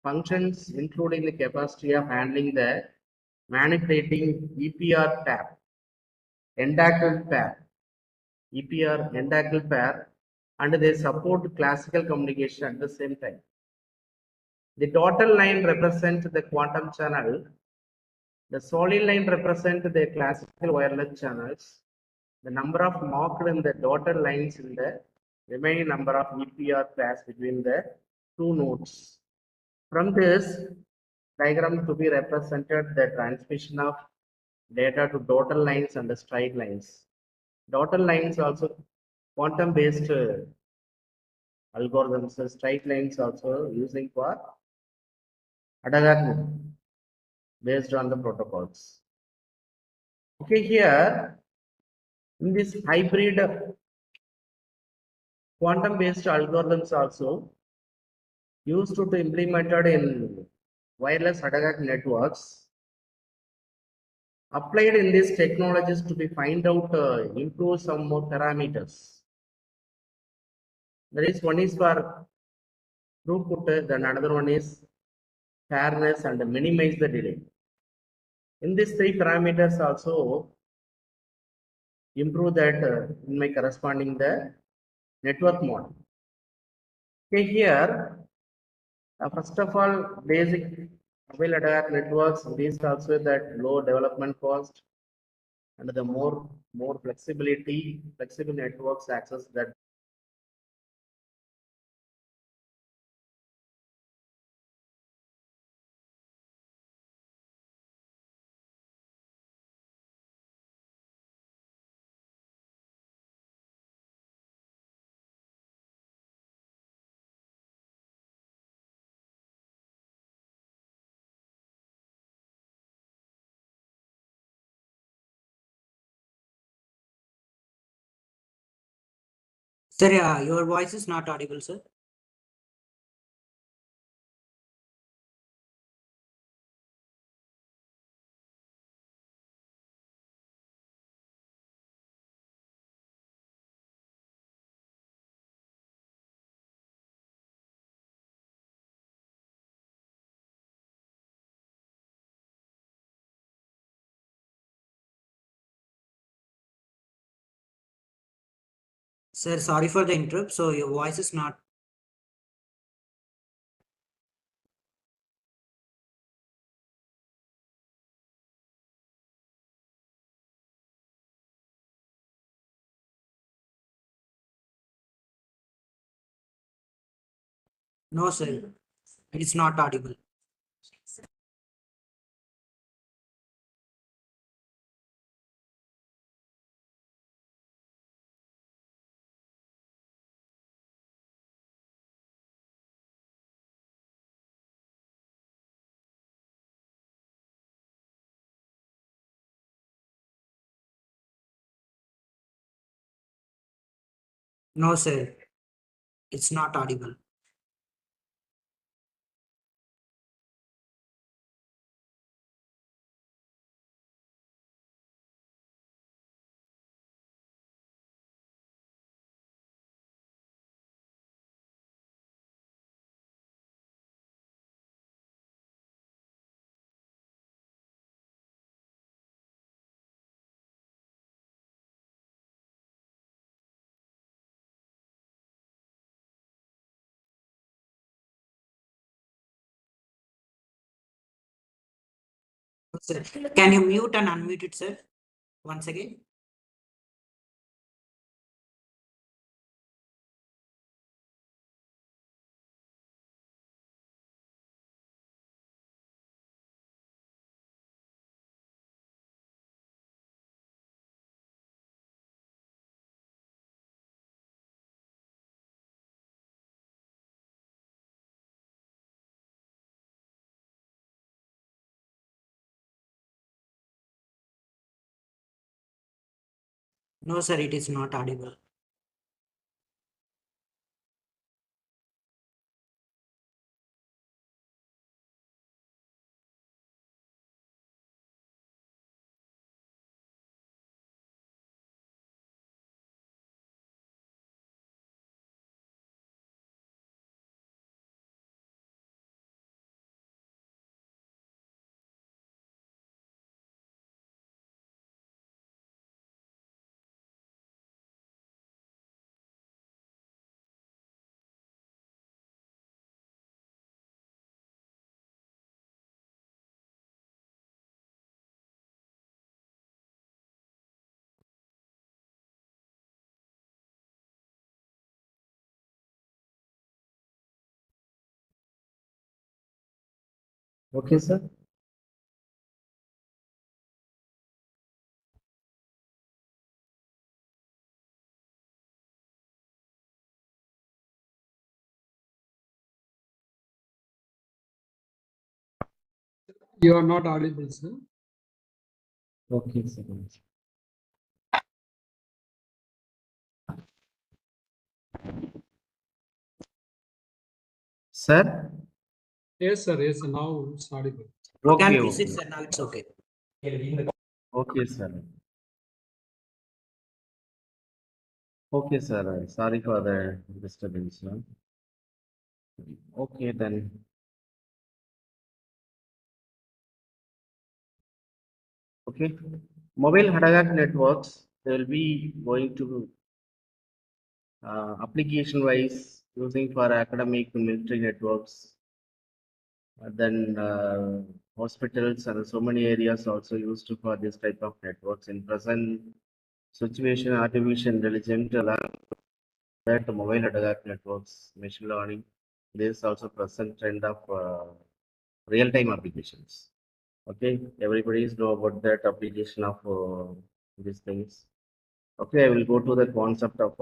functions, including the capacity of handling the manipulating EPR pair, entangled pair, EPR entangled pair, and they support classical communication at the same time. The dotted line represents the quantum channel. The solid line represents the classical wireless channels. The number of marked in the dotted lines in the remaining number of EPR pairs between the two nodes. From this diagram to be represented the transmission of data to dotted lines and the straight lines. Dotted lines also quantum based algorithms, straight lines also using for ATAL based on the protocols. Okay, here in this hybrid quantum based algorithms also used to implemented in wireless ATAL networks, applied in these technologies to be find out improve some more parameters. There is one is for throughput, then another one is fairness and minimize the delay. In these three parameters also improve that in my corresponding the network model. Okay, here first of all, basic mobile ATAL networks, these also that low development cost and the more flexible networks access that. Sir, your voice is not audible, sir. Sir, sorry for the interrupt. So your voice is not. No, sir. It's not audible. No, sir. It's not audible. Sir, can you mute and unmute it, sir? Once again. No, sir, it is not audible. Okay, sir. You are not audible, sir. Okay, sir. Sir? Yes, sir. Yes, now it's audible. Can Okay, proceed, okay. sir. Now it's okay. Okay, sir. Okay, sir. Sorry for the disturbance. Sir. Okay, then. Okay. Mobile Hadagat networks, they will be going to application wise using for academic military networks, then hospitals and so many areas also used for this type of networks. In present situation, artificial intelligence, that mobile data networks, machine learning, there is also present trend of real-time applications. Okay, everybody is know about that application of these things. Okay, I will go to the concept of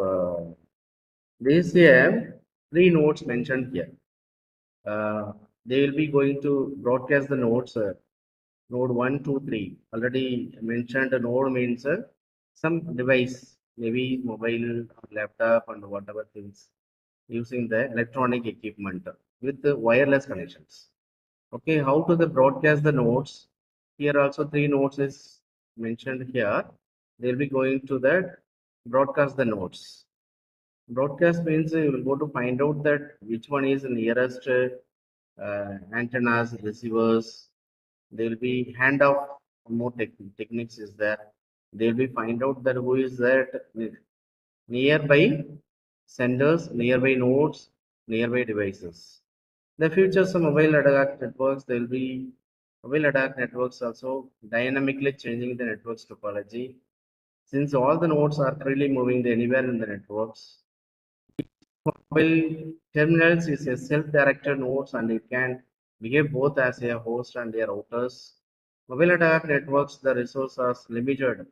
this here, three nodes mentioned here. They will be going to broadcast the nodes, node 1, 2, 3. Already mentioned a node means some device, maybe mobile, laptop, and whatever things using the electronic equipment with the wireless connections. Okay, how to the broadcast the nodes? Here also three nodes is mentioned here. They'll be going to that broadcast the nodes. Broadcast means you will go to find out that which one is nearest antennas, receivers. There will be handoff. More techniques is there. They will be find out that who is that nearby senders, nearby nodes, nearby devices. The futures of mobile data networks, there will be mobile data networks also dynamically changing the network's topology. Since all the nodes are freely moving anywhere in the networks, mobile terminals is a self-directed nodes and it can behave both as a host and their routers. Mobile data networks, the resource are limited.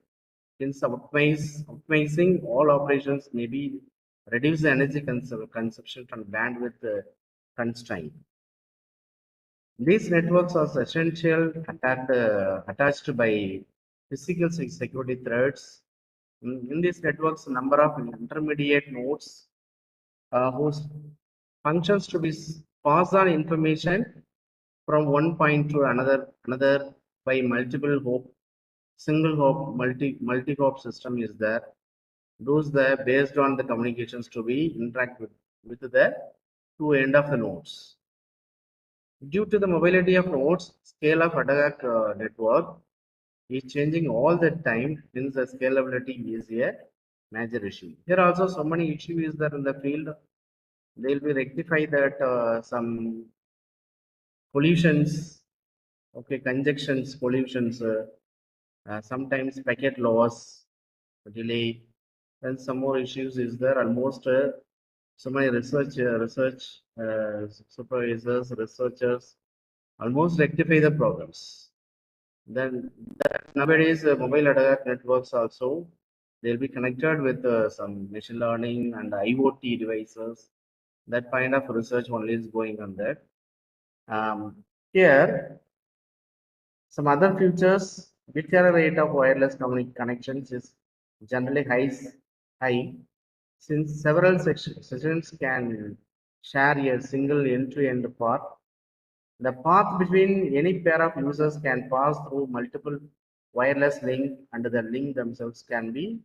Since optimizing all operations may be reduce the energy consumption and bandwidth constraint. These networks are essential attached by physical security threats. In these networks, a number of intermediate nodes whose functions to be pass on information from one point to another by multiple hop, single hop, multi hop system is there. Those there based on the communications to be interact with the two end of the nodes. Due to the mobility of nodes, scale of attack network is changing all the time, since the scalability is a major issue. Here also so many issues is there in the field. They will be rectify that some pollutions, okay, conjunctions, pollutions, sometimes packet loss, delay, and some more issues is there. Almost so many research supervisors, researchers almost rectify the problems. Then nowadays mobile data networks also they'll be connected with some machine learning and IoT devices. That kind of research only is going on that. Here, some other features, bit error rate of wireless connections is generally high, since several sessions can share a single end-to-end path. The path between any pair of users can pass through multiple wireless link, and the link themselves can be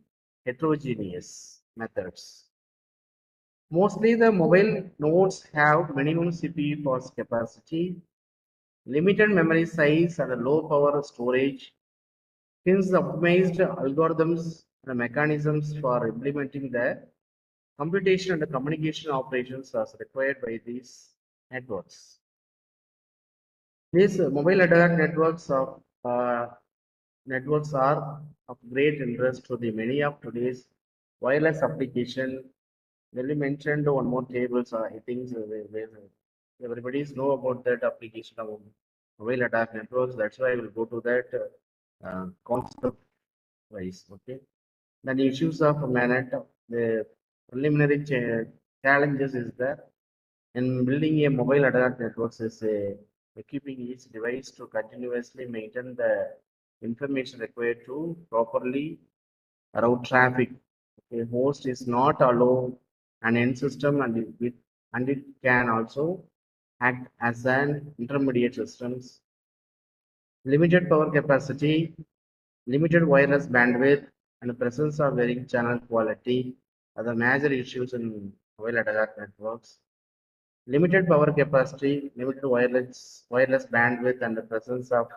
heterogeneous methods. Mostly the mobile nodes have minimum CPU capacity, limited memory size, and low power storage. Hence, the optimized algorithms and mechanisms for implementing the computation and communication operations are required by these networks. These mobile data networks are of great interest to the many of today's wireless application. Really mentioned one more tables. I think where everybody's know about that application of mobile attack networks. That's why I will go to that concept wise. Okay. Then issues of management, the preliminary challenges is there in building a mobile attack networks is equipping each device to continuously maintain the information required to properly route traffic. A host is not allowed an end system, and it can also act as an intermediate systems. Limited power capacity, limited wireless bandwidth, and the presence of varying channel quality are the major issues in mobile data networks. Limited power capacity, limited wireless bandwidth, and the presence of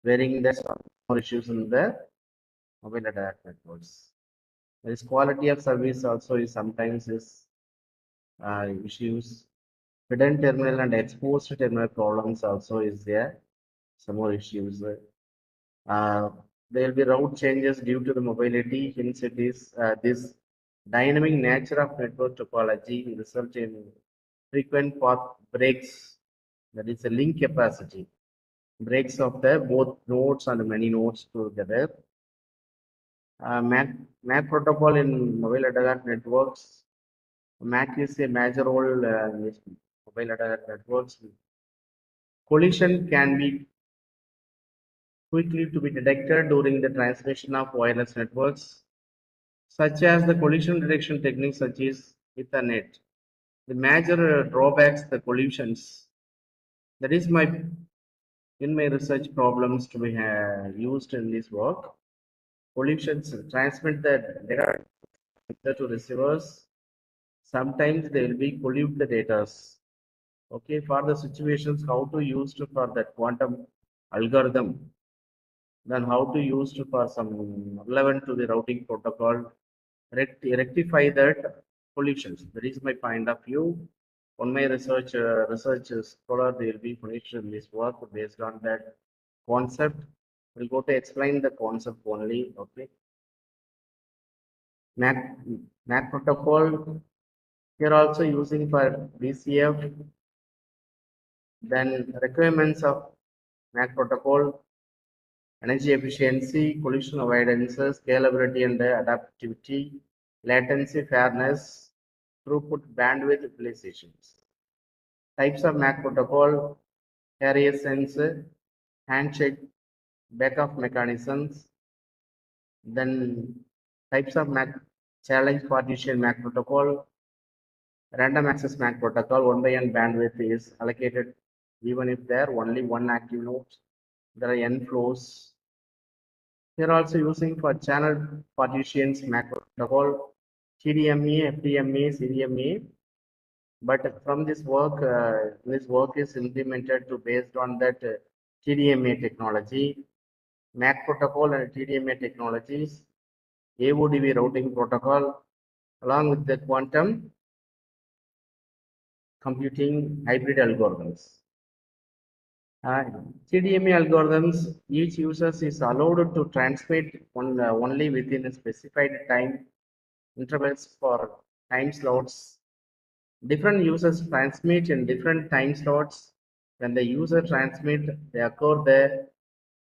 varying that's more issues in the mobile data networks. There is quality of service also is sometimes issues. Hidden terminal and exposed terminal problems also is there. Some more issues. Uh, there will be route changes due to the mobility. Hence, it is this dynamic nature of network topology result in frequent path breaks. That is a link capacity breaks of the both nodes and many nodes together. MAC protocol in mobile data networks. MAC is a major role in mobile data networks. Collision can be quickly to be detected during the transmission of wireless networks, such as the collision detection techniques such as Ethernet. The major drawbacks, the collisions. That is in my research problems to be used in this work. Collisions transmit the data to receivers. Sometimes they will be pollute the data. Okay, for the situations how to use for that quantum algorithm, then how to use for some relevant to the routing protocol, rectify that pollutions. That is my point of view. On my research scholar, they will be finished in this work based on that concept. We'll go to explain the concept only. Okay, MAC MAC protocol. Here also using for BCF. Then requirements of MAC protocol: energy efficiency, collision avoidance, scalability and adaptivity, latency, fairness, throughput, bandwidth utilizations. Types of MAC protocol: carrier sense, handshake, backup mechanisms. Then types of MAC: challenge partition MAC protocol, random access MAC protocol. 1/n bandwidth is allocated even if there are only one active node. There are n flows. Here also using for channel partitions MAC protocol, TDMA, FDMA, CDMA. But from this work is implemented to based on that TDMA technology, MAC protocol and TDMA technologies, AODV routing protocol, along with the quantum computing hybrid algorithms. TDMA algorithms, each user is allowed to transmit only within a specified time intervals for time slots. Different users transmit in different time slots. When the user transmit, they occur the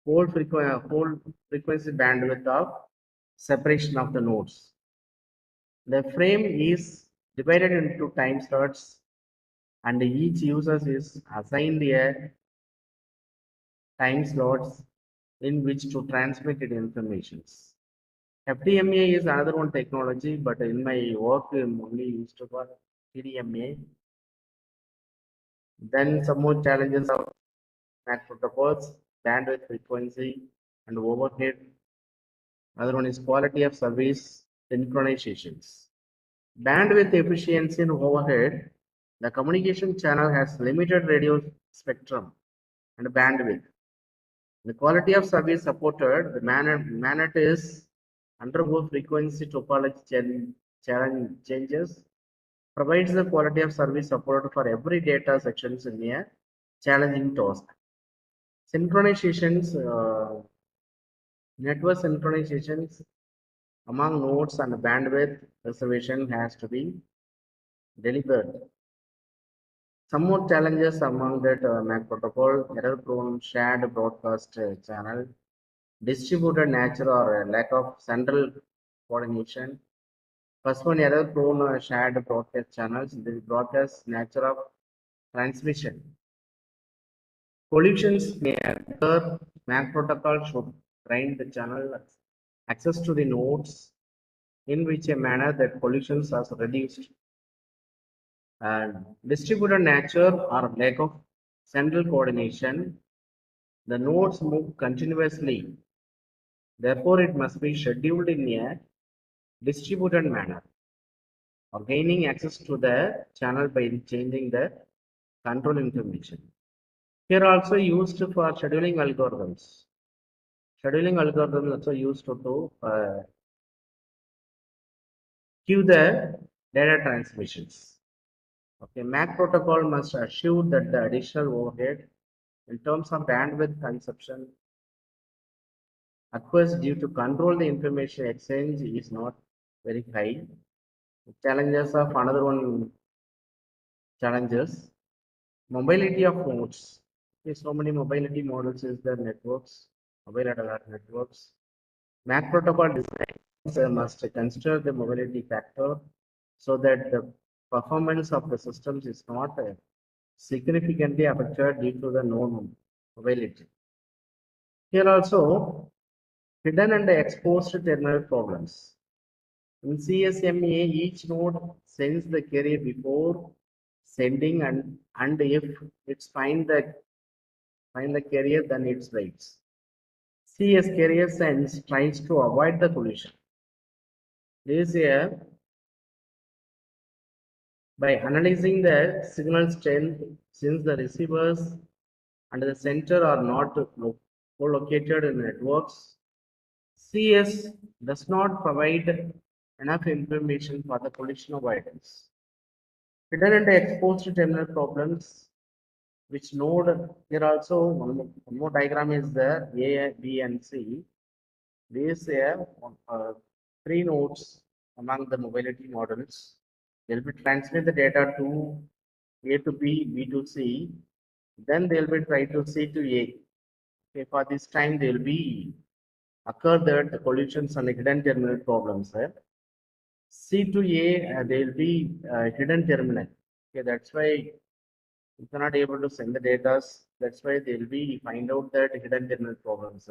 whole frequency bandwidth of separation of the nodes. The frame is divided into time slots, and each user is assigned a time slots in which to transmit its informations. FDMA is another one technology, but in my work I'm only used for TDMA. Then some more challenges of MAC protocols: bandwidth, frequency, and overhead. Another one is quality of service synchronizations. Bandwidth efficiency and overhead. The communication channel has limited radio spectrum and bandwidth. The quality of service supported, the MANET is undergo frequency topology challenge changes, provides the quality of service support for every data sections in a challenging task. Synchronizations, network synchronizations among nodes and bandwidth reservation has to be delivered. Some more challenges among that MAC protocol: error-prone shared broadcast channel, distributed nature or lack of central coordination. First one, error-prone shared broadcast channels, the broadcast nature of transmission. Collisions may occur. MAC protocol should grind the channel access to the nodes in which a manner that collisions are reduced. And distributed nature or lack of central coordination, the nodes move continuously. Therefore, it must be scheduled in a distributed manner or gaining access to the channel by changing the control information. Here also used for scheduling algorithms. Scheduling algorithms also used to queue the data transmissions. Okay, MAC protocol must assure that the additional overhead in terms of bandwidth consumption occurs due to control the information exchange is not very high. Challenges of another one challenges. Mobility of nodes. Okay, so many mobility models is the networks, mobile data networks. MAC protocol design must consider the mobility factor so that the performance of the systems is not significantly affected due to the node mobility. Here also, hidden and exposed terminal problems. In CSMA, each node sends the carrier before sending, and if it's find the carrier, then it writes. CS carrier sends tries to avoid the collision. This here, by analyzing the signal strength, since the receivers and the center are not co-located in networks, CS does not provide enough information for the collision avoidance. Hidden and exposed terminal problems, which node, here also one more diagram is there, A, B, and C. These are three nodes among the mobility models. They'll be transmit the data to A to B, B to C. Then they'll be try to C to A. Okay, for this time they'll be occur that the collisions and hidden terminal problems. C to A, they'll be hidden terminal. Okay, that's why you cannot able to send the data. That's why they'll be find out that hidden terminal problems.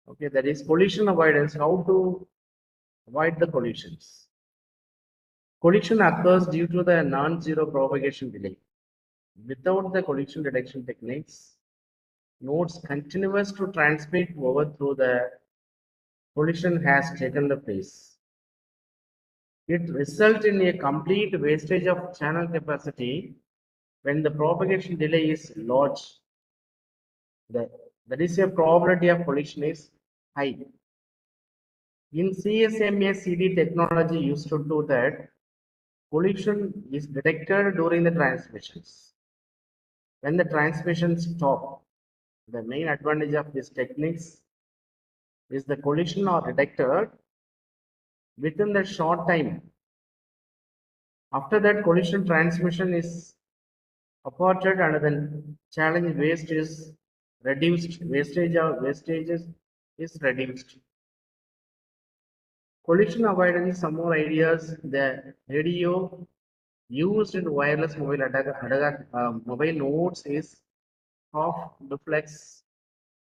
Okay, that is collision avoidance. How to avoid the collisions? Collision occurs due to the non-zero propagation delay. Without the collision detection techniques, nodes continuous to transmit over through the collision has taken the place. It results in a complete wastage of channel capacity when the propagation delay is large. That is a probability of collision is high. In CSMA CD technology used to do that, collision is detected during the transmissions. When the transmissions stop, the main advantage of these techniques is the collision are detected within the short time. After that, collision transmission is aborted and then challenge waste is reduced. Wastages is reduced. Collision avoidance, some more ideas. The radio used in wireless mobile nodes is half duplex.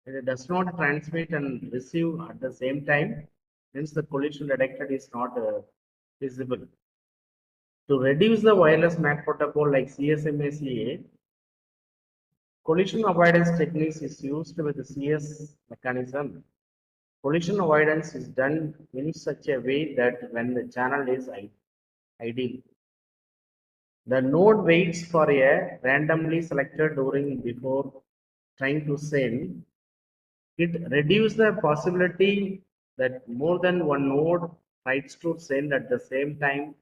It does not transmit and receive at the same time, hence the collision detected is not visible. To reduce the wireless MAC protocol like CSMA-CA, collision avoidance techniques is used with the CS mechanism. Collision avoidance is done in such a way that when the channel is ideal, the node waits for a randomly selected during before trying to send. It reduces the possibility that more than one node tries to send at the same time,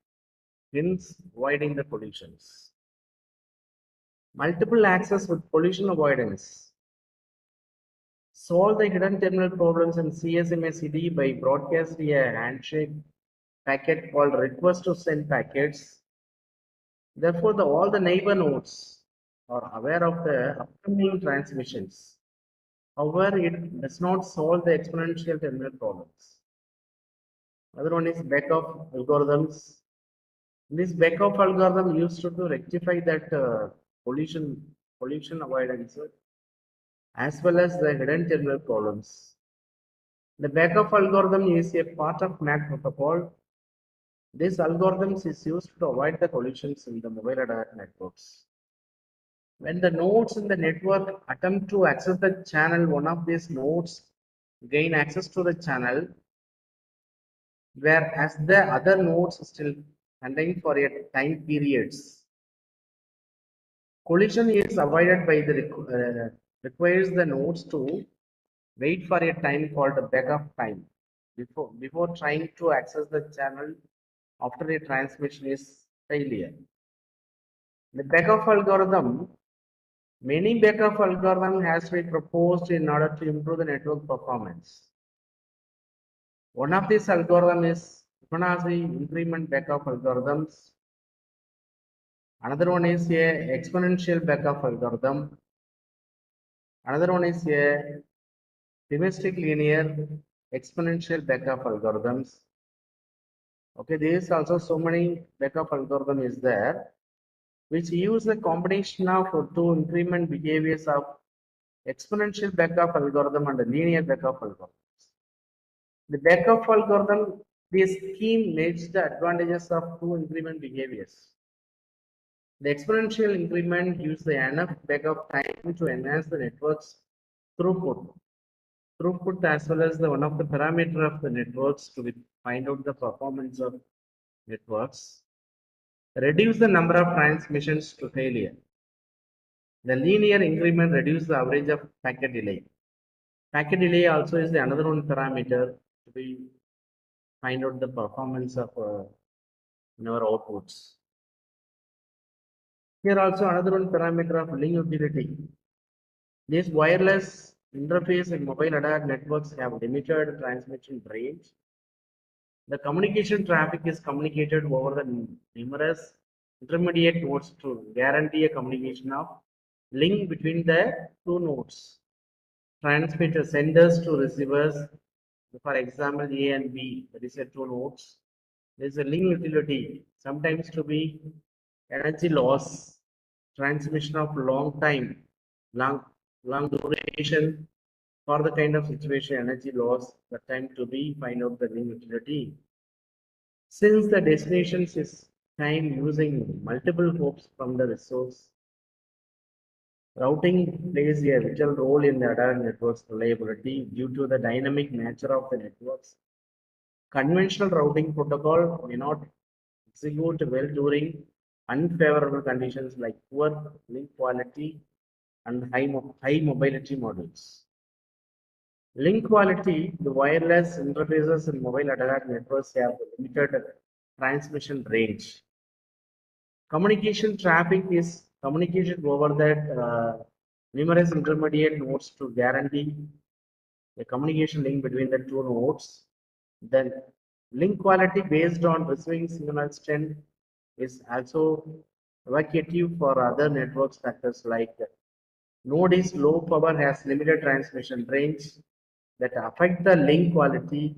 hence avoiding the collisions. Multiple access with collision avoidance. Solve the hidden terminal problems in CSMA CD by broadcasting a handshake packet called request to send packets. Therefore, all the neighbor nodes are aware of the upcoming transmissions. However, it does not solve the exponential terminal problems. Other one is back-off algorithms. This back-off algorithm used to rectify that collision avoidance as well as the hidden terminal problems. The backup algorithm is a part of MAC protocol. This algorithm is used to avoid the collisions in the mobile data networks. When the nodes in the network attempt to access the channel, one of these nodes gain access to the channel, whereas the other nodes still contain for a time periods. Collision is avoided by the requires the nodes to wait for a time called backup time before trying to access the channel after a transmission is failure. The backup algorithm, many backup algorithm has been proposed in order to improve the network performance. One of these algorithm is Fibonacci increment backup algorithms. Another one is a exponential backup algorithm. Another one is a domestic linear exponential backup algorithms. Okay, there is also so many backup algorithm is there, which use a combination of two increment behaviors of exponential backup algorithm and linear backup algorithms. The backup algorithm, this scheme makes the advantages of two increment behaviors. The exponential increment gives the enough backup time to enhance the network's throughput. Throughput as well as the one of the parameter of the networks to find out the performance of networks. Reduce the number of transmissions to failure. The linear increment reduces the average of packet delay. Packet delay also is the another one parameter to be find out the performance of in our outputs. Here also another one parameter of link utility. These wireless interface and mobile data networks have limited transmission range. The communication traffic is communicated over the numerous intermediate nodes to guarantee a communication of link between the two nodes. Transmitter senders to receivers, for example, A and B, that is a two nodes. There is a link utility, sometimes to be energy loss, transmission of long time, long duration for the kind of situation, energy loss, the time to be find out the link utility. Since the destinations is time using multiple hopes from the resource, routing plays a vital role in the data network's reliability due to the dynamic nature of the networks. Conventional routing protocol may not execute well during unfavorable conditions like poor link quality and high mobility models. Link quality, the wireless interfaces and mobile data networks have limited transmission range. Communication traffic is communication over that numerous intermediate nodes to guarantee a communication link between the two nodes. Then link quality based on receiving signal strength is also evocative for other network factors like node is low power has limited transmission range that affect the link quality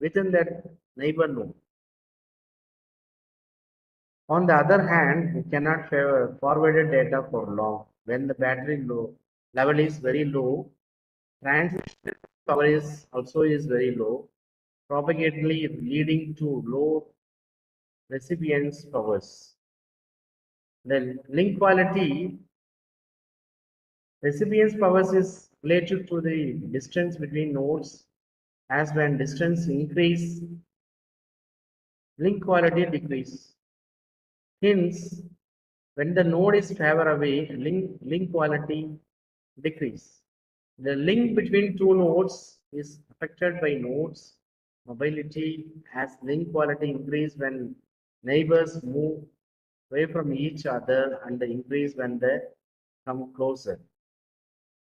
within that neighbor node. On the other hand, we cannot forward data for long. When the battery level is very low, transmission power is also very low, propagatingly leading to low recipients powers. The link quality recipients powers is related to the distance between nodes, as when distance increase, link quality decrease. Hence, when the node is far away, link quality decrease. The link between two nodes is affected by nodes mobility as link quality increase when neighbors move away from each other and increase when they come closer.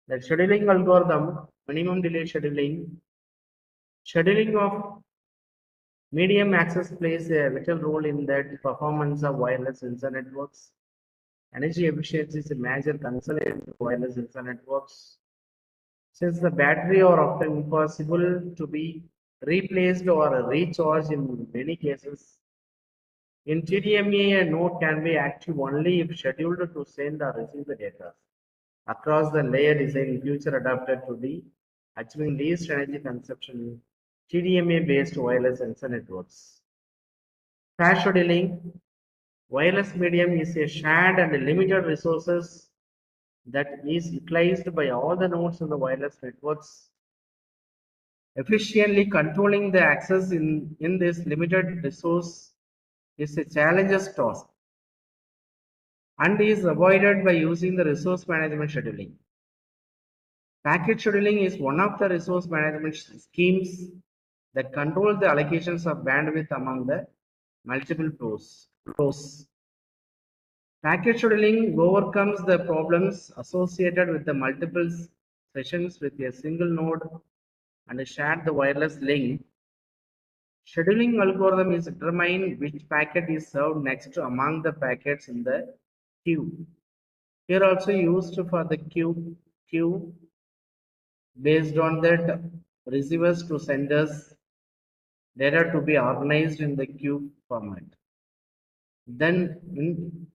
The scheduling algorithm, minimum delay scheduling of medium access plays a vital role in that performance of wireless sensor networks. Energy efficiency is a major concern in wireless sensor networks. Since the battery are often impossible to be replaced or recharged in many cases, in TDMA, a node can be active only if scheduled to send or receive the data. Across the layer design in future adapted to be achieving least energy consumption TDMA-based wireless sensor networks. Fast scheduling. Wireless medium is a shared and limited resources that is utilized by all the nodes in the wireless networks. Efficiently controlling the access in this limited resource is a challenging task and is avoided by using the resource management scheduling. Packet scheduling is one of the resource management schemes that control the allocations of bandwidth among the multiple flows. Packet scheduling overcomes the problems associated with the multiple sessions with a single node and share the wireless link. Scheduling algorithm is determine which packet is served next among the packets in the queue. Here also used for the queue based on that receivers to senders data to be organized in the queue format. Then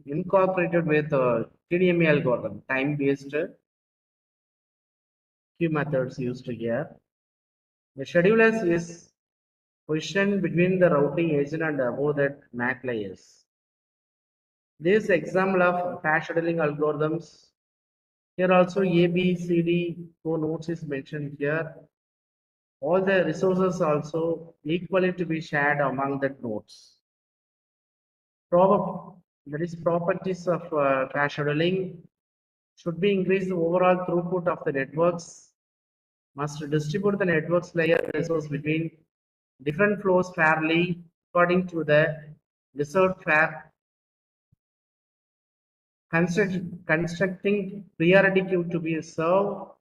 incorporated with TDMA algorithm, time-based queue methods used here. The schedulers is positioned between the routing agent and above that MAC layers. This example of fast scheduling algorithms. Here also ABCD 4 nodes is mentioned here. All the resources also equally to be shared among the nodes. That is properties of fast scheduling should be increase the overall throughput of the networks, must distribute the network's layer resource between different flows fairly according to the reserved fair, constructing priority queue to be served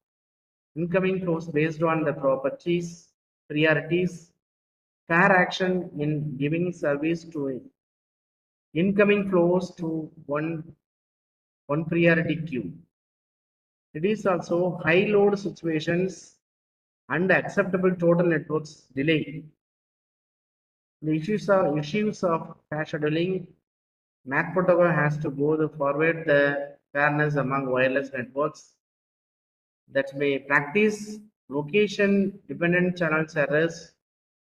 incoming flows based on the priorities, fair action in giving service to incoming flows to one priority queue. It is also high load situations and acceptable total networks delay. The issues of fast scheduling. MAC protocol has to go forward the fairness among wireless networks that may practice location dependent channels errors.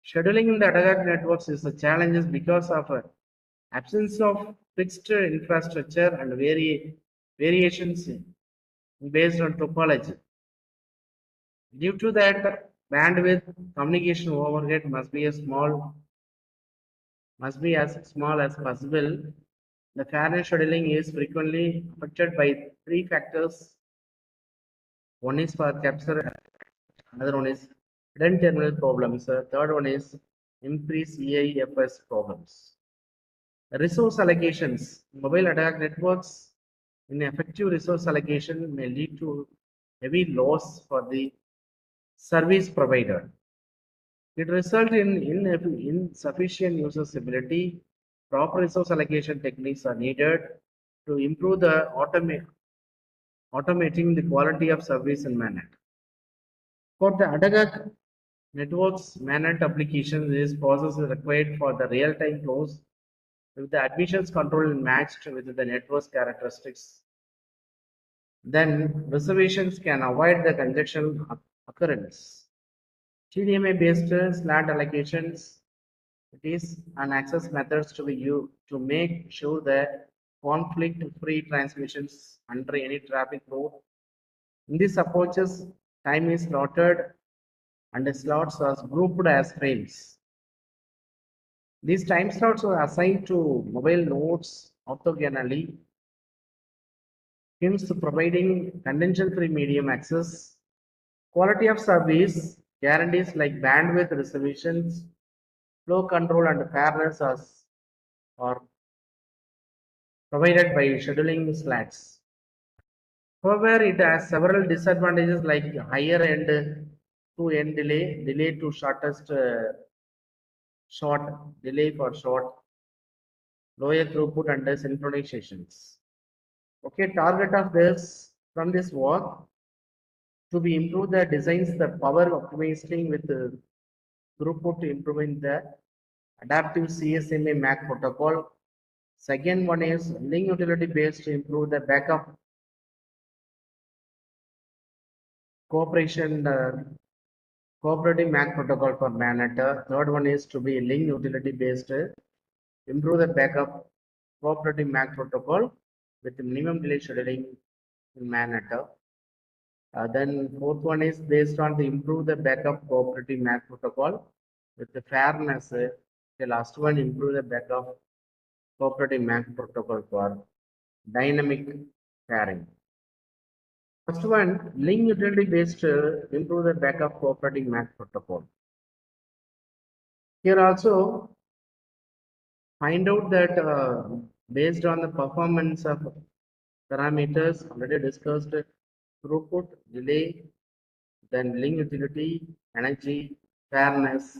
Scheduling in the ATAL networks is a challenge because of absence of fixed infrastructure and variations based on topology. Due to that, bandwidth communication overhead must be as small as possible. The fairness scheduling is frequently affected by three factors. One is for capture, another one is hidden terminal problems, third one is increased EIFS problems. Resource allocations. Mobile ATAL networks ineffective resource allocation may lead to heavy loss for the service provider. It results in insufficient usability. Proper resource allocation techniques are needed to improve the automating the quality of service in management. For the ATAL networks managed applications, this process is required for the real-time flows with the admissions control matched with the network's characteristics. Then reservations can avoid the congestion occurrence. TDMA-based slot allocations, it is an access methods to be used to make sure that conflict-free transmissions under any traffic flow. In these approaches, time is slotted and the slots are grouped as frames. These time slots are assigned to mobile nodes orthogonally, hence providing congestion-free medium access. Quality of service guarantees like bandwidth reservations, flow control, and fairness are provided by scheduling slots. However, it has several disadvantages like higher end to end delay to shortest short, delay for short, lower throughput and synchronizations. Okay, target of this from this work to be improve the designs, the power optimizing with throughput to improving the adaptive CSMA MAC protocol. Second one is link utility based to improve the backup cooperation cooperative MAC protocol for MANET. Third one is to be link utility based, improve the backup cooperative MAC protocol with minimum delay scheduling in MANET. Then fourth one is based on the improve the backup cooperative MAC protocol with the fairness. The last one, improve the backup cooperative MAC protocol for dynamic pairing. First one, link utility based, improve the backup cooperative MAC protocol. Here also find out that based on the performance of parameters already discussed, throughput, delay, then link utility, energy, fairness,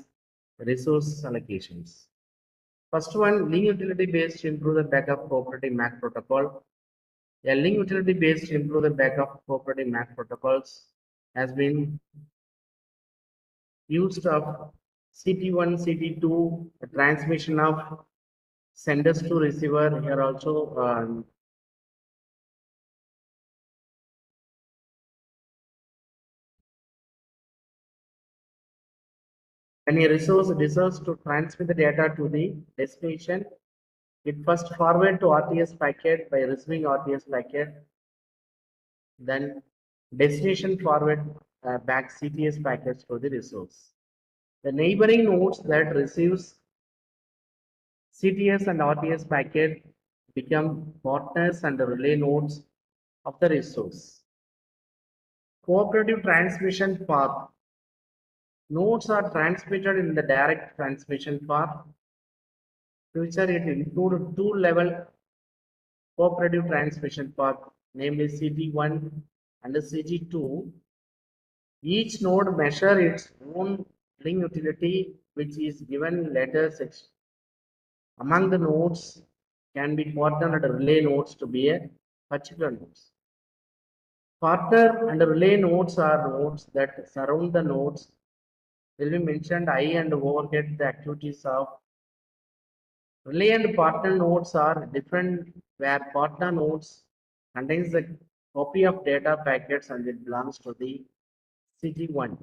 resource allocations. First one, link utility based to improve the backup cooperative MAC protocol. A link utility based to improve the backup cooperative MAC protocols has been used of CT1, CT2, transmission of senders to receiver. Here also when a resource deserves to transmit the data to the destination, it first forward to RTS packet by receiving RTS packet, then destination forward back CTS packets to the resource. The neighboring nodes that receives CTS and RTS packet become partners and relay nodes of the resource. Cooperative transmission path. Nodes are transmitted in the direct transmission path. Future it include two-level cooperative transmission path, namely CT1 and CT2. Each node measure its own link utility, which is given in later section. Among the nodes can be partner and relay nodes to be a particular nodes. Partner and relay nodes are nodes that surround the nodes. Will be mentioned I and overhead the activities of relay and partner nodes are different, where partner nodes contains the copy of data packets and it belongs to the CT1.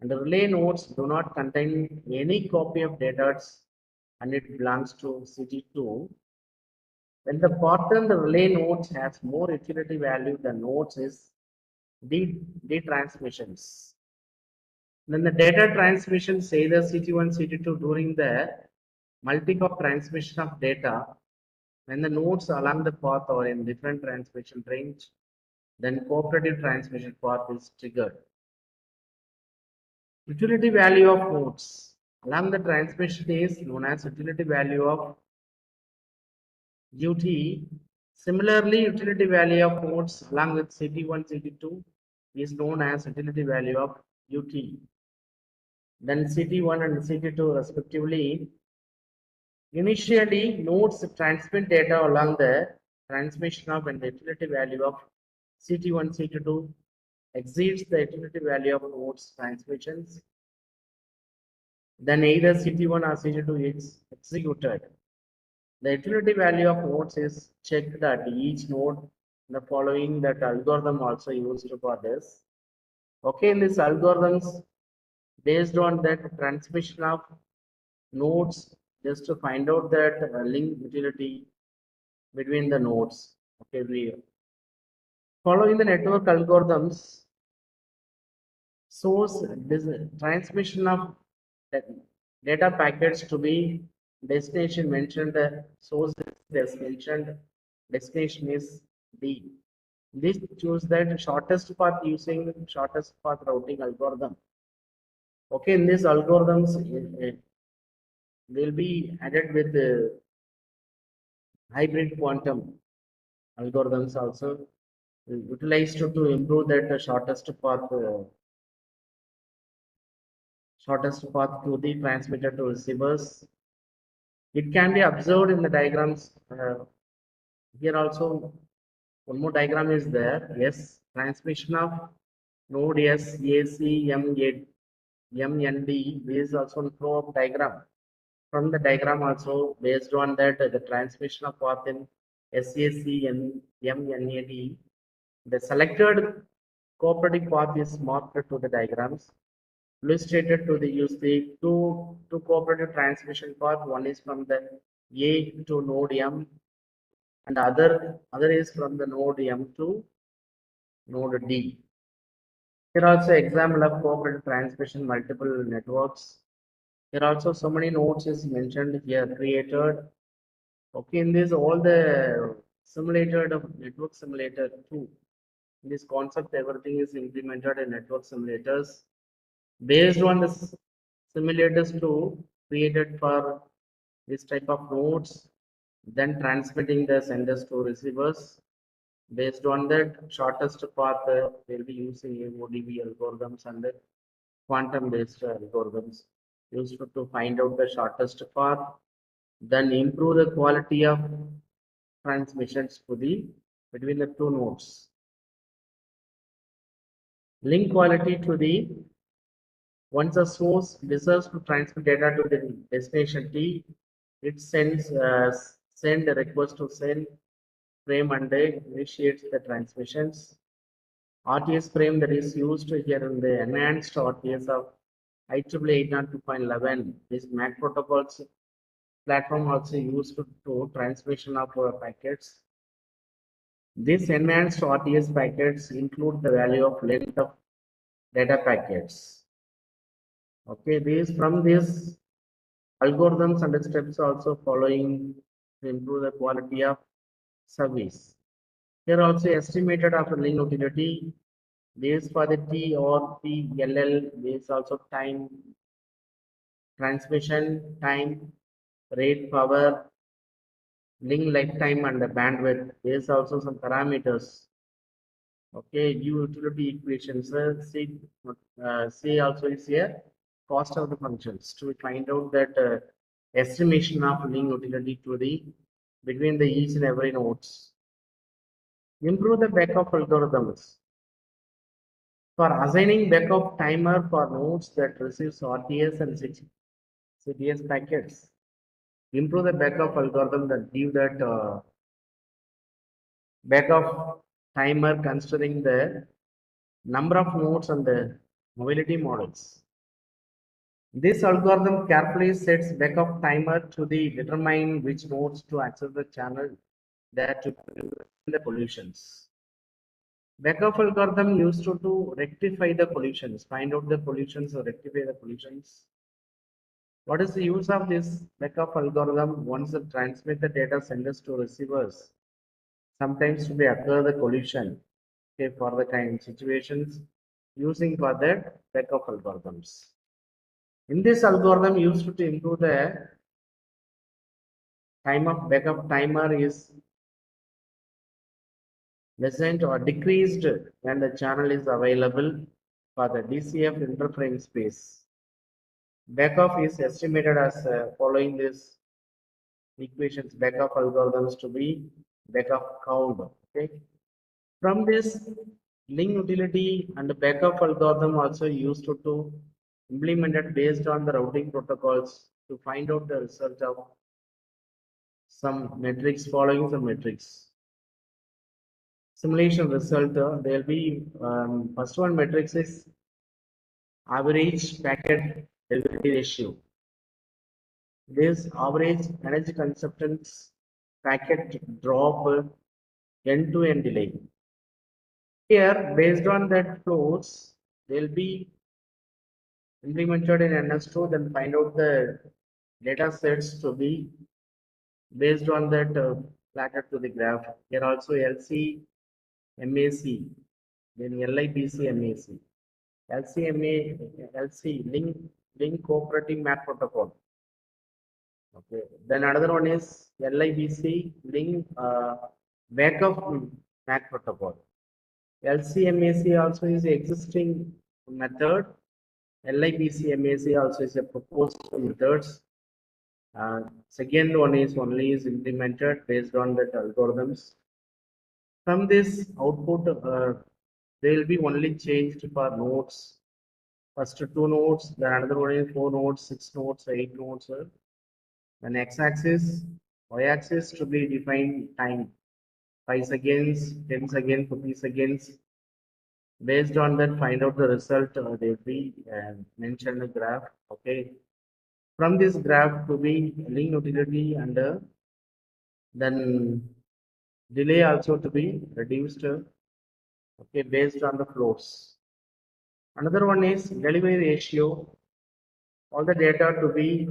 And the relay nodes do not contain any copy of data and it belongs to CT2. When the partner and the relay nodes has more utility value, the nodes is the transmissions. Then the data transmission, say the CT1, CT2 during the multi-hop transmission of data, when the nodes along the path are in different transmission range, then cooperative transmission path is triggered. Utility value of nodes along the transmission is known as utility value of UT. Similarly, utility value of nodes along with CT1, CT2 is known as utility value of UT. Then CT1 and CT2 respectively. Initially, nodes transmit data along the transmission of and the utility value of CT1, CT2 exceeds the utility value of nodes transmissions. Then either CT1 or CT2 is executed. The utility value of nodes is checked at each node. The following that algorithm also used for this. Okay, in these algorithms, based on that transmission of nodes, just to find out that link utility between the nodes. Okay, we following the network algorithms, source this transmission of data packets to be destination mentioned, source is mentioned, destination is D. This choose that shortest path using shortest path routing algorithm. Okay, in these algorithms, will be added with hybrid quantum algorithms also utilized to improve that shortest path to the transmitter to receivers. It can be observed in the diagrams. Here also one more diagram is there. Yes, transmission of node S, AC, MND is also a flow of diagram. From the diagram also, based on that, the transmission of path in SAC and MNAD, the selected cooperative path is marked to the diagrams. illustrated to the use the two cooperative transmission path. One is from the A to node M, and other is from the node M to node D. Here also example of cooperative transmission multiple networks. Here also so many nodes is mentioned here created. Okay, in this all the simulated of network simulator too. In this concept, everything is implemented in network simulators based on the simulators too created for this type of nodes, then transmitting the senders to receivers. Based on that, shortest path we'll be using ODB algorithms and the quantum based algorithms used to find out the shortest path, then improve the quality of transmissions to the between the two nodes. Link quality to the once a source deserves to transmit data to the destination T, it send a request to send frame and initiates the transmissions. RTS frame that is used here in the enhanced RTS of IEEE 802.11. This MAC protocols platform also used to transmission of packets. These enhanced RTS packets include the value of length of data packets. Okay, these from these algorithms and steps also following to improve the quality of service. Here also estimated of link utility. This for the T or PLL. This also time, transmission time, rate, power, link lifetime, and the bandwidth. There is also some parameters. Okay, utility equations. C also is here. Cost of the functions to find out that estimation of link utility to the between the each and every nodes. Improve the backup algorithms. For assigning backup timer for nodes that receives RTS and CTS packets. Improve the backup algorithm that give that backup timer considering the number of nodes and the mobility models. This algorithm carefully sets backup timer to the determine which nodes to access the channel that to prevent the pollutions. Backup algorithm used to rectify the pollutions, find out the pollutions or rectify the pollutions. What is the use of this backup algorithm? Once it transmit the data senders to receivers, sometimes to be occur the collision, okay, for the kind situations using for that backup algorithms. In this algorithm used to improve the time of backup timer is lessened or decreased when the channel is available for the DCF interframe space. Backup is estimated as following this equations backup algorithms to be backup count. Okay. From this link utility and backup algorithm also used to implemented based on the routing protocols to find out the result of some metrics following some metrics. Simulation result there will be first one metrics is average packet delivery ratio. This average energy consumption packet drop end-to-end delay. Here, based on that flows, they'll be implemented in NS2, then find out the data sets to be based on that plotted to the graph. Here also LC, MAC, then LIBC, MAC. LCMA, LC, link cooperative map protocol. Okay. Then another one is LIBC, link backup MAC protocol. LCMAC also is the existing method. LIBC-MAC also is a proposed methods. Second one is only is implemented based on that algorithms. From this output, they will be only changed for nodes. First two nodes, then another one is 4 nodes, 6 nodes, 8 nodes. Then x-axis, y-axis to be defined time. 5 seconds, 10 seconds, 50 seconds. Based on that, find out the result. They will be mentioned the graph. Okay. From this graph to be link utility and then delay also to be reduced. Okay, based on the flows. Another one is delivery ratio. All the data to be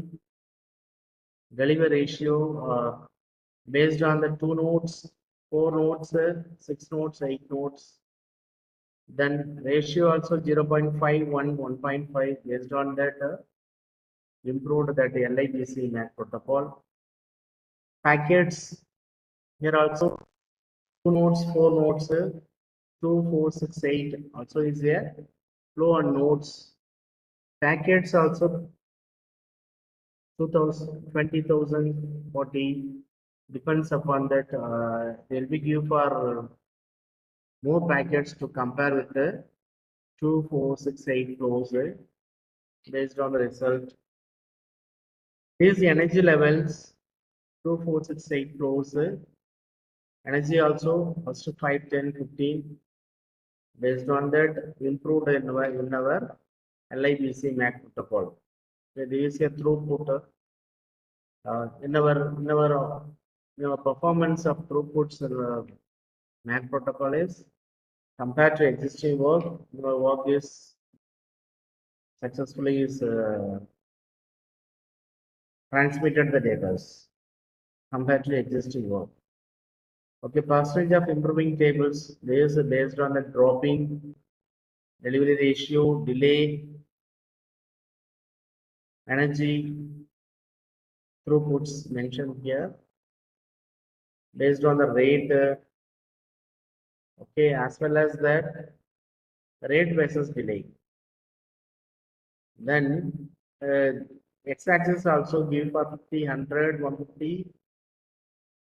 delivery ratio based on the 2 nodes, 4 nodes, 6 nodes, 8 nodes. Then ratio also 0.5, 1.5 based on that improved that LIBC MAC protocol. Packets here also 2 nodes, 4 nodes, 2, 4, 6, 8 also is there. Flow on nodes. Packets also 2,000, 20,000, 40 depends upon that. They'll be give for more packets to compare with the 2, 4, 6, 8 flows based on the result. These energy levels 2, 4, 6, 8 flows. Energy also first 5, 10, 15. Based on that, improved in our LIBC MAC protocol. So there is a throughput in our performance of throughputs MAC protocol is compared to existing work. Our work is successfully transmitted the data compared to existing work. Okay, percentage of improving tables. There is based on the dropping delivery ratio, delay, energy, throughputs mentioned here based on the rate. Okay, as well as that rate versus delay. Then x-axis also give for 50, 100, 150,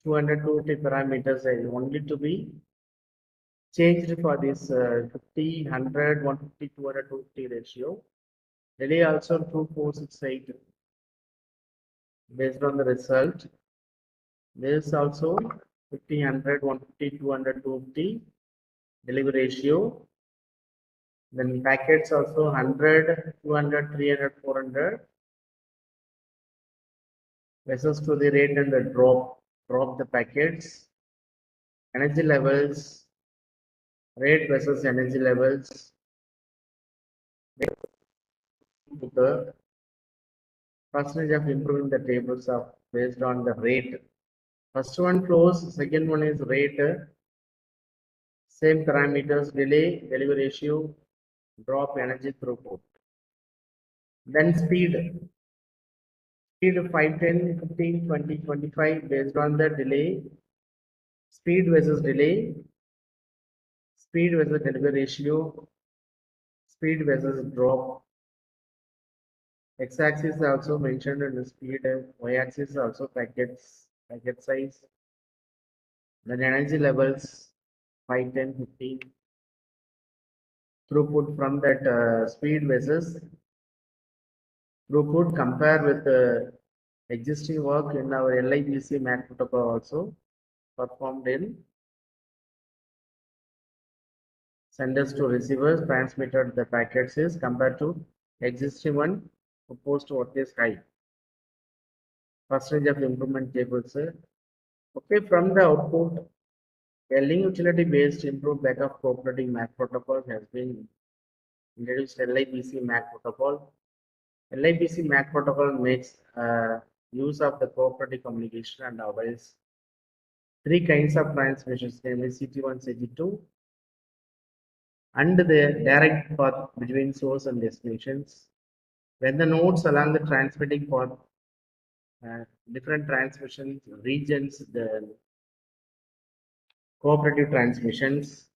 200, 250 parameters only to be changed for this 50, 100, 150, 200, 250 ratio. Delay also 2, 4, 6, 8 based on the result. This also 50, 100, 150, 200, 250 delivery ratio. Then packets also 100, 200, 300, 400 versus to the rate and the drop the packets. Energy levels, rate versus energy levels. The percentage of improving the tables of based on the rate. First one flows, second one is rate. Same parameters, delay, delivery ratio, drop, energy throughput. Then speed. Speed 5, 10, 15, 20, 25 based on the delay. Speed versus delay. Speed versus delivery ratio. Speed versus drop. X-axis is also mentioned in the speed. Y-axis is also packet size. Then energy levels 5, 10, 15. Throughput from that speed versus throughput compare with existing work in our LIBC MAC protocol also performed in senders to receivers transmitted the packets is compared to existing one proposed work is high. Percentage of improvement tables. Okay, from the output, a link utility based improved backup cooperating MAC protocol has been introduced. LIBC MAC protocol. LIBC MAC protocol makes use of the cooperative communication and avails 3 kinds of transmissions, namely CT1, CT2, and the direct path between source and destinations. When the nodes along the transmitting path, different transmission regions, the cooperative transmissions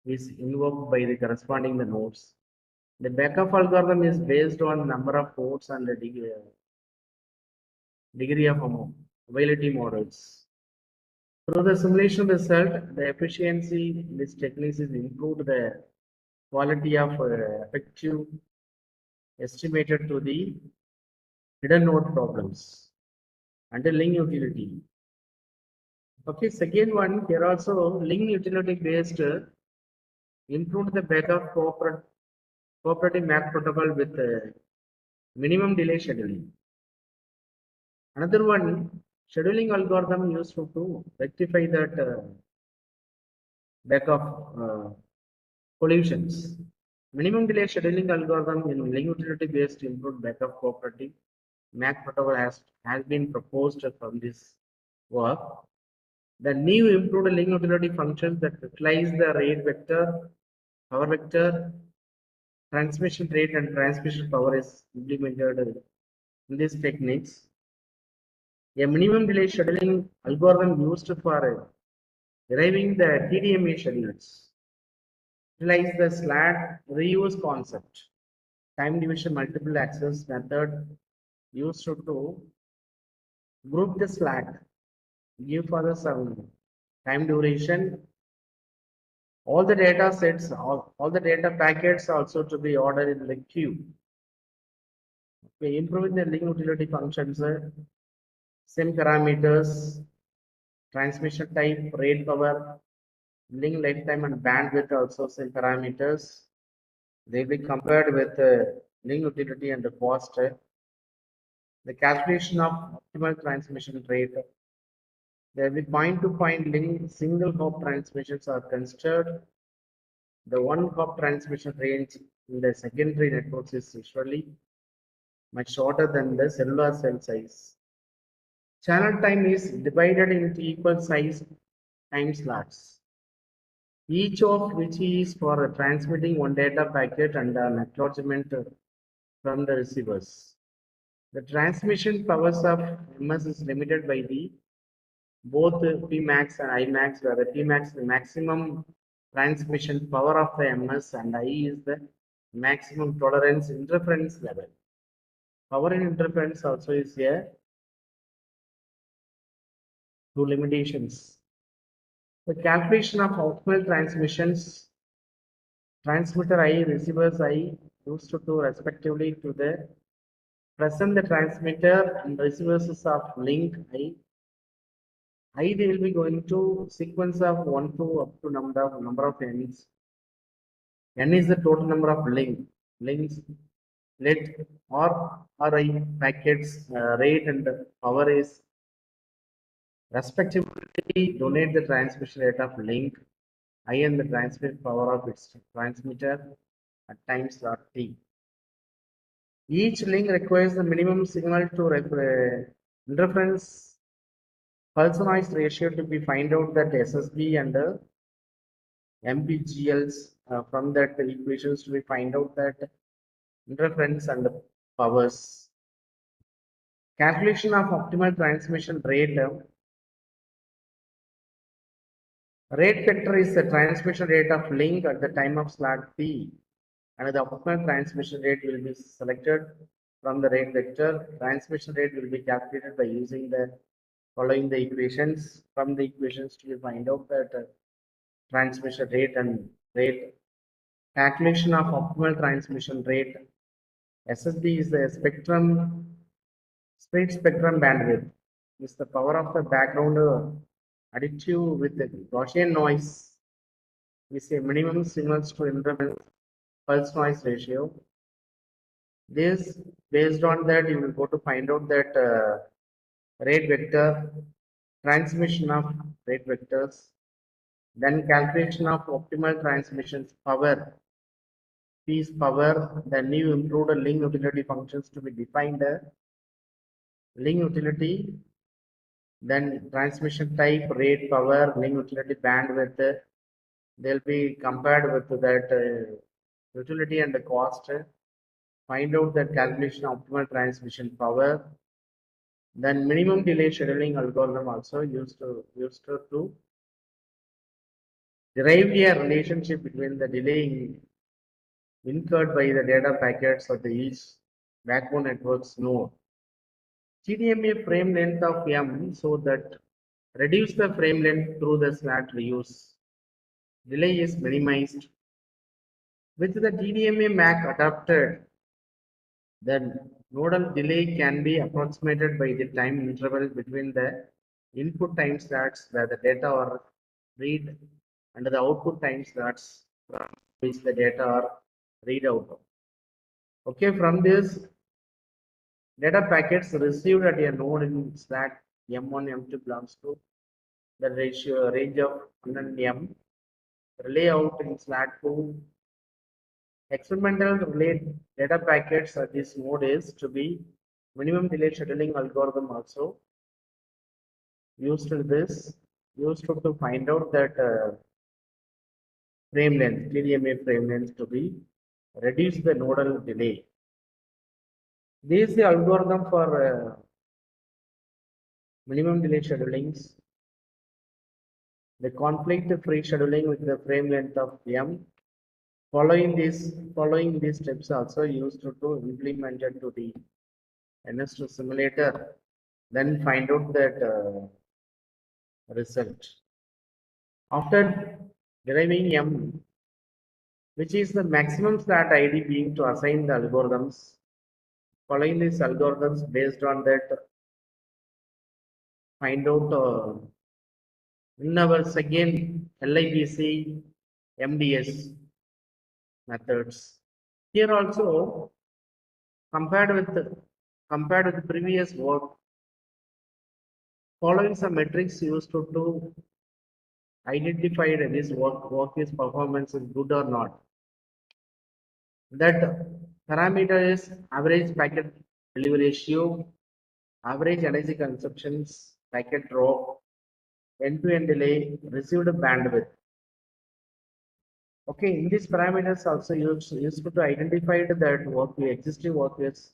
is invoked by the corresponding the nodes. The backup algorithm is based on number of nodes and the degree of availability models. Through the simulation result, the efficiency in this technique is improved the quality of effective estimated to the hidden node problems and the link utility. Okay, second one here also link utility based improved the backup cooperative MAC protocol with minimum delay scheduling. Another one, scheduling algorithm used to rectify that backup collisions. Minimum delay scheduling algorithm in link utility based improved backup cooperative MAC protocol has been proposed from this work. The new improved link utility functions that utilize the rate vector, power vector, transmission rate and transmission power is implemented in these techniques. A minimum delay scheduling algorithm used for deriving the TDMA schedules utilize the SLAT reuse concept. Time division multiple access method used to group the SLAT, give for the some time duration, all the data sets, all the data packets also to be ordered in the queue. Okay, improving the link utility functions, SIM parameters, transmission type, rate power, link lifetime and bandwidth also SIM parameters. They will be compared with link utility and the cost. The calculation of optimal transmission rate. There will be point-to-point link single hop transmissions are considered. The one hop transmission range in the secondary networks is usually much shorter than the cellular cell size. Channel time is divided into equal size time slots, each of which is for transmitting one data packet and an acknowledgement from the receivers. The transmission powers of MS is limited by the both Pmax and Imax, where the Pmax is the maximum transmission power of the MS and I is the maximum tolerance interference level. Power and interference also is here. Two limitations. The calculation of optimal transmissions, transmitter I, receivers I, used to respectively to the present the transmitter and receivers of link I. They will be going to sequence of 1 to up to number of ends. N is the total number of links, let or RI packets, rate and power is respectively donate the transmission rate of link I and the transmit power of its transmitter at time slot T. Each link requires the minimum signal to interference pulse noise ratio to be find out that SSB and MPGLs from that equations to be find out that interference and powers. Calculation of optimal transmission rate. Rate vector is the transmission rate of link at the time of slot T, and the optimal transmission rate will be selected from the rate vector. Transmission rate will be calculated by using the following the equations. From the equations to find out that transmission rate and rate. Calculation of optimal transmission rate. SSB is the split spectrum bandwidth. Is the power of the background additive with the Gaussian noise. We say minimum signals to interference pulse noise ratio. This based on that you will go to find out that rate vector, transmission of rate vectors, then calculation of optimal transmissions power, piece power, the new improved link utility functions to be defined, link utility, then transmission type, rate, power, link utility bandwidth, they'll be compared with that utility and the cost, find out that calculation of optimal transmission power, then minimum delay scheduling algorithm also used to derive a relationship between the delay incurred by the data packets of the each backbone network's node. TDMA frame length of M so that reduce the frame length through the SLAT reuse. Delay is minimized. With the TDMA MAC adapted, the nodal delay can be approximated by the time interval between the input time slots where the data are read and the output time slots from which the data are read out. Okay, from this data packets received at a node in stack M1, M2 belongs to the ratio range of 100 M. Relay out in slack 2. Experimental relay data packets at this node is to be minimum delay scheduling algorithm also used to find out that frame length, TDMA frame length to be reduce the nodal delay. This is the algorithm for minimum delay schedulings. The conflict-free scheduling with the frame length of M. Following these steps also used to implement it to the NS2 simulator, then find out that result. After deriving M, which is the maximum slat ID being to assign the algorithms, following these algorithms based on that, find out in our second LIBC MDS methods. Here also compared with the previous work, following some metrics used to identify this work is performance is good or not. That parameter is average packet delivery ratio, average energy consumptions, packet drop, end-to-end delay, received bandwidth. Okay, in these parameters also used to identify that existing work is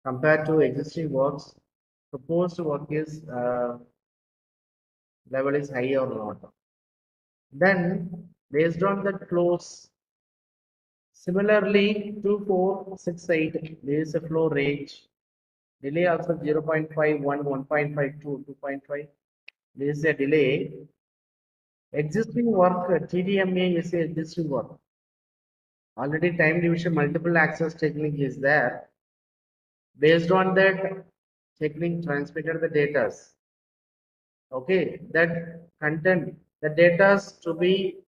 compared to existing works, proposed work is level is high or not. Then based on that flows, similarly 2468 there is a flow range. Delay also 0.51, 1.52, 2.5. There is a delay. Existing work TDMA is a existing work. Already time division multiple access technique is there. Based on that technique transmitted the data. Okay, that content, the data to be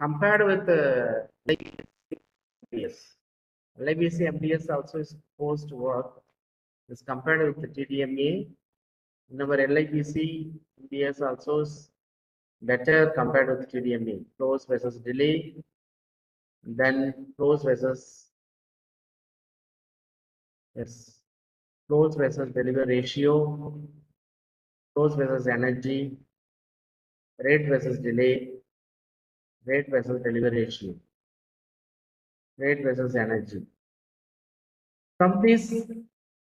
compared with MDS. LIBC MDS also is supposed to work is compared with the TDMA. In our LIBC MDS also is better compared with TDMA. Flows versus delay, then flows versus flows versus delivery ratio, flows versus energy, rate versus delay, rate versus delivery ratio, rate versus energy. From this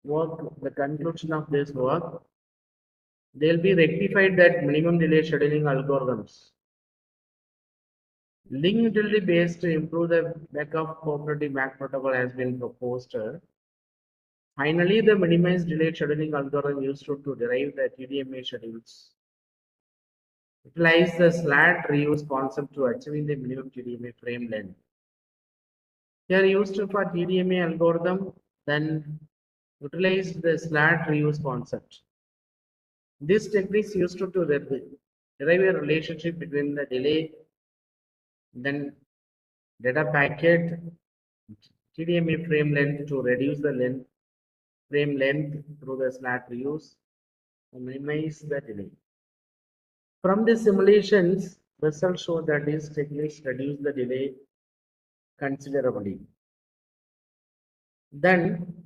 work, the conclusion of this work, they'll be rectified that minimum delay scheduling algorithms. Link utility based to improve the backup cooperative MAC protocol has been proposed. Finally, the minimized delay scheduling algorithm used to derive the TDMA schedules. Utilize the slat reuse concept to achieving the minimum TDMA frame length. Here used for TDMA algorithm, then utilize the slat reuse concept. This technique is used to derive a relationship between the delay, then data packet, TDMA frame length to reduce the frame length through the slat reuse and minimize the delay. From the simulations, results show that these techniques reduce the delay considerably. Then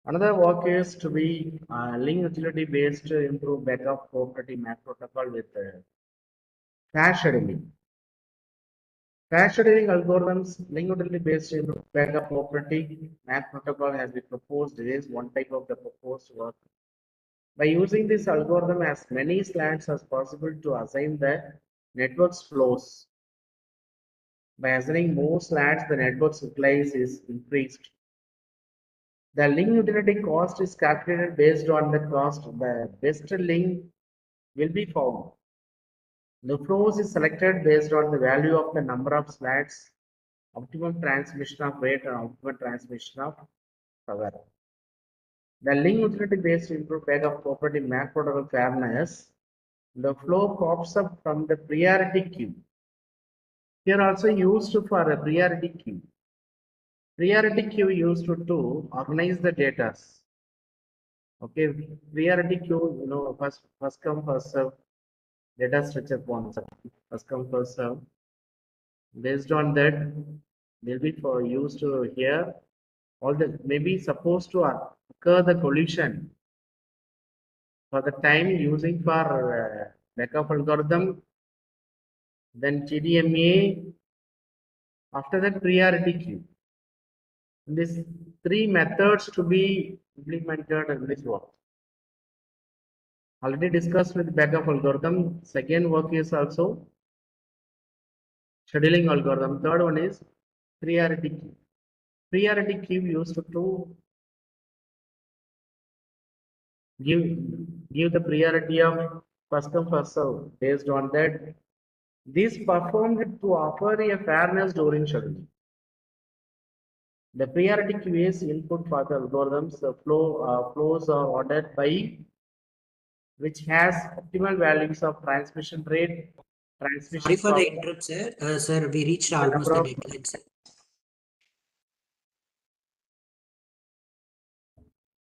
another work is to be link utility based to improve backup cooperative MAC protocol with cache scheduling. Cache scheduling algorithms, link utility based to improve backup cooperative MAC protocol has been proposed. It is one type of the proposed work. By using this algorithm as many slats as possible to assign the network's flows. By assigning more slats, the network's utilize is increased. The link utility cost is calculated based on the cost. The best link will be found. The flows is selected based on the value of the number of slats, optimum transmission of rate, and optimum transmission of power. The link utility based improve backup cooperative MAC protocol fairness. The flow pops up from the priority queue. Here also used for a priority queue. Priority queue used to organize the data. Okay, priority queue, first come, first serve data structure concept. First come, first serve. Based on that, will be for used to here. All the maybe supposed to occur the collision for the time using for backup algorithm, then TDMA, after that priority queue. These three methods to be implemented in this work. Already discussed with backup algorithm. Second work is also scheduling algorithm. Third one is priority queue. Priority queue used to give the priority of first come first serve. Based on that, this performed to offer a fairness during scheduling. The priority queue is input for the algorithms. The flows are ordered by which has optimal values of transmission rate, transmission Sorry for power, the interrupt, sir. Sir, we reached the almost number the of deadline, sir.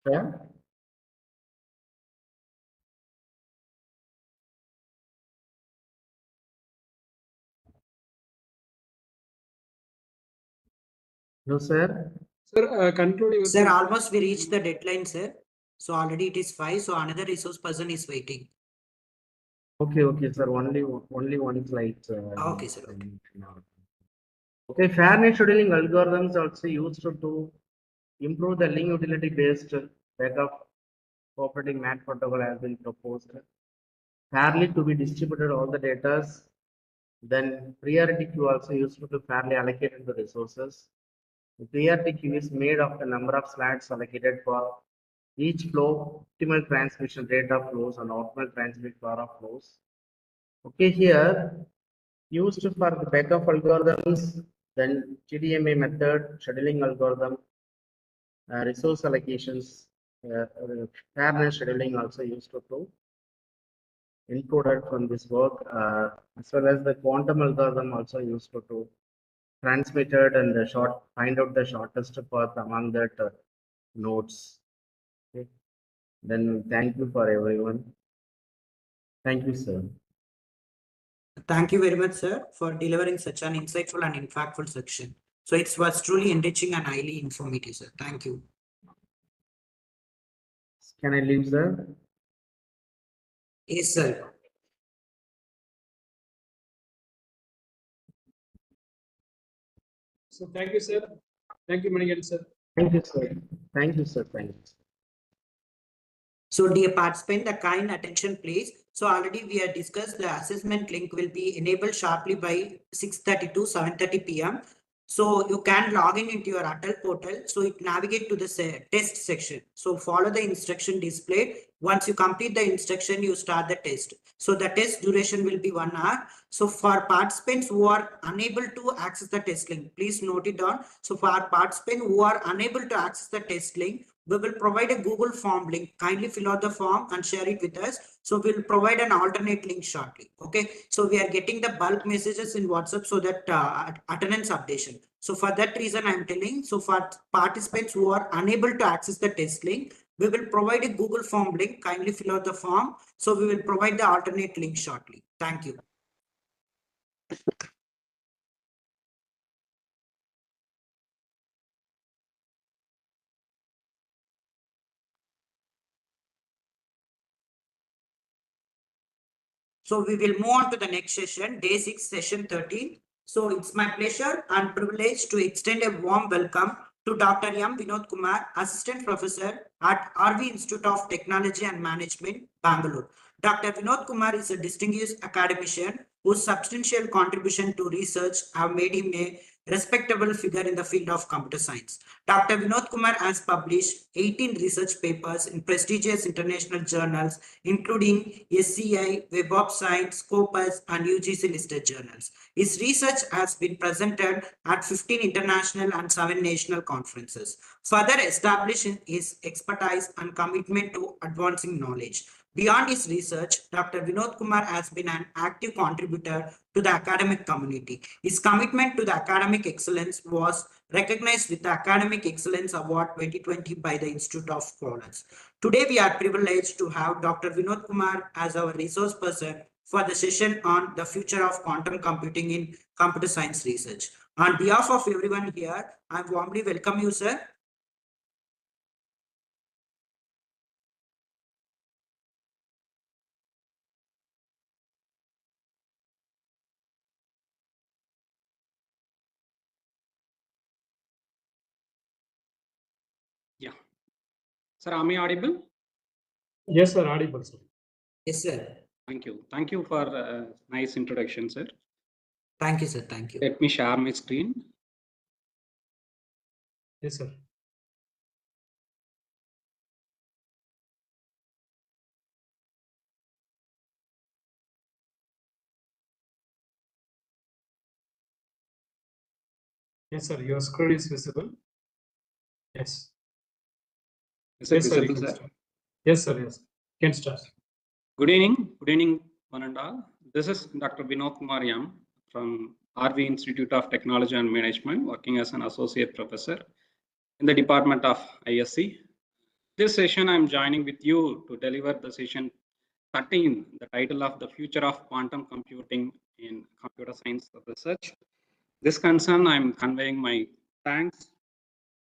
yeah. No, sir. Sir, conclude your Sir, thought. almost we reached the deadline, sir. So already it is 5. So another resource person is waiting. Okay, sir. Only one slide. Okay, sir. Okay. Okay, fairness scheduling algorithms also used to improve the link utility based backup operating MAC protocol has been proposed. Fairly to be distributed all the data. Then priority queue also used to fairly allocate the resources. The priority queue is made of the number of slots allocated for each flow, optimal transmission rate of flows, and optimal transmit power of flows. Okay, here used for the backup algorithms, then TDMA method, scheduling algorithm, resource allocations, fairness scheduling also used to encoded from this work, as well as the quantum algorithm also used to transmitted and the find out the shortest path among that nodes. Okay. Then thank you for everyone. Thank you, sir. Thank you very much, sir, for delivering such an insightful and impactful section. So it was truly enriching and highly informative, sir. Thank you. Can I leave, sir? Yes, sir. So thank you, sir. Thank you, Manigan, sir. Thank you, sir. Thank you, sir. Thank you. So dear participant, the kind attention please. So already we have discussed the assessment link will be enabled sharply by 6:30 to 7:30 p.m. So you can log in into your ATAL portal. So it navigate to the test section. So follow the instruction displayed. Once you complete the instruction, you start the test. So the test duration will be 1 hour. So for participants who are unable to access the test link, please note it down. So for participants who are unable to access the test link, we will provide a Google form link. Kindly fill out the form and share it with us. So we'll provide an alternate link shortly. Okay. So we are getting the bulk messages in WhatsApp so that attendance updation. So for that reason, I'm telling. So for participants who are unable to access the test link, we will provide a Google form link. Kindly fill out the form. So we will provide the alternate link shortly. Thank you. So we will move on to the next session, day 6, session 13. So it's my pleasure and privilege to extend a warm welcome to Dr. M. Vinod Kumar, Assistant Professor at RV Institute of Technology and Management, Bangalore. Dr. Vinod Kumar is a distinguished academician whose substantial contribution to research have made him a respectable figure in the field of computer science. Dr. Vinod Kumar has published 18 research papers in prestigious international journals, including SCI, Web of Science, Scopus, and UGC listed journals. His research has been presented at 15 international and 7 national conferences, further establishing his expertise and commitment to advancing knowledge. Beyond his research, Dr. Vinod Kumar has been an active contributor to the academic community. His commitment to the academic excellence was recognized with the Academic Excellence Award 2020 by the Institute of Scholars. Today, we are privileged to have Dr. Vinod Kumar as our resource person for the session on the future of quantum computing in computer science research. On behalf of everyone here, I warmly welcome you, sir. Yeah. Sir, am I audible? Yes, sir, audible, sir. Yes, sir. Thank you. Thank you for nice introduction, sir. Thank you, sir. Thank you. Let me share my screen. Yes, sir. Yes, sir. Your screen is visible. Yes. Is it Yes, sir. You visible, can sir? start. Yes, sir. Yes. Can start. Good evening. Good evening, one and all. This is Dr. Vinod Kumar Yam from RV Institute of Technology and Management, working as an associate professor in the Department of ISC. This session, I'm joining with you to deliver the session 13, the title of the future of quantum computing in computer science research. This concern, I'm conveying my thanks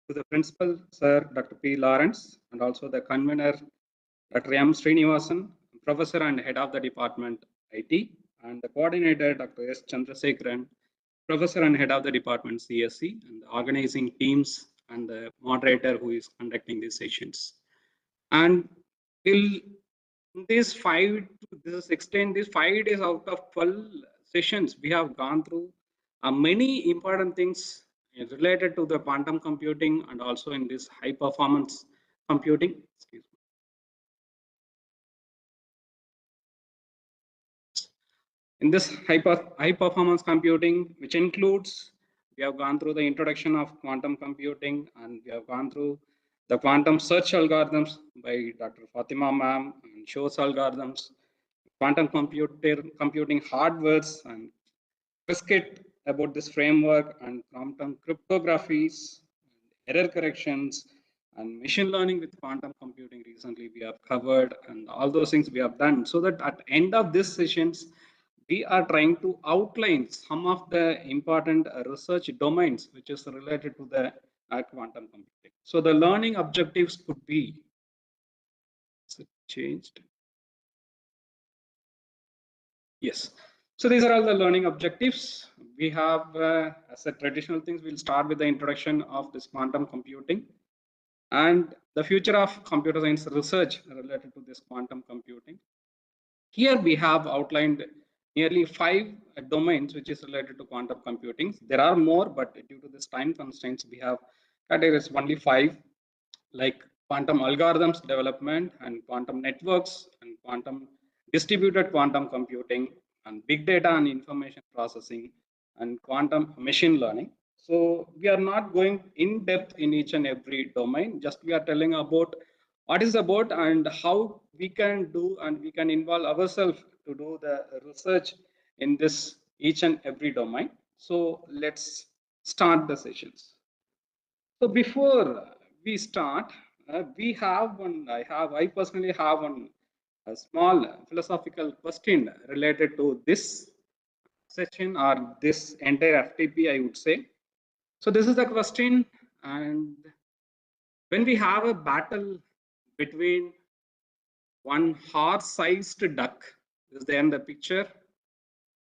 to the principal, Sir Dr. P. Lawrence, and also the convener, Dr. M. Srinivasan, professor and head of the department IT, and the coordinator, Dr. S. Chandrasekharan, professor and head of the department CSC, and the organizing teams and the moderator who is conducting these sessions. And till this 5 days out of 12 sessions, we have gone through many important things related to the quantum computing and also in this high performance computing. Excuse me. In this high performance computing, which includes, we have gone through the introduction of quantum computing, and we have gone through the quantum search algorithms by Dr. Fatima ma'am, and Shor's algorithms, quantum computing hardwares, and Biscuit about this framework, and quantum cryptographies, error corrections, and machine learning with quantum computing recently we have covered, and all those things we have done, so that at the end of this sessions, we are trying to outline some of the important research domains which is related to the quantum computing. So the learning objectives could be, is it changed? Yes. So these are all the learning objectives. We have, as a traditional things, we'll start with the introduction of this quantum computing and the future of computer science research related to this quantum computing. Here we have outlined nearly 5 domains which is related to quantum computing. There are more, but due to this time constraints, we have categorized only 5, like quantum algorithms development and quantum networks and quantum distributed quantum computing and big data and information processing and quantum machine learning. So we are not going in depth in each and every domain, just we are telling about what is about and how we can do, and we can involve ourselves to do the research in this each and every domain. So let's start the sessions. So before we start, I personally have a small philosophical question related to this session or this entire FTP, I would say. So this is the question, and when we have a battle between one horse-sized duck, is there in the picture,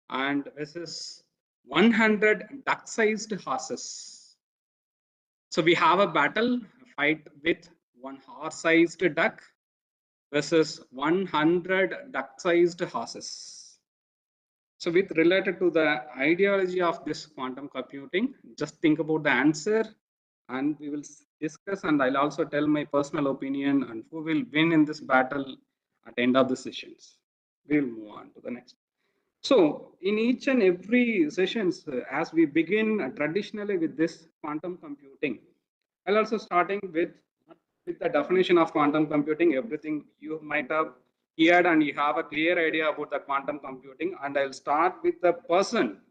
and versus 100 duck-sized horses. So we have a battle, fight with one horse-sized duck versus 100 duck-sized horses. So with related to the ideology of this quantum computing, just think about the answer, and we will discuss, and I'll also tell my personal opinion and who will win in this battle at the end of the sessions. We'll move on to the next. So in each and every sessions, as we begin traditionally with this quantum computing, I'll also starting with the definition of quantum computing. Everything you might have here and you have a clear idea about the quantum computing, and I'll start with the person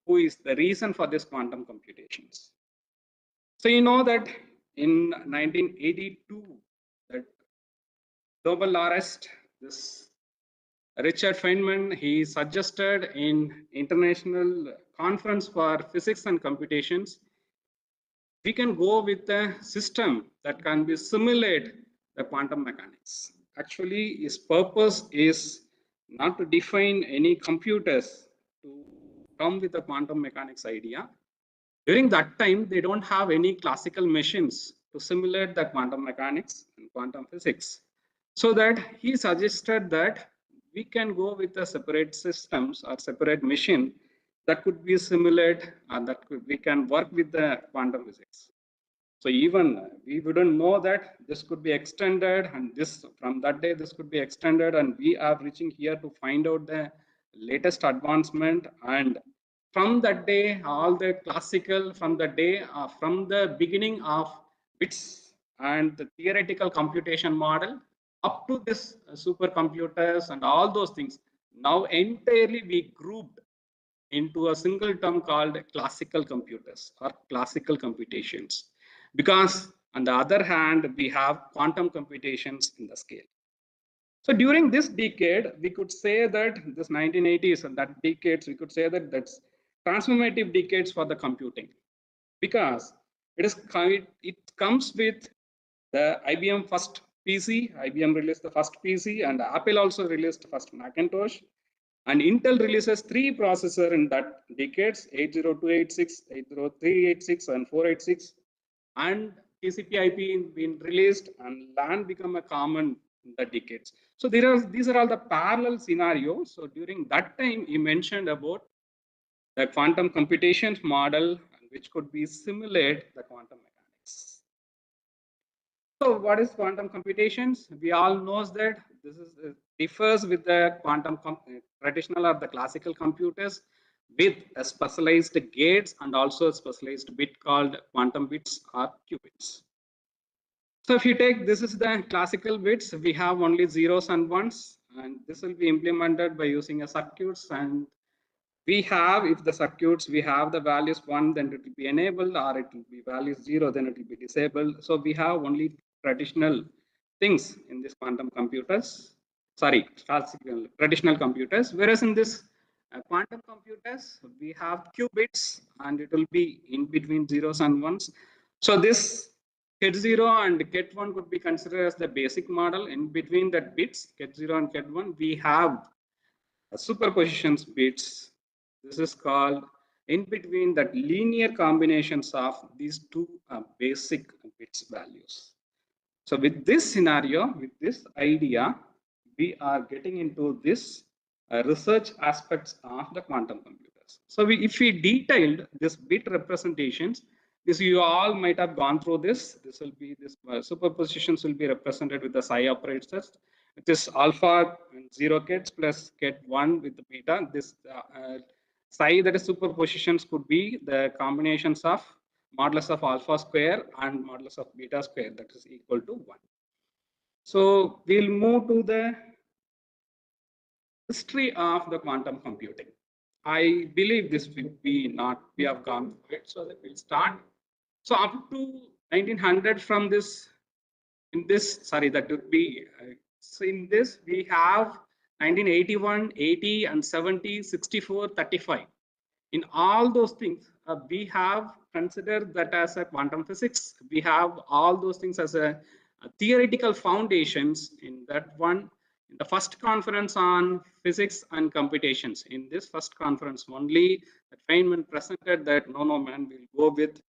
who is the reason for this quantum computations. So you know that in 1982, that Nobel laureate, this Richard Feynman, he suggested in International Conference for Physics and Computations, we can go with a system that can be simulate the quantum mechanics. Actually, his purpose is not to define any computers to come with the quantum mechanics idea. During that time, they don't have any classical machines to simulate the quantum mechanics and quantum physics. So that he suggested that we can go with the separate systems or separate machine that could be simulate and that we can work with the quantum physics. So even we wouldn't know that this could be extended, and this from that day this could be extended, and we are reaching here to find out the latest advancement. And from that day, all the classical from the day from the beginning of bits and the theoretical computation model up to this supercomputers and all those things, now entirely we grouped into a single term called classical computers or classical computations, because on the other hand we have quantum computations in the scale. So during this decade we could say that this 1980s and that decades, we could say that that's transformative decades for the computing, because it comes with the IBM first PC. IBM released the first PC, and Apple also released the first Macintosh. And Intel releases 3 processors in that decades: 80286, 80386, and 486. And TCP/IP been released, and LAN become a common in the decades. So these are all the parallel scenarios. So during that time, he mentioned about the quantum computations model, which could be simulate the quantum mechanics. So what is quantum computations? We all knows that this is differs with the quantum traditional or the classical computers with a specialized gates and also a specialized bit called quantum bits or qubits. So if you take this is the classical bits, we have only zeros and ones, and this will be implemented by using a circuits. And we have, if the circuits we have the values 1, then it will be enabled, or it will be values 0, then it will be disabled. So we have only traditional things in this quantum computers, sorry, classical traditional computers, whereas in this quantum computers we have qubits, and it will be in between zeros and ones. So this ket0 and ket1 could be considered as the basic model. In between that bits ket0 and ket1 we have superpositions bits. This is called in between that linear combinations of these two basic bits values. So with this scenario, with this idea, we are getting into this research aspects of the quantum computers. So if we detailed this bit representations, this you all might have gone through this. This will be this superpositions will be represented with the psi operators. This alpha and 0 kets plus ket 1 with the beta. This psi, that is superpositions, could be the combinations of modulus of alpha square and modulus of beta square, that is equal to 1. So we'll move to the history of the quantum computing. I believe this will be not, we have gone through it, so that we'll start. So up to 1900 from this, in this, sorry, that would be, so in this we have 1981, 80 and 70, 64, 35. In all those things, we have considered that as a quantum physics. We have all those things as a theoretical foundations in that one. In the first conference on physics and computations, in this first conference only, that Feynman presented that no man, we'll go with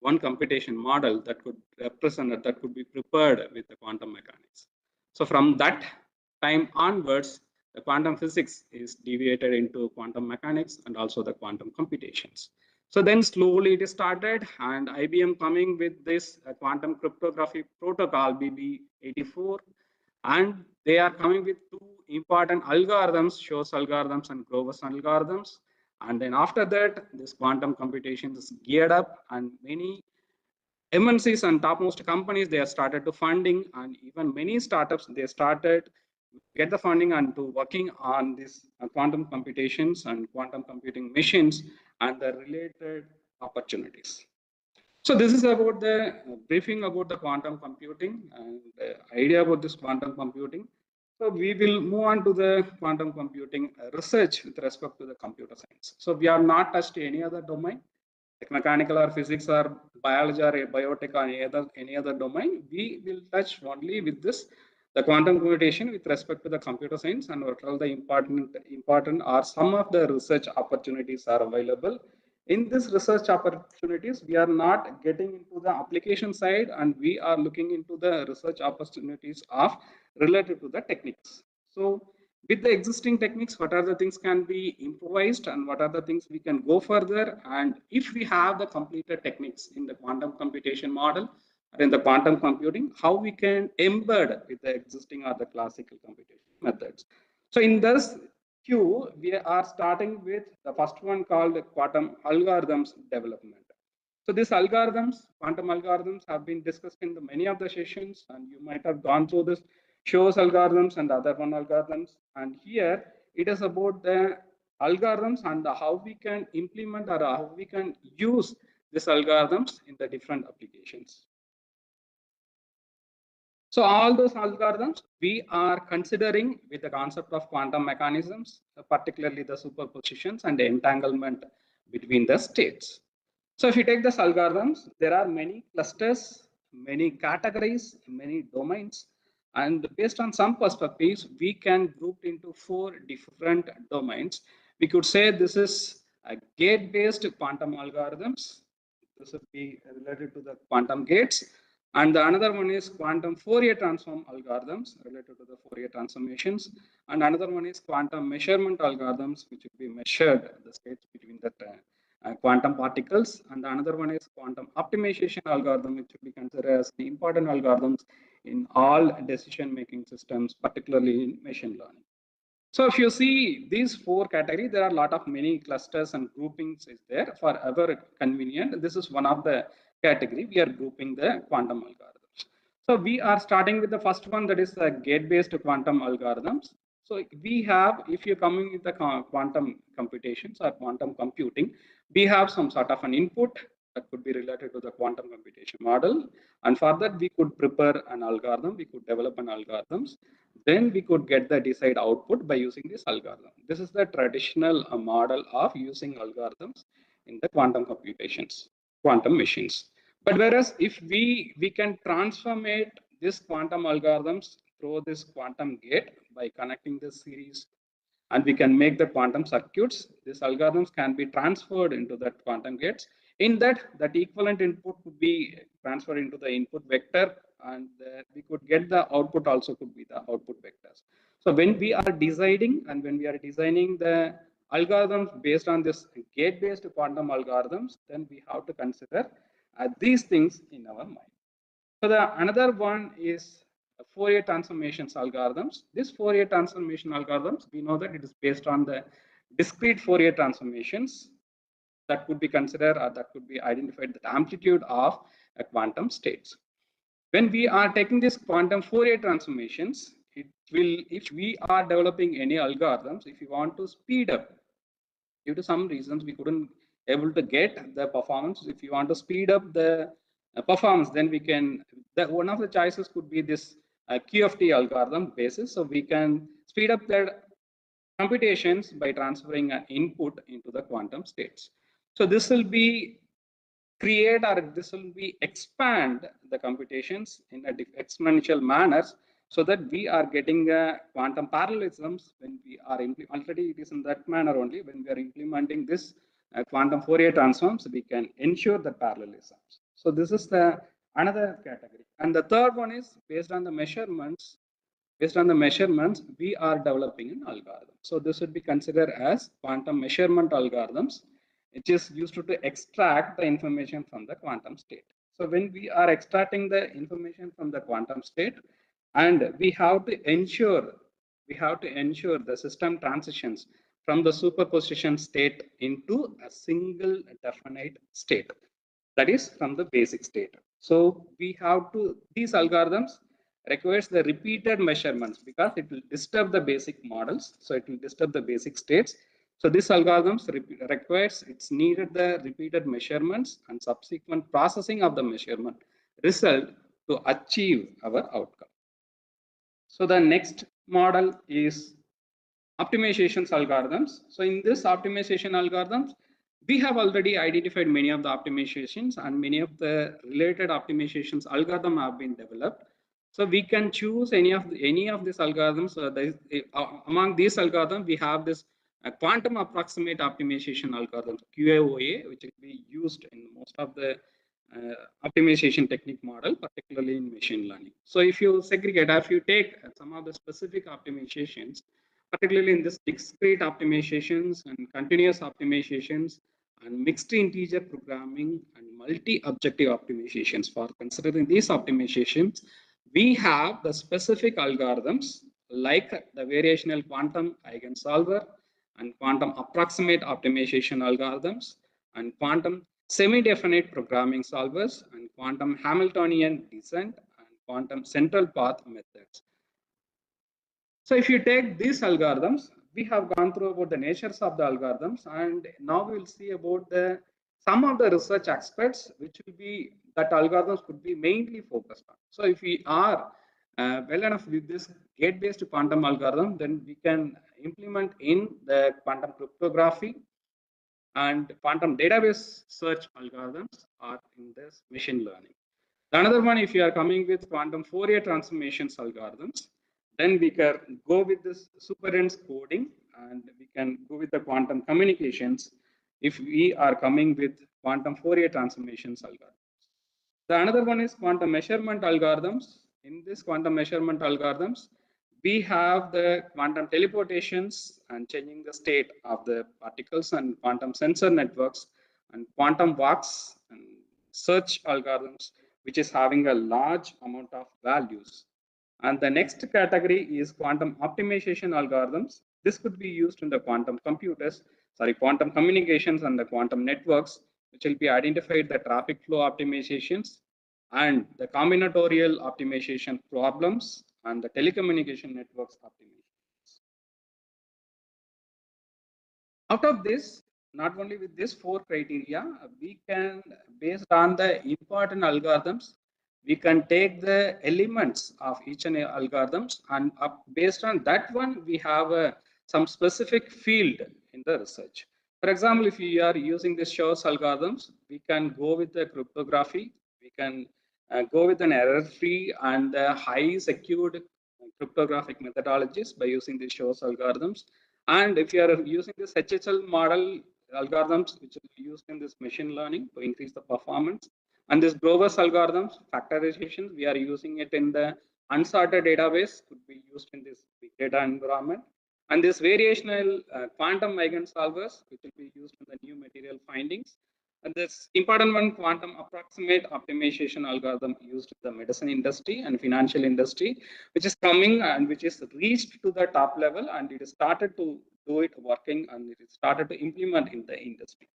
one computation model that could represent, that could be prepared with the quantum mechanics. So from that time onwards, the quantum physics is deviated into quantum mechanics and also the quantum computations. So then slowly it started, and IBM coming with this quantum cryptography protocol BB84, and they are coming with 2 important algorithms, Shor's algorithms and Grover's algorithms. And then after that, this quantum computation is geared up, and many MNCs and topmost companies, they have started to funding, and even many startups, they started get the funding and to working on this quantum computations and quantum computing machines and the related opportunities. So this is about the briefing about the quantum computing and the idea about this quantum computing. So we will move on to the quantum computing research with respect to the computer science. So we are not touched any other domain, like mechanical or physics or biology or biotech or any other domain. We will touch only with this, the quantum computation with respect to the computer science, and what all the important are some of the research opportunities are available. In this research opportunities, we are not getting into the application side, and we are looking into the research opportunities of related to the techniques. So with the existing techniques, what are the things can be improvised and what are the things we can go further, and if we have the completed techniques in the quantum computation model or in the quantum computing, how we can embed with the existing or the classical computation methods. So in this queue, we are starting with the first one called quantum algorithms development. So these algorithms, quantum algorithms, have been discussed in the many of the sessions, and you might have gone through this shows algorithms and other one algorithms. And here it is about the algorithms and how we can implement or how we can use these algorithms in the different applications. So all those algorithms we are considering with the concept of quantum mechanisms, particularly the superpositions and the entanglement between the states. So if you take these algorithms, there are many clusters, many categories, many domains, and based on some perspectives, we can group into 4 different domains. We could say this is a gate-based quantum algorithms. This would be related to the quantum gates. And the another one is quantum Fourier transform algorithms related to the Fourier transformations. And another one is quantum measurement algorithms, which will be measured the states between the quantum particles. And another one is quantum optimization algorithm, which will be considered as the important algorithms in all decision-making systems, particularly in machine learning. So if you see these 4 categories, there are a lot of many clusters and groupings is there for our convenient. This is one of the category. We are grouping the quantum algorithms. So we are starting with the first one, that is the gate-based quantum algorithms. So we have, if you're coming with the quantum computations or quantum computing, we have some sort of an input that could be related to the quantum computation model. And for that, we could prepare an algorithm, we could develop an algorithms. Then we could get the desired output by using this algorithm. This is the traditional model of using algorithms in the quantum computations, quantum machines. But whereas if we can transform this quantum algorithms through this quantum gate by connecting this series, and we can make the quantum circuits, these algorithms can be transferred into that quantum gates. In that equivalent input could be transferred into the input vector, and we could get the output also could be the output vectors. So when we are deciding and when we are designing the algorithms based on this gate-based quantum algorithms, then we have to consider these things in our mind. So the another one is Fourier transformations algorithms. This Fourier transformation algorithms, we know that it is based on the discrete Fourier transformations that could be considered or that could be identified the amplitude of quantum states. When we are taking this quantum Fourier transformations, it will, if we are developing any algorithms, if you want to speed up, due to some reasons we couldn't able to get the performance. If you want to speed up the performance, then we can, one of the choices could be this QFT algorithm basis. So we can speed up the computations by transferring an input into the quantum states. So this will be create, or this will be expand the computations in a exponential manners, so that we are getting quantum parallelisms when we are already it is in that manner only when we are implementing this quantum Fourier transforms, we can ensure the parallelisms. So this is the another category. And the third one is based on the measurements. Based on the measurements, we are developing an algorithm. So this would be considered as quantum measurement algorithms, which is used to extract the information from the quantum state. So when we are extracting the information from the quantum state, and we have to ensure the system transitions from the superposition state into a single definite state, that is from the basic state. So we have to, these algorithms requires the repeated measurements because it will disturb the basic models. So it will disturb the basic states. So this algorithms requires, it's needed the repeated measurements and subsequent processing of the measurement result to achieve our outcome. So the next model is optimizations algorithms. So in this optimization algorithms, we have already identified many of the optimizations, and many of the related optimizations algorithm have been developed. So we can choose any of these algorithms. Among these algorithms, we have this quantum approximate optimization algorithm, QAOA, which will be used in most of the optimization technique model, particularly in machine learning. So if you segregate, if you take some of the specific optimizations, particularly in this discrete optimizations and continuous optimizations and mixed integer programming and multi-objective optimizations, for considering these optimizations, we have the specific algorithms like the variational quantum eigensolver and quantum approximate optimization algorithms and quantum semi-definite programming solvers and quantum Hamiltonian descent and quantum central path methods. So if you take these algorithms, we have gone through about the natures of the algorithms, and now we will see about the some of the research aspects which will be that algorithms could be mainly focused on. So if we are well enough with this gate-based quantum algorithm, then we can implement in the quantum cryptography and quantum database search algorithms are in this machine learning. The another one, if you are coming with quantum Fourier transformations algorithms, then we can go with this superdense coding, and we can go with the quantum communications if we are coming with quantum Fourier transformations algorithms. The another one is quantum measurement algorithms. In this quantum measurement algorithms, we have the quantum teleportations and changing the state of the particles and quantum sensor networks and quantum walks and search algorithms, which is having a large amount of values. And the next category is quantum optimization algorithms. This could be used in the quantum quantum communications and the quantum networks, which will be identified the traffic flow optimizations and the combinatorial optimization problems and the telecommunication networks optimizations. Out of this, not only with this 4 criteria, we can, based on the important algorithms, we can take the elements of each and every algorithms, and based on that one, we have some specific field in the research. For example, if we are using this Shor's algorithms, we can go with the cryptography, we can go with an error-free and high secured cryptographic methodologies by using the Shor's algorithms. And if you are using this HHL model algorithms, which is used in this machine learning to increase the performance, and this Grover's algorithms, factorization, we are using it in the unsorted database, could be used in this big data environment. And this variational quantum eigensolvers, which will be used in the new material findings. And this important one, quantum approximate optimization algorithm used in the medicine industry and financial industry, which is coming and which is reached to the top level, and it is started to do it working, and it is started to implement in the industry.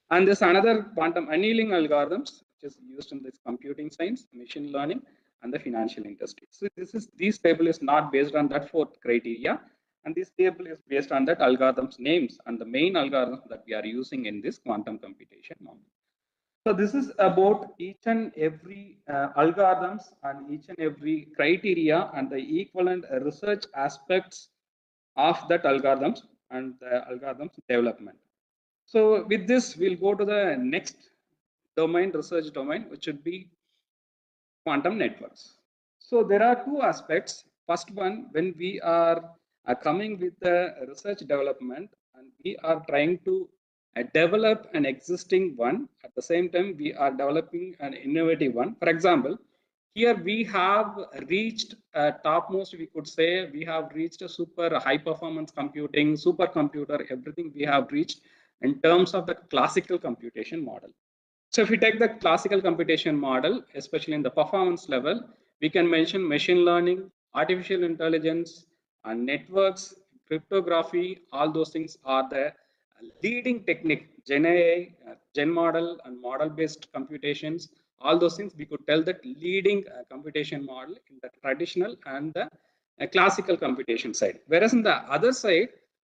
And there's another quantum annealing algorithms, which is used in this computing science, machine learning, and the financial industry. So this table is not based on that 4th criteria, and this table is based on that algorithms names and the main algorithms that we are using in this quantum computation model. So this is about each and every algorithms and each and every criteria and the equivalent research aspects of that algorithms and the algorithms development. So with this, we'll go to the next domain, research domain, which would be quantum networks. So there are 2 aspects. First one, when we are coming with the research development and we are trying to develop an existing one, at the same time we are developing an innovative one. For example, here we have reached topmost, we could say we have reached a super high performance computing, supercomputer, everything we have reached in terms of the classical computation model. So if we take the classical computation model, especially in the performance level, we can mention machine learning, artificial intelligence, and networks, cryptography, all those things are the leading technique, Gen AI, Gen model, and model-based computations all those things, we could tell that leading computation model in the traditional and the classical computation side. Whereas in the other side,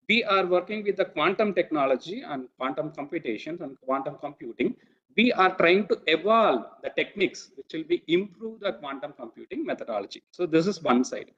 we are working with the quantum technology and quantum computations and quantum computing. We are trying to evolve the techniques which will be improve the quantum computing methodology. So this is one side.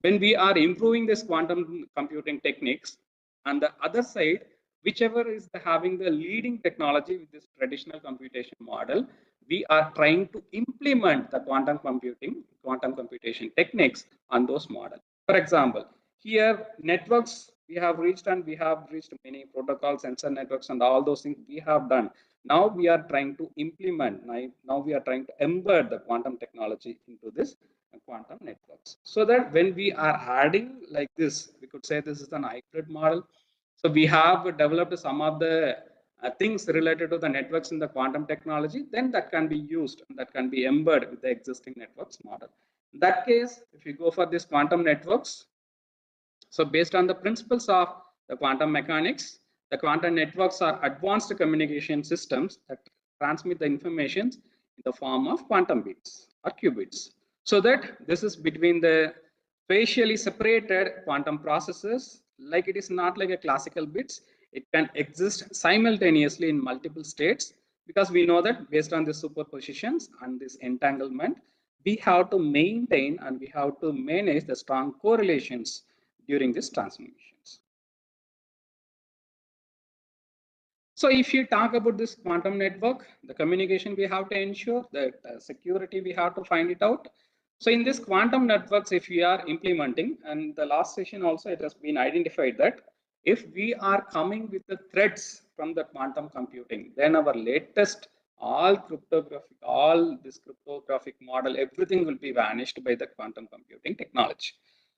When we are improving this quantum computing techniques, on the other side, whichever is having the leading technology with this traditional computation model, we are trying to implement the quantum computation techniques on those models. For example, here networks we have reached, and we have reached many protocols, sensor networks, and all those things we have done. Now we are trying to implement, now we are trying to embed the quantum technology into this quantum networks, so that when we are adding like this, we could say this is an hybrid model. So we have developed some of the things related to the networks in the quantum technology, then that can be used and that can be embedded with the existing networks model. In that case, if you go for this quantum networks, so based on the principles of the quantum mechanics, the quantum networks are advanced communication systems that transmit the information in the form of quantum bits or qubits. So that this is between the spatially separated quantum processes, like it is not like a classical bits. It can exist simultaneously in multiple states, because we know that based on the superpositions and this entanglement, we have to maintain and we have to manage the strong correlations during these transformations. So if you talk about this quantum network, the communication we have to ensure, that security we have to find it out. So in this quantum networks, if we are implementing, and the last session also it has been identified that if we are coming with the threads from the quantum computing, then our latest all this cryptographic model, everything will be vanished by the quantum computing technology.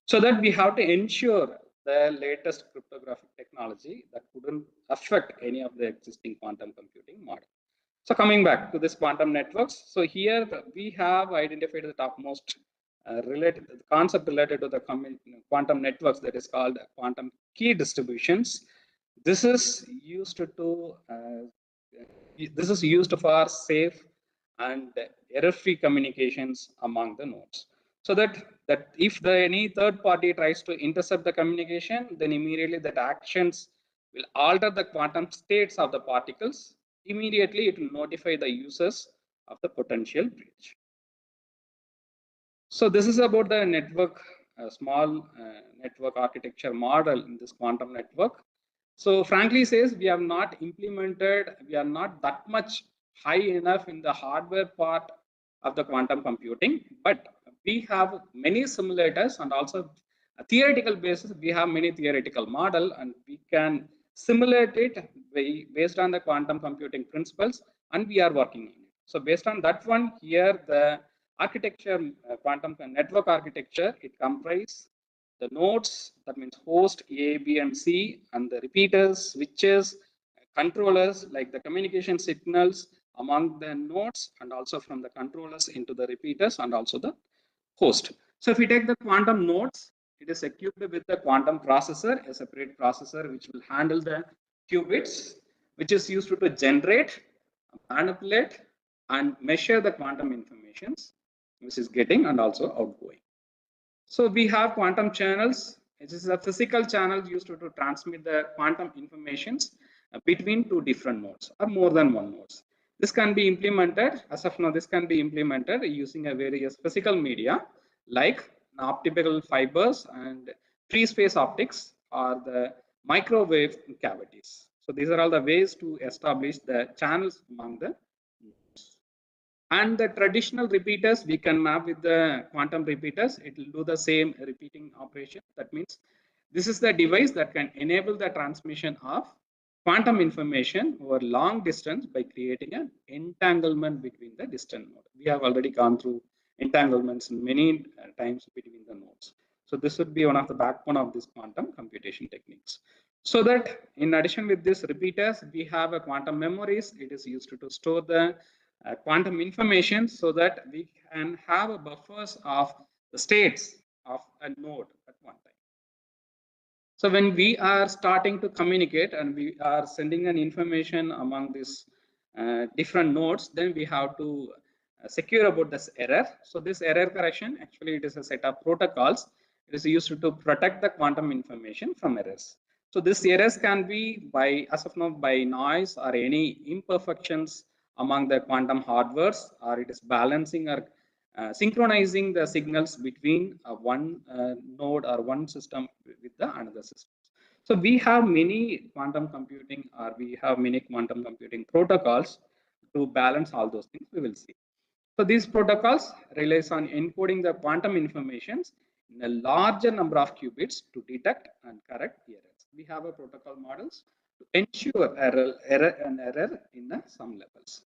So that we have to ensure the latest cryptographic technology that couldn't affect any of the existing quantum computing model. So coming back to this quantum networks, so here we have identified the topmost related concept related to the quantum networks, that is called quantum key distributions. This is used for safe and error-free communications among the nodes. So that if any third party tries to intercept the communication, then immediately that actions will alter the quantum states of the particles. Immediately it will notify the users of the potential breach. So this is about the network, small network architecture model in this quantum network. So frankly says, we have not implemented, we are not that much high enough in the hardware part of the quantum computing, but we have many simulators, and also a theoretical basis, we have many theoretical model, and we can simulate it based on the quantum computing principles, and we are working on it. So based on that one, here the architecture, quantum network architecture, it comprises the nodes, that means host A, B, and C, and the repeaters, switches, controllers, like the communication signals among the nodes, and also from the controllers into the repeaters, and also the host. So if we take the quantum nodes, it is equipped with the quantum processor, a separate processor which will handle the qubits, which is used to generate, manipulate, and measure the quantum informations which is getting and also outgoing. So we have quantum channels. It is a physical channel used to transmit the quantum informations between two different nodes or more than one nodes. This can be implemented, as of now, this can be implemented using a various physical media like optical fibers and free space optics or the microwave cavities. So these are all the ways to establish the channels among the nodes. And the traditional repeaters, we can map with the quantum repeaters. It will do the same repeating operation. That means this is the device that can enable the transmission of quantum information over long distance by creating an entanglement between the distant node. We have already gone through entanglements many times between the nodes. So this would be one of the backbone of this quantum computation techniques. So that in addition with these repeaters, we have a quantum memories. It is used to store the quantum information, so that we can have buffers of the states of a node at one time. So when we are starting to communicate and we are sending an information among these different nodes, then we have to secure about this error. So this error correction, actually it is a set of protocols. It is used to protect the quantum information from errors. So this errors can be by, as of now, by noise or any imperfections among the quantum hardwares, or it is balancing or synchronizing the signals between one node or one system with the another system. So we have many quantum computing, or we have many quantum computing protocols to balance all those things. We will see. So these protocols relies on encoding the quantum informations in a larger number of qubits to detect and correct errors. We have a protocol models to ensure error in some levels.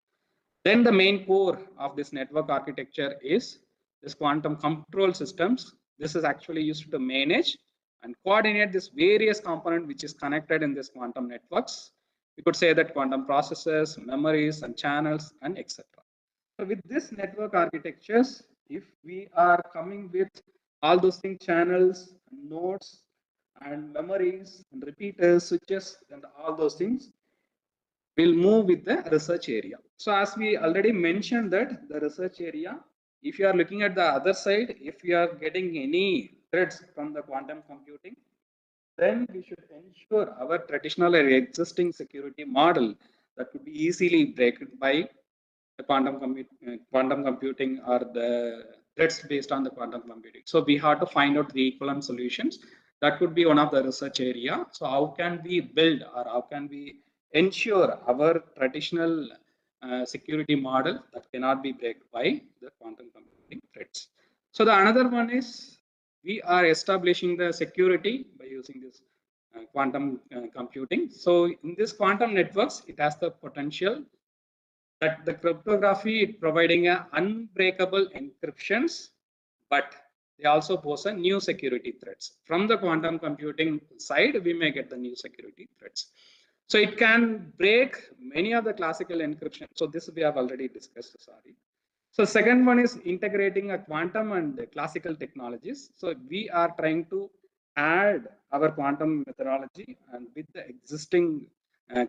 Then the main core of this network architecture is this quantum control systems. This is actually used to manage and coordinate this various component which is connected in this quantum networks. We could say that quantum processors, memories, and channels, and etc. So with this network architectures, if we are coming with all those things, channels, nodes, and memories, and repeaters, switches, and all those things, we'll move with the research area. So as we already mentioned that the research area, if you are looking at the other side, if you are getting any threads from the quantum computing, then we should ensure our traditional or existing security model that could be easily broken by the quantum computing or the threats based on the quantum computing. So we have to find out the equivalent solutions. That could be one of the research area. So how can we build, or how can we ensure our traditional security model that cannot be broken by the quantum computing threats? So the another one is we are establishing the security by using this quantum computing. So in this quantum networks, it has the potential that the cryptography providing a unbreakable encryptions, but they also pose a new security threats. From the quantum computing side, we may get the new security threats. So it can break many of the classical encryption. So this we have already discussed, sorry. So second one is integrating a quantum and classical technologies. So we are trying to add our quantum methodology and with the existing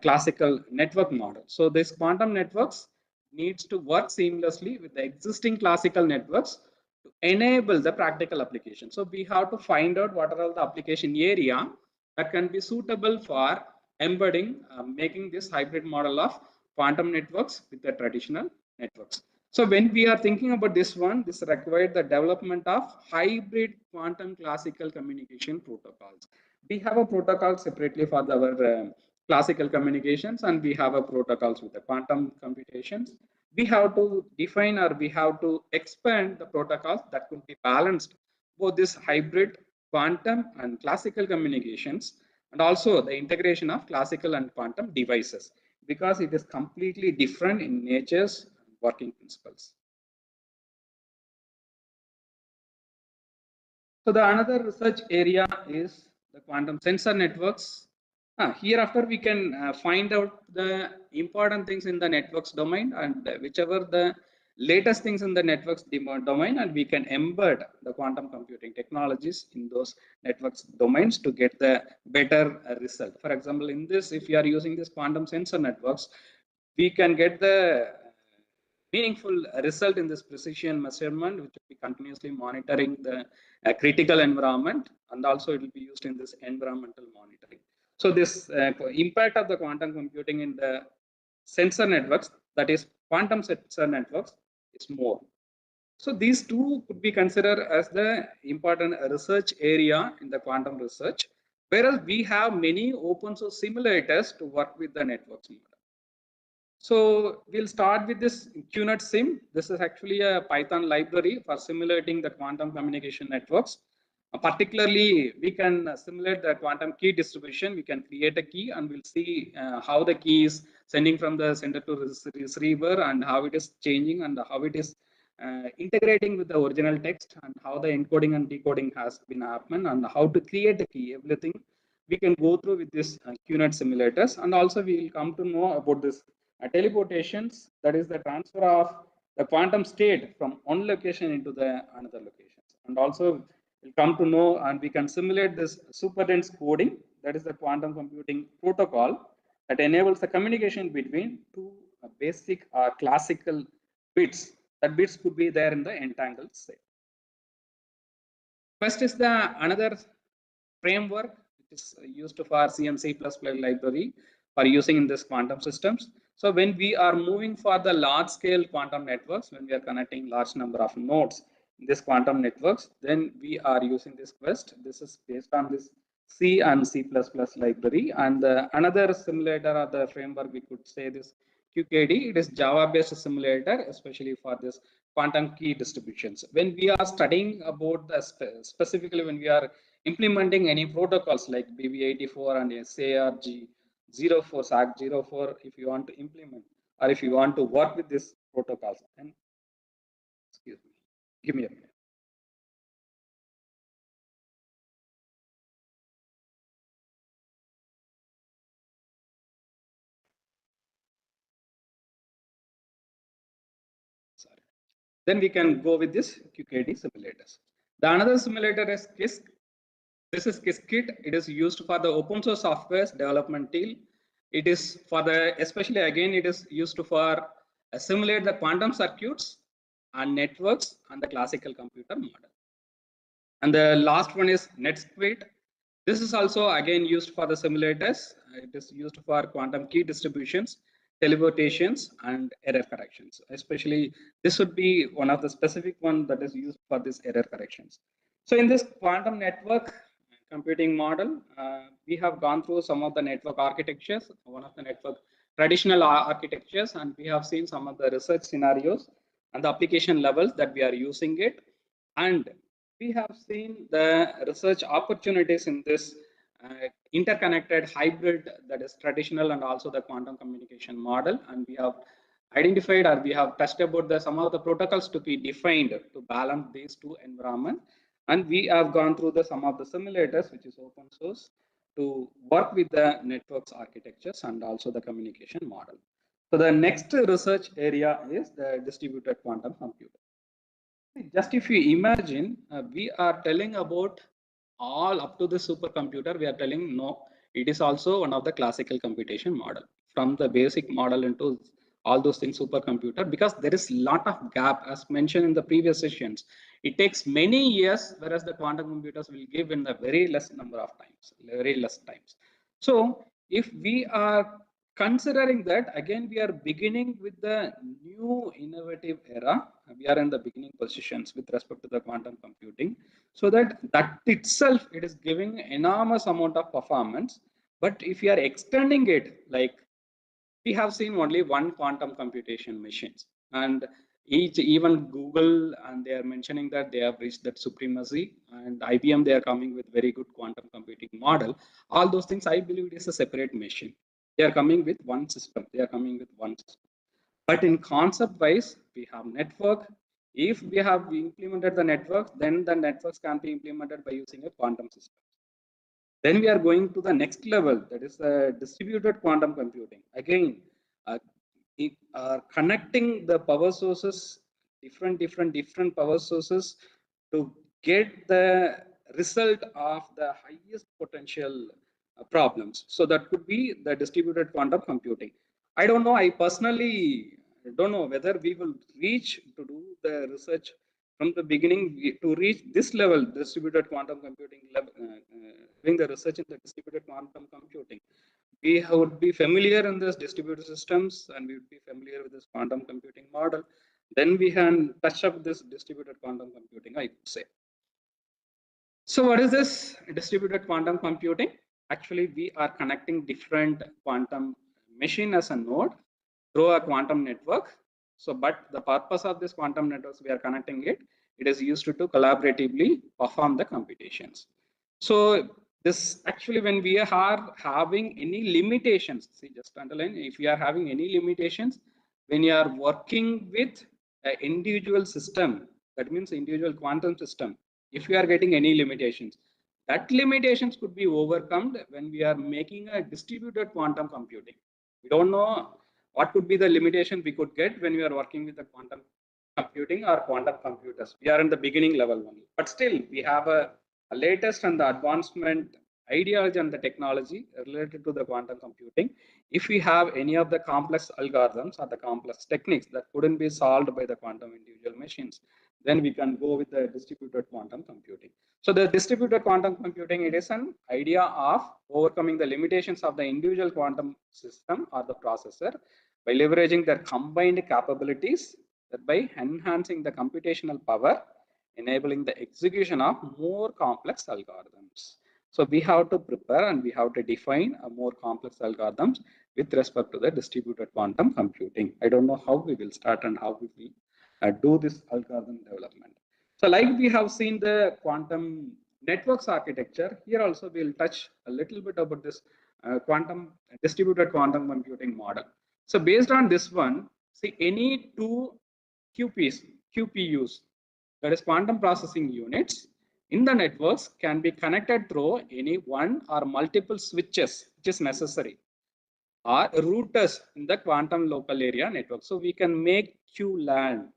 classical network model. So this quantum networks needs to work seamlessly with the existing classical networks to enable the practical application. So we have to find out what are all the application area that can be suitable for embedding, making this hybrid model of quantum networks with the traditional networks. So when we are thinking about this one, this required the development of hybrid quantum classical communication protocols. We have a protocol separately for our classical communications, and we have a protocols with the quantum computations. We have to define, or we have to expand the protocols that could be balanced both this hybrid quantum and classical communications, and also the integration of classical and quantum devices, because it is completely different in nature's working principles. So the another research area is the quantum sensor networks. Hereafter we can find out the important things in the networks domain, and whichever the latest things in the networks domain, and we can embed the quantum computing technologies in those networks domains to get the better result. For example, in this, if you are using this quantum sensor networks, we can get the meaningful result in this precision measurement, which will be continuously monitoring the critical environment, and also it will be used in this environmental monitoring. So this impact of the quantum computing in the sensor networks, that is quantum sensor networks, is more. So these two could be considered as the important research area in the quantum research, whereas we have many open source simulators to work with the networks model. So we'll start with this QNet Sim. This is actually a Python library for simulating the quantum communication networks. Particularly, we can simulate the quantum key distribution. We can create a key, and we'll see how the key is sending from the sender to receiver, and how it is changing, and how it is integrating with the original text, and how the encoding and decoding has been happened, and how to create a key. Everything we can go through with this QNet simulators, and also we will come to know about this teleportations, that is the transfer of the quantum state from one location into the another locations. And also we'll come to know, and we can simulate this superdense coding, that is the quantum computing protocol that enables the communication between two basic or classical bits that bits could be there in the entangled state. First is the another framework which is used for CMC++ library for using in this quantum systems. So when we are moving for the large scale quantum networks, when we are connecting large number of nodes in this quantum networks, then we are using this Quest. This is based on this C and C++ library. And another simulator or the framework, we could say this QKD. It is Java based simulator, especially for this quantum key distributions. When we are studying about the specifically when we are implementing any protocols like BB84 and SARG04, SAG04, if you want to implement or if you want to work with these protocols, and excuse me, give me a minute. Sorry. Then we can go with this QKD simulators. The another simulator is KISS. This is Qiskit. It is used for the open source software development tool. It is for the, especially again, it is used for simulate the quantum circuits and networks and the classical computer model. And the last one is NetSquid. This is also again used for the simulators. It is used for quantum key distributions, teleportations, and error corrections. Especially this would be one of the specific one that is used for this error corrections. So in this quantum network computing model, we have gone through some of the network architectures, one of the network traditional architectures, and we have seen some of the research scenarios and the application levels that we are using it. And we have seen the research opportunities in this interconnected hybrid, that is traditional and also the quantum communication model. And we have identified or we have touched about the some of the protocols to be defined to balance these two environments. And we have gone through the some of the simulators, which is open source, to work with the networks architectures and also the communication model. So the next research area is the distributed quantum computer. Just if you imagine, we are telling about all up to the supercomputer, we are telling no, it is also one of the classical computation model, from the basic model into all those things supercomputer, because there is a lot of gap as mentioned in the previous sessions. It takes many years, whereas the quantum computers will give in a very less number of times, very less times. So if we are considering that, again, we are beginning with the new innovative era. We are in the beginning positions with respect to the quantum computing. So that itself, it is giving enormous amount of performance. But if you are extending it, like we have seen only one quantum computation machines, and even Google, and they are mentioning that they have reached that supremacy, and IBM, they are coming with very good quantum computing model. All those things, I believe it is a separate machine. They are coming with one system. They are coming with one system. But in concept wise, we have network. If we have implemented the networks, then the networks can be implemented by using a quantum system. Then we are going to the next level, that is distributed quantum computing. Again, connecting the power sources, different power sources, to get the result of the highest potential problems. So that could be the distributed quantum computing. I don't know, I personally don't know whether we will reach to do the research from the beginning to reach this level, distributed quantum computing level, doing the research in the distributed quantum computing. We would be familiar in this distributed systems, and we would be familiar with this quantum computing model. Then we can touch up this distributed quantum computing, I would say. So what is this distributed quantum computing? Actually, we are connecting different quantum machine as a node through a quantum network. So, but the purpose of this quantum networks, we are connecting it. It is used to collaboratively perform the computations. So this actually, when we are having any limitations, see, just underline, if we are having any limitations, when you are working with an individual system, that means individual quantum system, if we are getting any limitations, that limitations could be overcome when we are making a distributed quantum computing. We don't know what could be the limitation we could get when we are working with the quantum computing or quantum computers. We are in the beginning level only, but still we have a latest and the advancement ideology and the technology related to the quantum computing. If we have any of the complex algorithms or the complex techniques that couldn't be solved by the quantum individual machines, then we can go with the distributed quantum computing. So the distributed quantum computing, it is an idea of overcoming the limitations of the individual quantum system or the processor by leveraging their combined capabilities, thereby enhancing the computational power, enabling the execution of more complex algorithms. So we have to prepare and we have to define a more complex algorithms with respect to the distributed quantum computing. I don't know how we will start and how we will do this algorithm development. So like we have seen the quantum networks architecture, here also we'll touch a little bit about this distributed quantum computing model. So based on this one, see any two QPUs, that is quantum processing units, in the networks can be connected through any one or multiple switches which is necessary, or routers in the quantum local area network. So we can make QLAN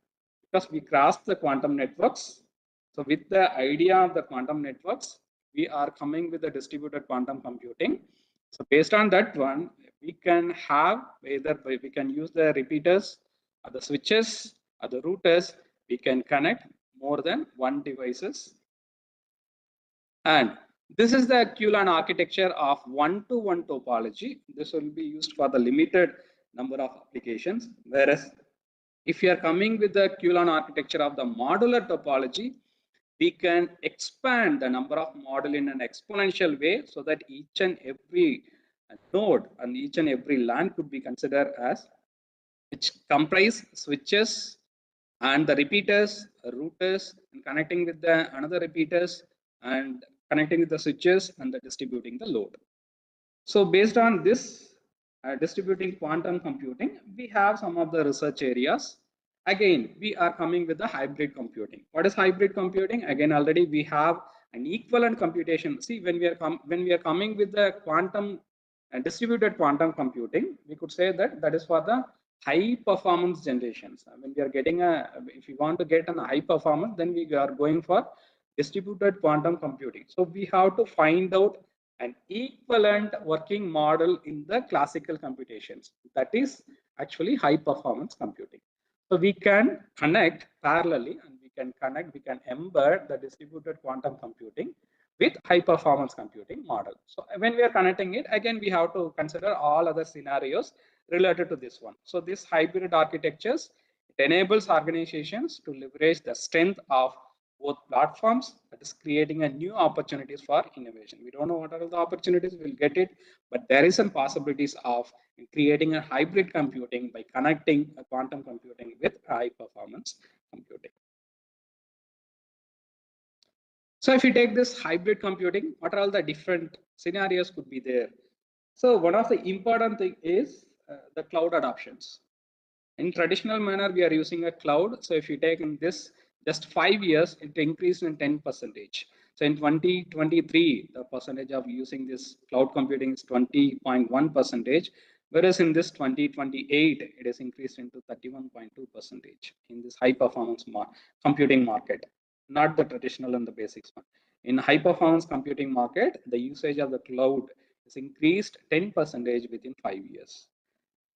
because we cross the quantum networks. So with the idea of the quantum networks, we are coming with the distributed quantum computing. So based on that one, we can have either we can use the repeaters or the switches or the routers. We can connect more than one devices. And this is the QLAN architecture of one-to-one topology. This will be used for the limited number of applications. Whereas if you are coming with the QLAN architecture of the modular topology, we can expand the number of module in an exponential way so that each and every node and each and every LAN could be considered as, which comprise switches and the repeaters, routers, and connecting with the another repeaters and connecting with the switches and the distributing the load. So based on this distributing quantum computing, we have some of the research areas. Again, we are coming with the hybrid computing. What is hybrid computing? Again, already we have an equivalent computation. See, when we are coming with the quantum distributed quantum computing, we could say that that is for the high performance generations. When we are getting if you want to get a high performance, then we are going for distributed quantum computing. So we have to find out an equivalent working model in the classical computations. That is actually high performance computing. So we can connect parallelly and we can embed the distributed quantum computing with high performance computing model. So when we are connecting it, again, we have to consider all other scenarios related to this one. So this hybrid architectures, it enables organizations to leverage the strength of both platforms, that is creating a new opportunities for innovation. We don't know what are the opportunities, we'll get it, but there is some possibilities of creating a hybrid computing by connecting a quantum computing with high performance computing. So if you take this hybrid computing, what are all the different scenarios could be there? So one of the important thing is the cloud adoptions. In traditional manner, we are using a cloud. So if you take in this just 5 years, it increased in 10%. So in 2023, the percentage of using this cloud computing is 20.1%, whereas in this 2028, it is increased into 31.2% in this high performance computing market, not the traditional and the basics one. In high performance computing market, the usage of the cloud is increased 10% within 5 years.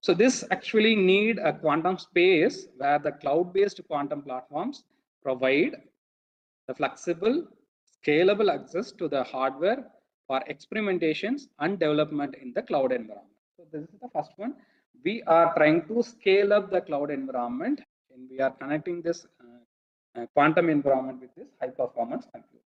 So this actually need a quantum space where the cloud-based quantum platforms provide the flexible, scalable access to the hardware for experimentations and development in the cloud environment. So this is the first one. We are trying to scale up the cloud environment and we are connecting this quantum environment with this high performance computing.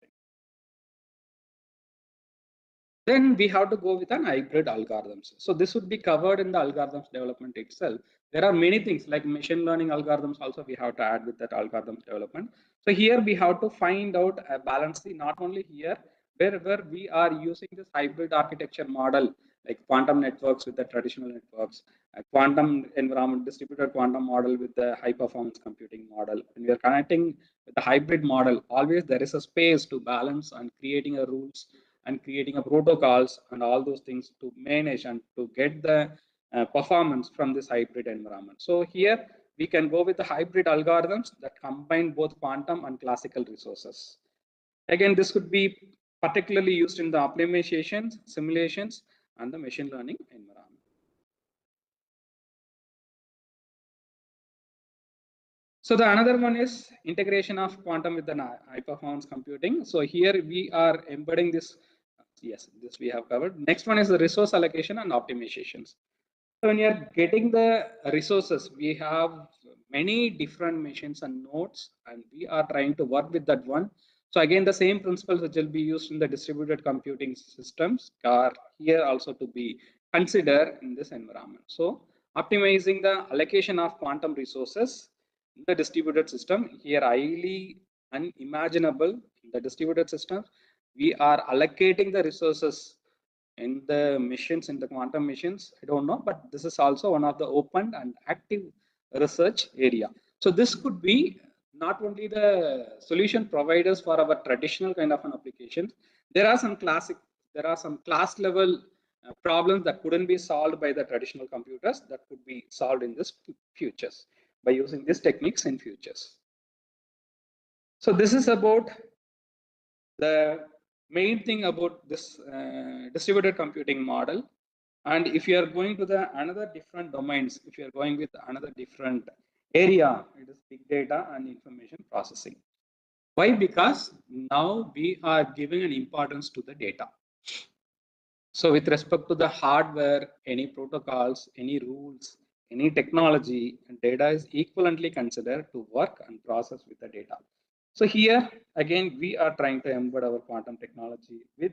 Then we have to go with an hybrid algorithms. So this would be covered in the algorithms development itself. There are many things like machine learning algorithms also we have to add with that algorithms development. So here we have to find out a balance, not only here, where we are using this hybrid architecture model like quantum networks with the traditional networks, a quantum environment, distributed quantum model with the high performance computing model. And we are connecting with the hybrid model. Always there is a space to balance and creating a rules and creating a protocols and all those things to manage and to get the performance from this hybrid environment. So here we can go with the hybrid algorithms that combine both quantum and classical resources. Again, this could be particularly used in the optimizations, simulations, and the machine learning environment. So the another one is integration of quantum with the high performance computing. So here we are embedding this. Yes, this we have covered. Next one is the resource allocation and optimizations. So when you're getting the resources, we have many different machines and nodes, and we are trying to work with that one. So again, the same principles which will be used in the distributed computing systems are here also to be considered in this environment. So optimizing the allocation of quantum resources in the distributed system, here highly unimaginable in the distributed system. We are allocating the resources in the missions, in the quantum missions, I don't know, but this is also one of the open and active research area. So this could be not only the solution providers for our traditional kind of an application. There are some class level problems that couldn't be solved by the traditional computers that could be solved in this futures by using these techniques in futures. So this is about the main thing about this distributed computing model. And if you are going to the another different domains, if you are going with another different area, it is big data and information processing. Why? Because now we are giving an importance to the data. So with respect to the hardware, any protocols, any rules, any technology, data is equivalently considered to work and process with the data. So here again, we are trying to embed our quantum technology with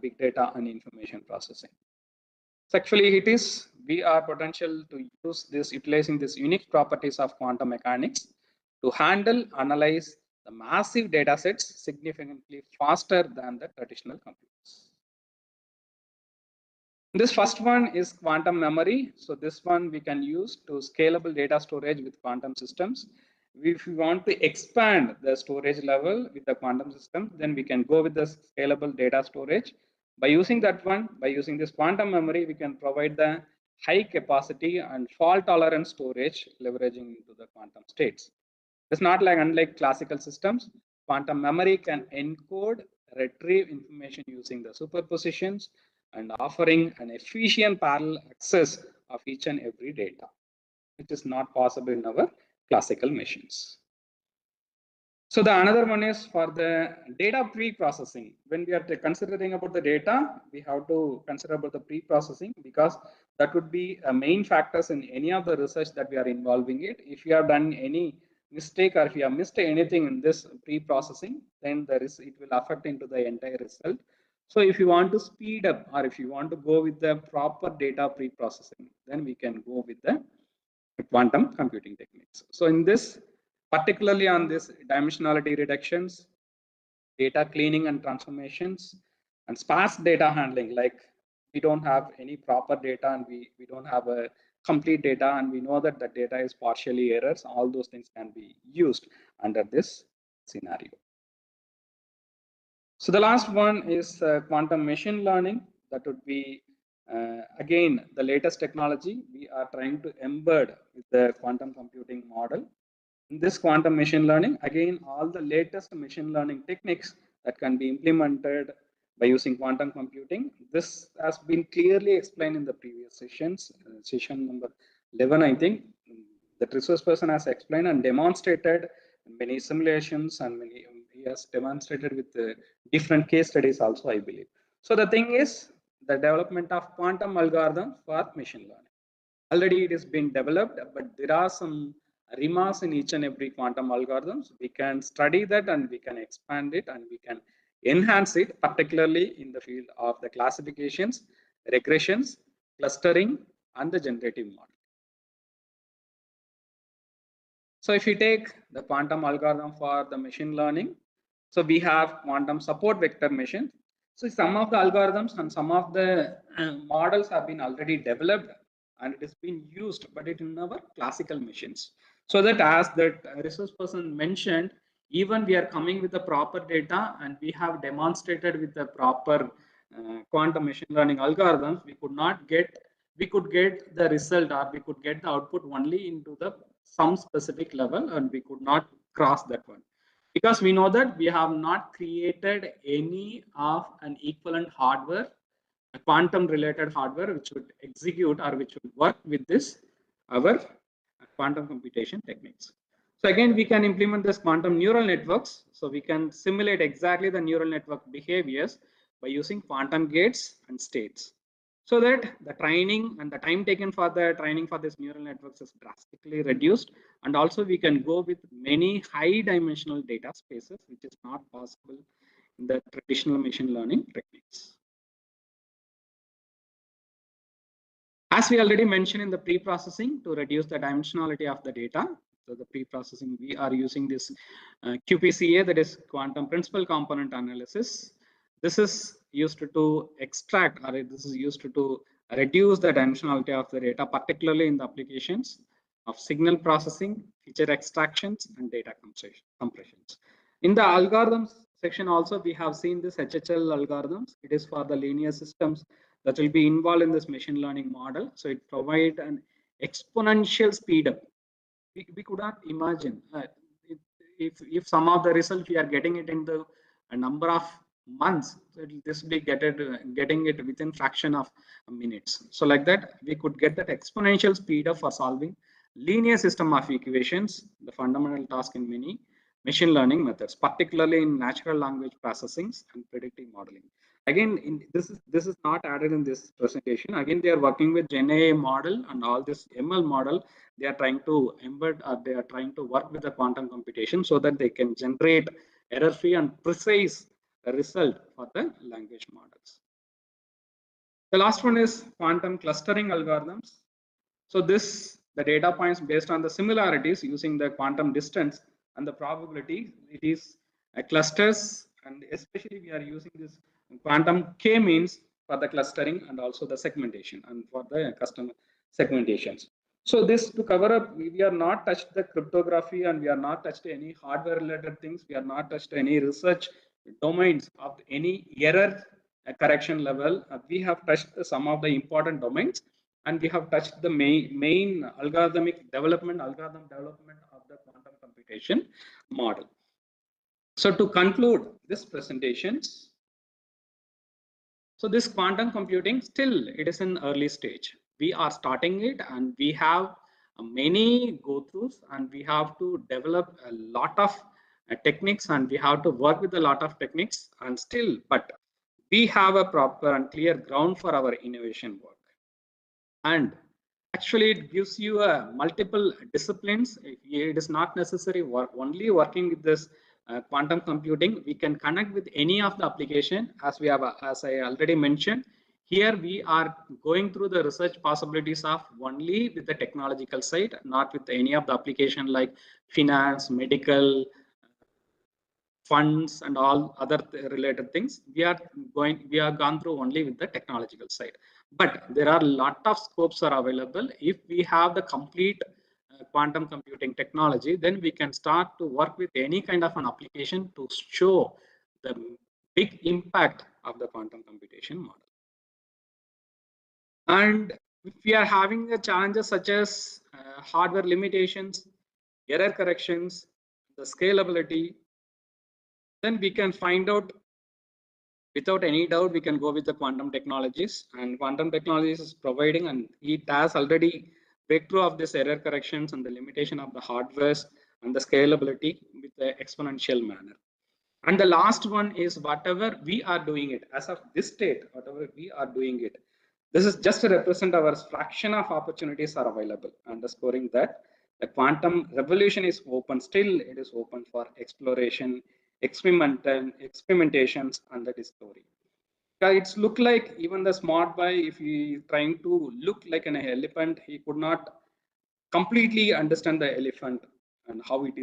big data and information processing. So actually we are potential to use this, utilizing this unique properties of quantum mechanics to handle, analyze the massive data sets significantly faster than the traditional computers. This first one is quantum memory. So this one we can use to scalable data storage with quantum systems. If we want to expand the storage level with the quantum system, then we can go with the scalable data storage. By using that one, by using this quantum memory, we can provide the high capacity and fault tolerant storage leveraging into the quantum states. It's not like unlike classical systems. Quantum memory can encode, retrieve information using the superpositions and offering an efficient parallel access of each and every data, which is not possible in our classical machines. So the another one is for the data pre-processing. When we are considering about the data, we have to consider about the pre-processing because that would be a main factors in any of the research that we are involving it. If you have done any mistake or if you have missed anything in this pre-processing, then it will affect into the entire result. So if you want to speed up or if you want to go with the proper data pre-processing, then we can go with the quantum computing techniques. So in this, particularly on this dimensionality reductions, data cleaning and transformations, and sparse data handling, like we don't have any proper data and we don't have a complete data and we know that the data is partially errors, all those things can be used under this scenario. So the last one is quantum machine learning. That would be again the latest technology we are trying to embed with the quantum computing model. In this quantum machine learning, again all the latest machine learning techniques that can be implemented by using quantum computing. This has been clearly explained in the previous sessions, session number 11, I think. That resource person has explained and demonstrated many simulations and he has demonstrated with different case studies also, I believe. So the thing is the development of quantum algorithm for machine learning. Already it has been developed, but there are some remarks in each and every quantum algorithms. We can study that and we can expand it and we can enhance it, particularly in the field of the classifications, regressions, clustering, and the generative model. So if you take the quantum algorithm for the machine learning, so we have quantum support vector machines. So some of the algorithms and some of the models have been already developed and it has been used, but it in our classical machines. So that as that resource person mentioned, even we are coming with the proper data and we have demonstrated with the proper quantum machine learning algorithms, we could get the result or we could get the output only into the some specific level and we could not cross that one. because we know that we have not created any of an equivalent hardware, a quantum related hardware which would execute or which would work with this our quantum computation techniques. So again, we can implement this quantum neural networks. So we can simulate exactly the neural network behaviors by using quantum gates and states, so that the training and the time taken for the training for this neural networks is drastically reduced. And also we can go with many high dimensional data spaces, which is not possible in the traditional machine learning techniques. As we already mentioned in the pre-processing, to reduce the dimensionality of the data, so the pre-processing, we are using this QPCA, that is quantum principal component analysis. This is used to extract, or this is used to reduce the dimensionality of the data, particularly in the applications of signal processing, feature extractions, and data compressions. In the algorithms section also, we have seen this HHL algorithms. It is for the linear systems that will be involved in this machine learning model. So it provides an exponential speed up. We could not imagine if some of the results we are getting it in the a number of months, so this will be getting it within fraction of minutes. So like that, we could get that exponential speed up for solving linear system of equations, the fundamental task in many machine learning methods, particularly in natural language processing and predictive modeling. Again, this is not added in this presentation. Again, they are working with GenAI model and all this ML model. They are trying to embed, or they are trying to work with the quantum computation so that they can generate error-free and precise result for the language models. The last one is quantum clustering algorithms. So the data points based on the similarities using the quantum distance and the probability, it is clusters, and especially we are using this quantum k-means for the clustering and also the segmentation and for the customer segmentations. So this to cover up, we are not touched the cryptography, and we are not touched any hardware related things. We are not touched any research domains of any error correction level. We have touched some of the important domains, and we have touched the main algorithm development of the quantum computation model. So to conclude this presentation, so this quantum computing, still it is in early stage. We are starting it, and we have many go-throughs, and we have to develop a lot of techniques, and we have to work with a lot of techniques, and still, but we have a proper and clear ground for our innovation work. And actually it gives you a multiple disciplines. It is not necessary only working with this quantum computing. We can connect with any of the application, as I already mentioned. Here we are going through the research possibilities of only with the technological side, not with any of the application like finance, medical, funds, and all other related things. We are gone through only with the technological side, but there are a lot of scopes are available. If we have the complete quantum computing technology, then we can start to work with any kind of an application to show the big impact of the quantum computation model. And if we are having the challenges such as hardware limitations, error corrections, the scalability, then we can find out, without any doubt, we can go with the quantum technologies. And quantum technologies is providing, and it has already breakthrough of this error corrections and the limitation of the hardwares and the scalability with the exponential manner. And the last one is whatever we are doing it as of this state, whatever we are doing it, this is just to represent our fraction of opportunities are available, underscoring that the quantum revolution is open. Still, it is open for exploration, experimentations, and the discovery. It's look like even the smart boy, if he trying to look like an elephant, he could not completely understand the elephant and how it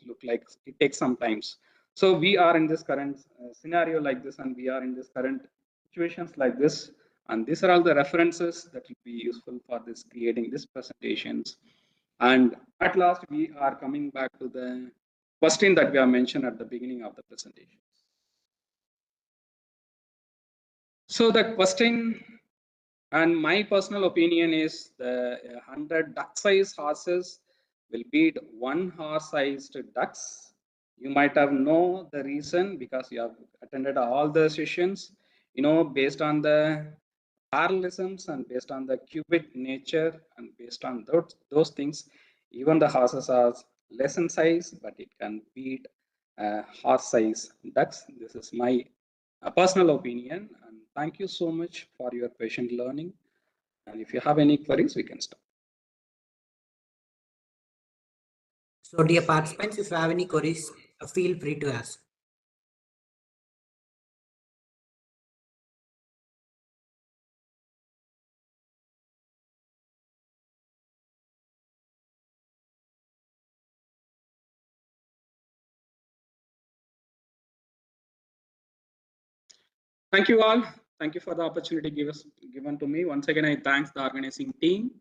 look like. It takes some times. So we are in this current scenario like this, and we are in this current situations like this, and these are all the references that will be useful for this creating this presentations. And at last, we are coming back to the question that we have mentioned at the beginning of the presentation. So the question, and my personal opinion is, the 100 duck-sized horses will beat one horse-sized ducks You might have know the reason because you have attended all the sessions, based on the parallelisms and based on the qubit nature and based on those things, even the horses are less in size, but it can beat horse size ducks. This is my personal opinion, and thank you so much for your patient learning. And if you have any queries, we can start. So dear participants, if you have any queries, feel free to ask. Thank you all. Thank you for the opportunity given to me. Once again, I thank the organizing team,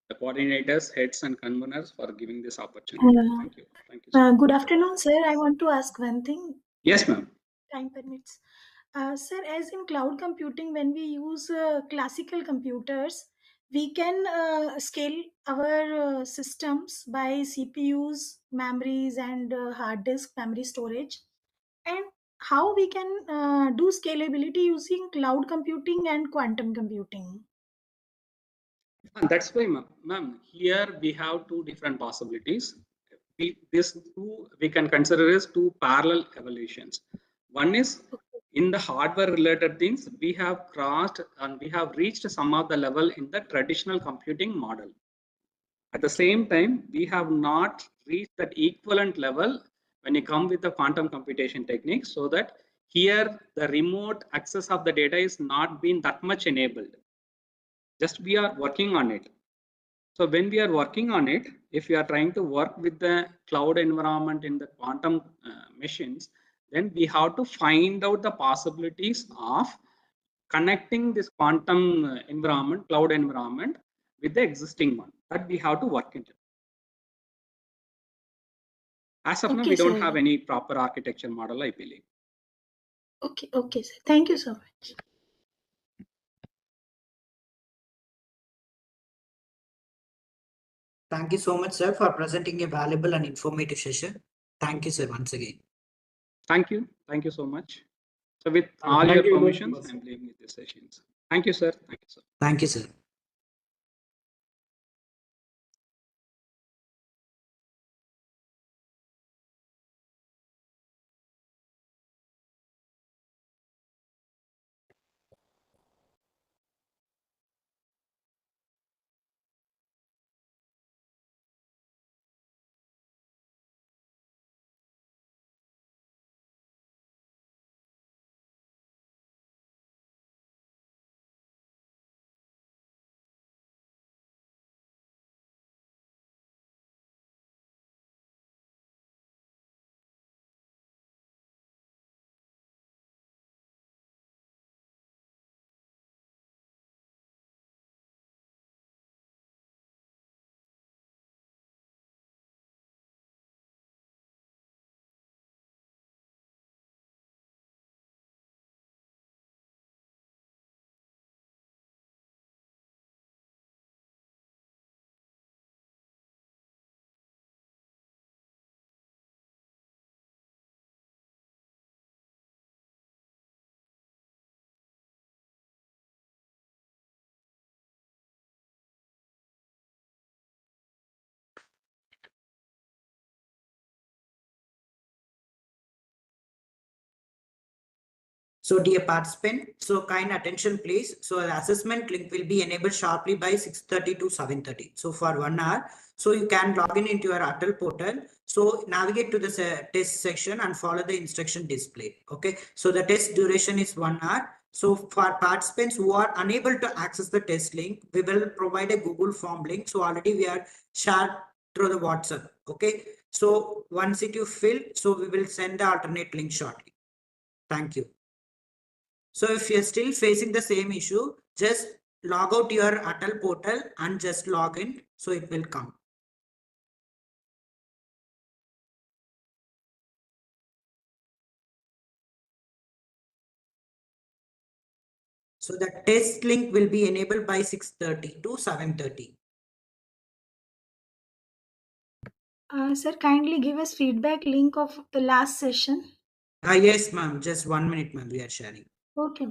the coordinators, heads, and conveners for giving this opportunity. Thank you. Thank you so much. Good afternoon, sir. I want to ask one thing. Yes, ma'am. Time permits. Sir, as in cloud computing, when we use classical computers, we can scale our systems by CPUs, memories, and hard disk memory storage. And how we can do scalability using cloud computing and quantum computing? And that's why, ma'am, here we have two different possibilities. We can consider as two parallel evolutions. One is in the hardware related things, we have crossed and we have reached some of the level in the traditional computing model. At the same time, we have not reached that equivalent level when you come with the quantum computation techniques, so that here the remote access of the data is not being that much enabled. Just we are working on it. So when we are working on it, if we are trying to work with the cloud environment in the quantum machines, then we have to find out the possibilities of connecting this quantum environment, cloud environment, with the existing one that we have to work into. As of now, Okay, we don't sir. have any proper architecture model, I believe. Okay, sir. Thank you so much. Thank you so much, sir, for presenting a valuable and informative session. Thank you, sir, once again. Thank you. Thank you so much. So with all your permissions, I'm leaving with the sessions. Thank you, sir. Thank you, sir. Thank you, sir. So dear participant, so kind attention please. So the assessment link will be enabled sharply by 6:30 to 7:30. So for 1 hour, so you can log in into your ATAL portal. So navigate to the test section and follow the instruction displayed. Okay. So the test duration is 1 hour. So for participants who are unable to access the test link, we will provide a Google form link. So already we are shared through the WhatsApp. Okay. So once it you fill, so we will send the alternate link shortly. Thank you. So if you're still facing the same issue, just log out your ATAL portal and just log in. So it will come. So the test link will be enabled by 6:30 to 7:30. Sir, kindly give us feedback link of the last session. Yes, ma'am. Just 1 minute, ma'am. We are sharing. Okay.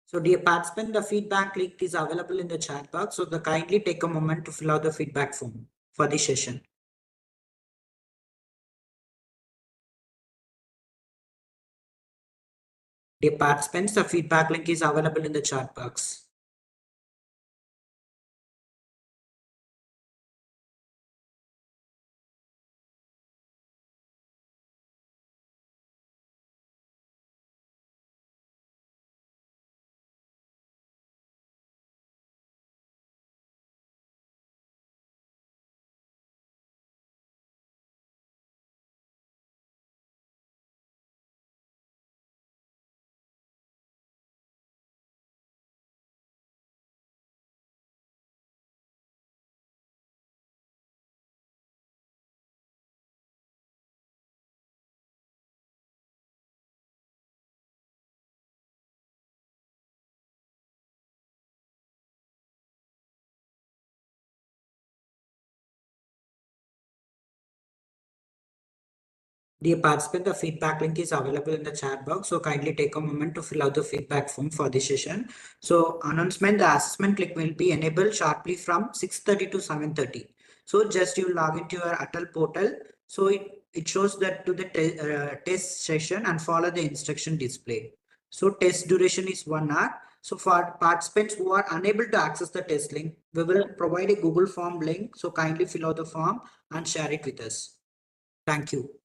So dear participant, the feedback link is available in the chat box. So kindly take a moment to fill out the feedback form for the session. Dear participants, the feedback link is available in the chat box. Dear participant, the feedback link is available in the chat box. So kindly take a moment to fill out the feedback form for the session. So announcement, the assessment link will be enabled sharply from 6:30 to 7:30. So just you log into your ATAL portal. So it shows that to the test session and follow the instruction display. So test duration is 1 hour. So for participants who are unable to access the test link, we will provide a Google form link. So kindly fill out the form and share it with us. Thank you.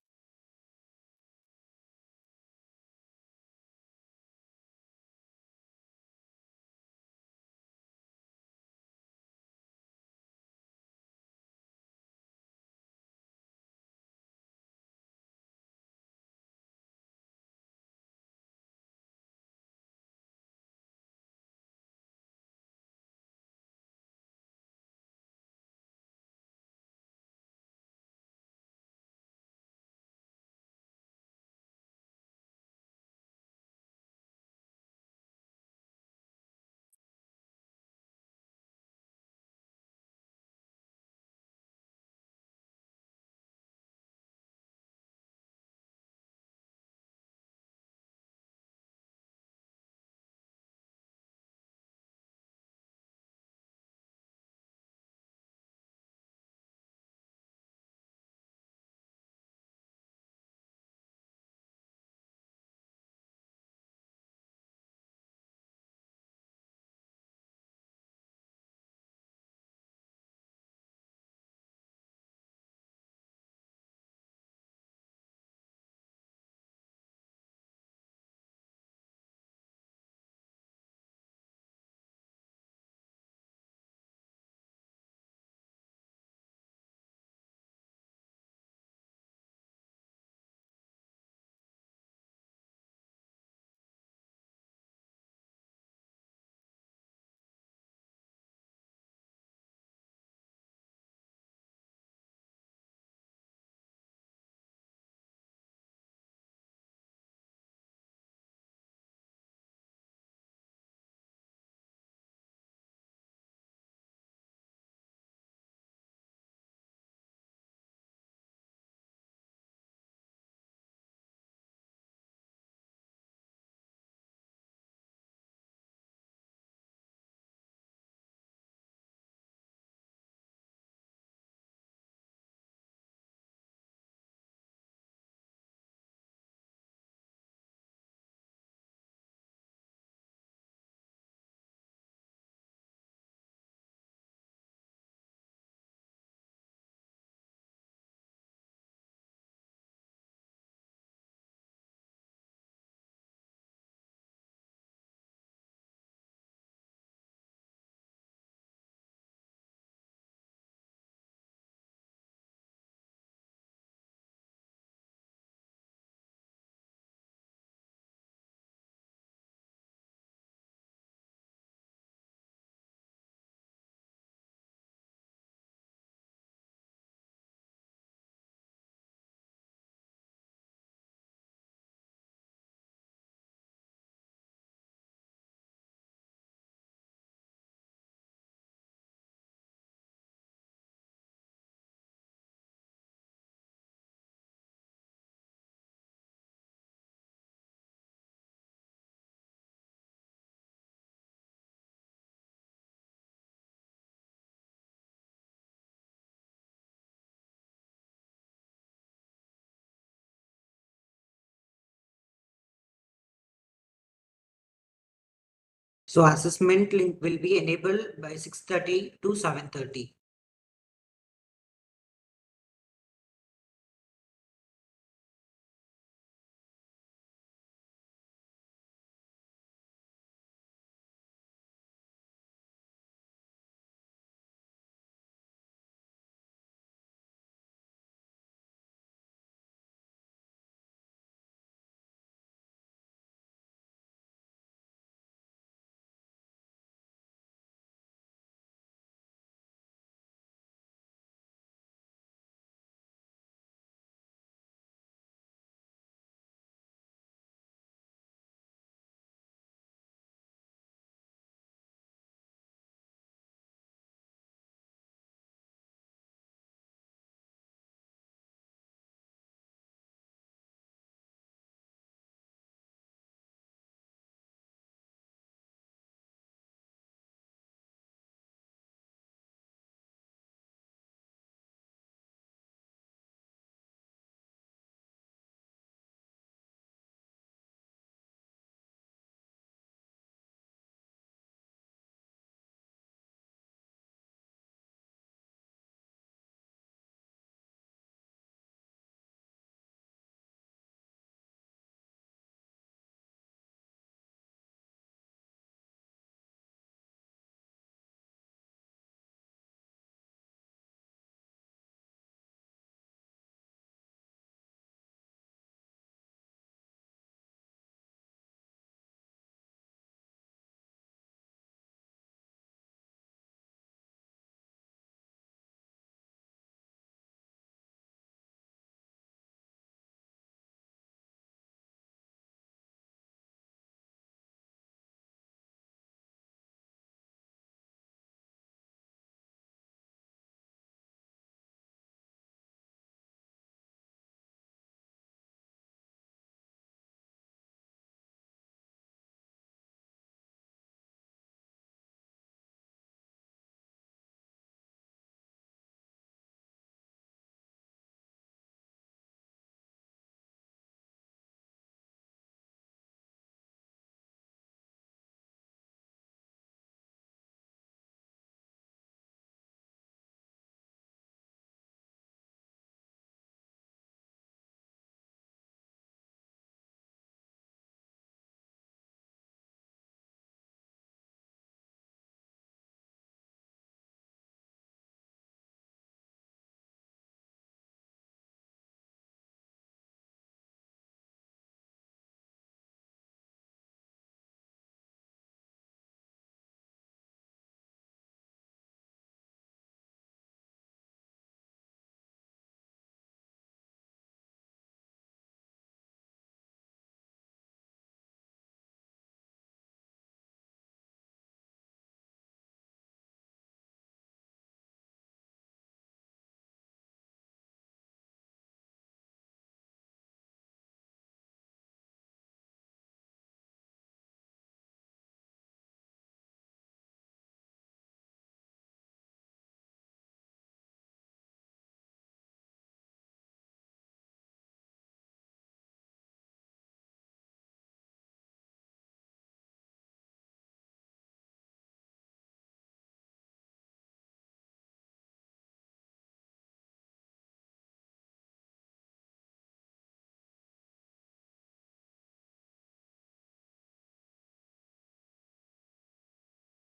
So assessment link will be enabled by 6:30 to 7:30.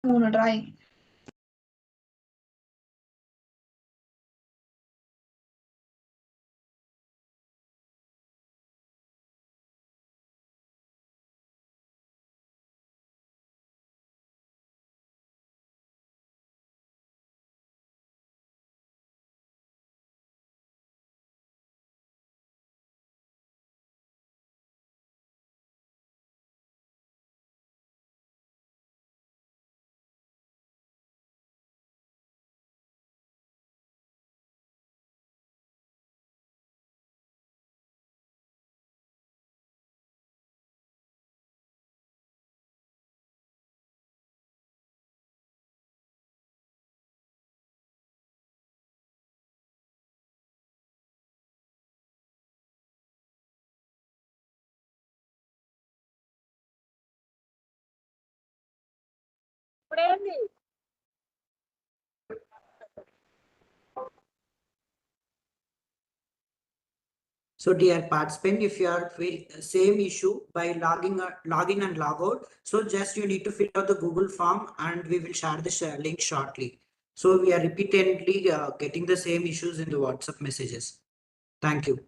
Try. So dear participant, if you are same issue by login and log out, so just you need to fill out the Google form and we will share the link shortly. So we are repeatedly getting the same issues in the WhatsApp messages. Thank you.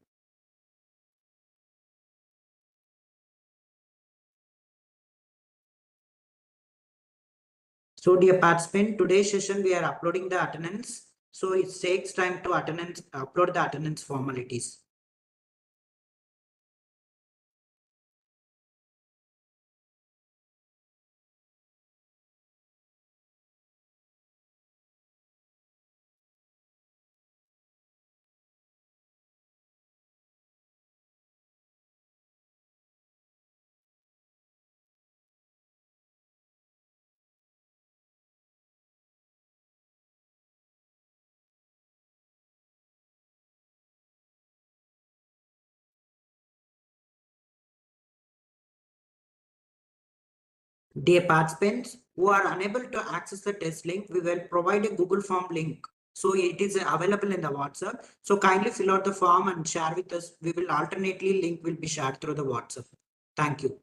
So dear participant, today's session we are uploading the attendance. So it takes time to upload the attendance formalities. Dear participants who are unable to access the test link, we will provide a Google form link. So it is available in the WhatsApp. So kindly fill out the form and share with us. We will alternately link will be shared through the WhatsApp. Thank you.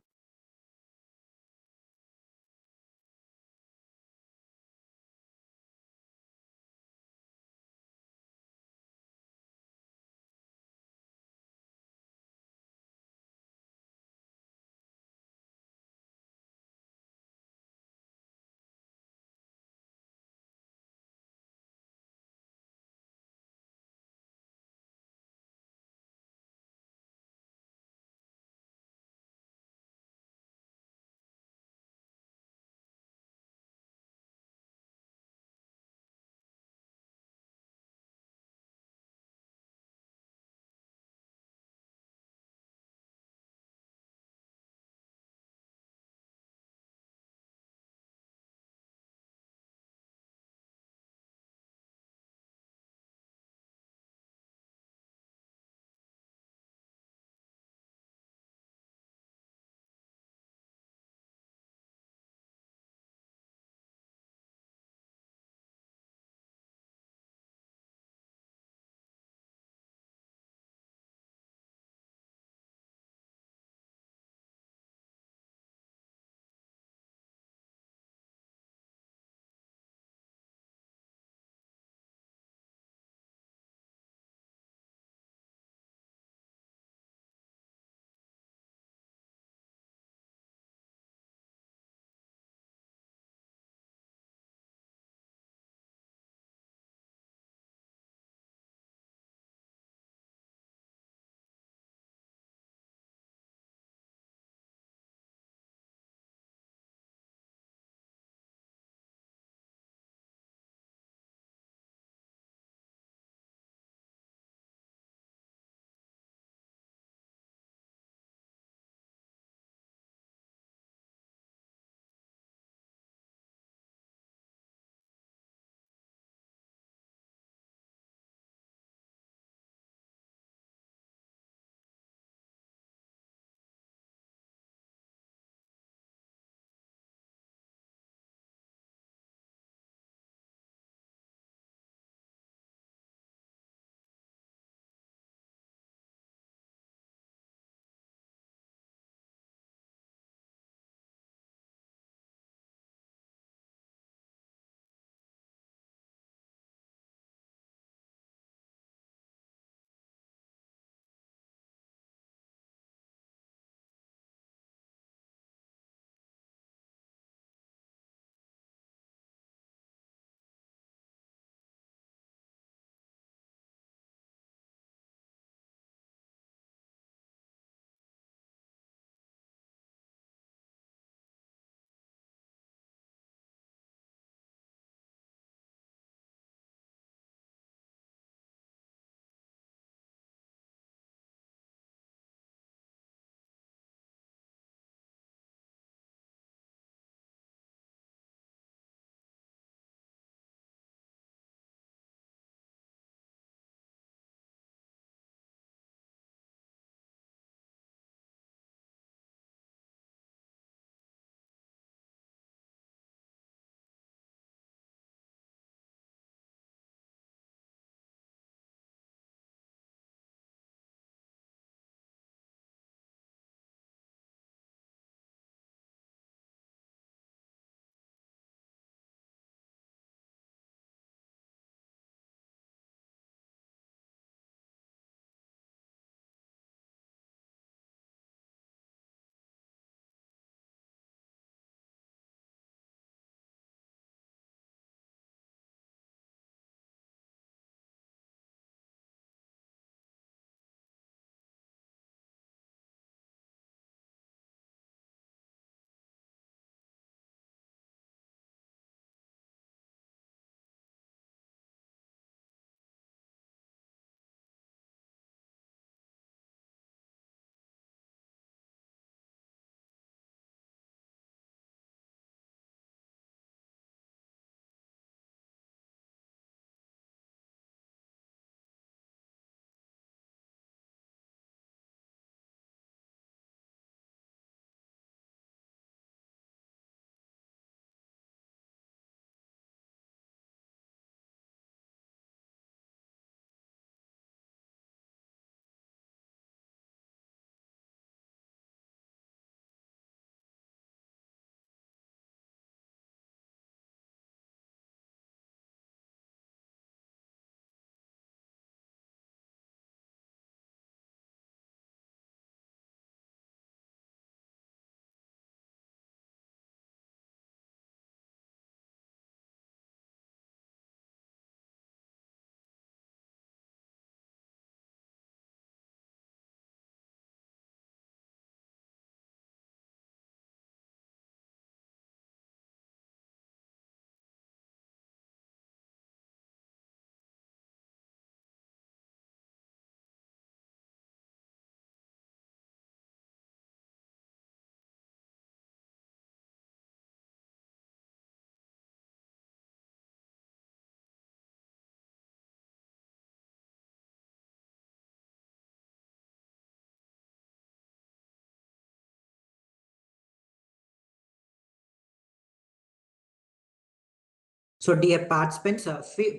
So dear participants,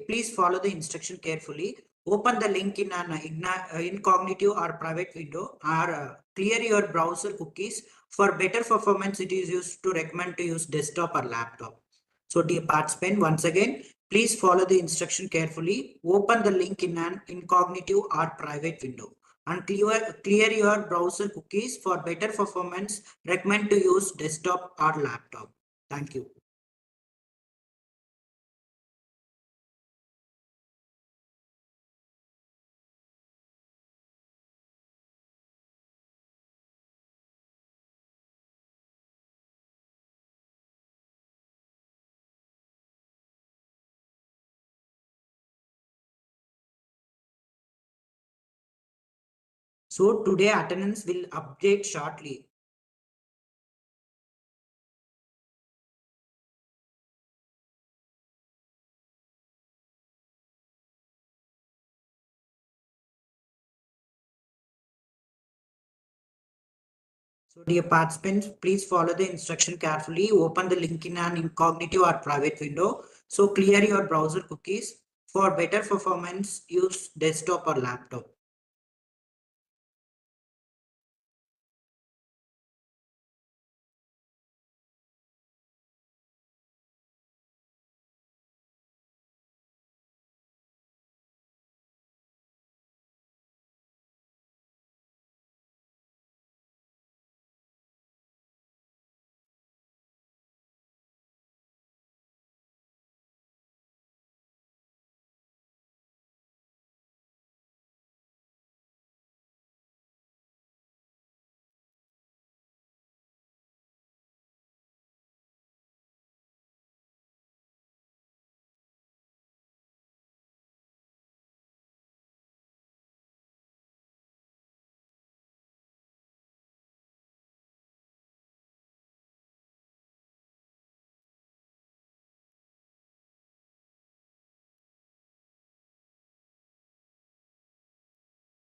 please follow the instruction carefully. Open the link in an incognito or private window, or clear your browser cookies. For better performance, it is used to recommend to use desktop or laptop. So dear participant, once again, please follow the instruction carefully. Open the link in an incognito or private window and clear your browser cookies. For better performance, recommend to use desktop or laptop. Thank you. So today attendance will update shortly. So dear participants, please follow the instruction carefully. Open the link in an incognito or private window. So clear your browser cookies. For better performance, use desktop or laptop.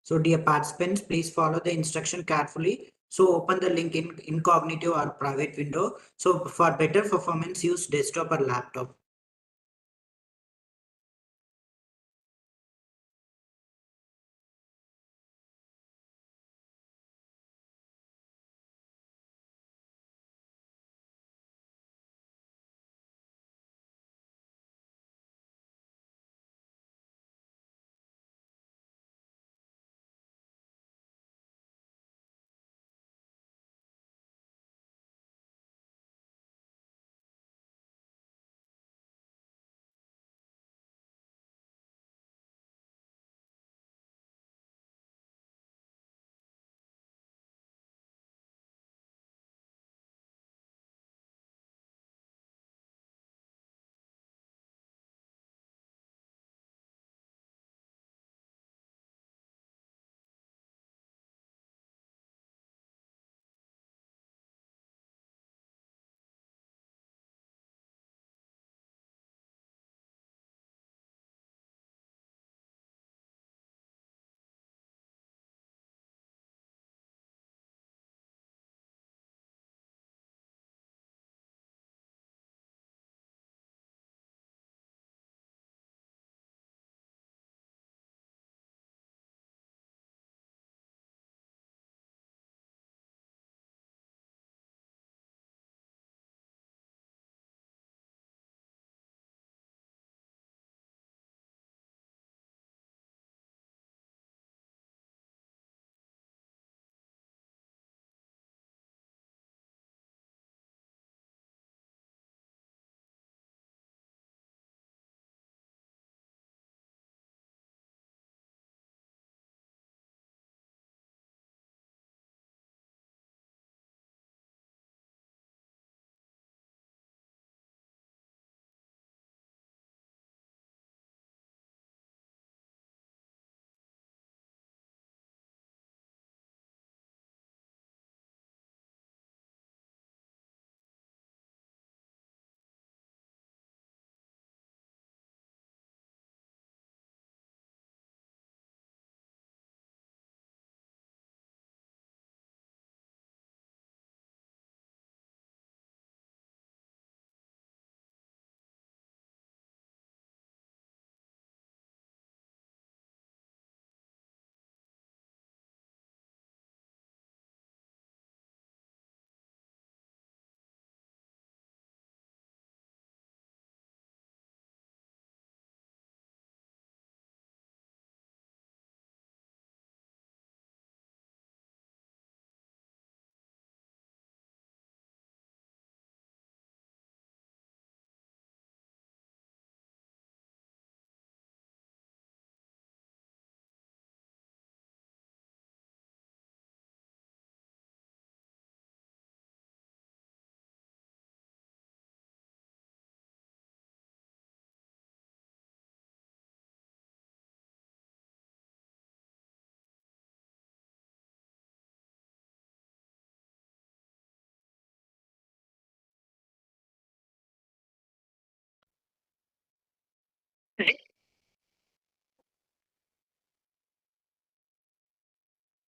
So dear participants, please follow the instruction carefully. So open the link in incognito or private window. So for better performance, use desktop or laptop.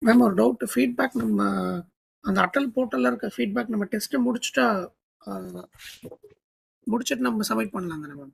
Ma'am ஒரு doubt feedback நம்ம அந்த அட்டல் போர்ட்டலில் இருக்க feedback நம்ம டெஸ்ட்டை முடிச்சுட்டு நம்ம submit பண்ணலாம் தானே மேம்?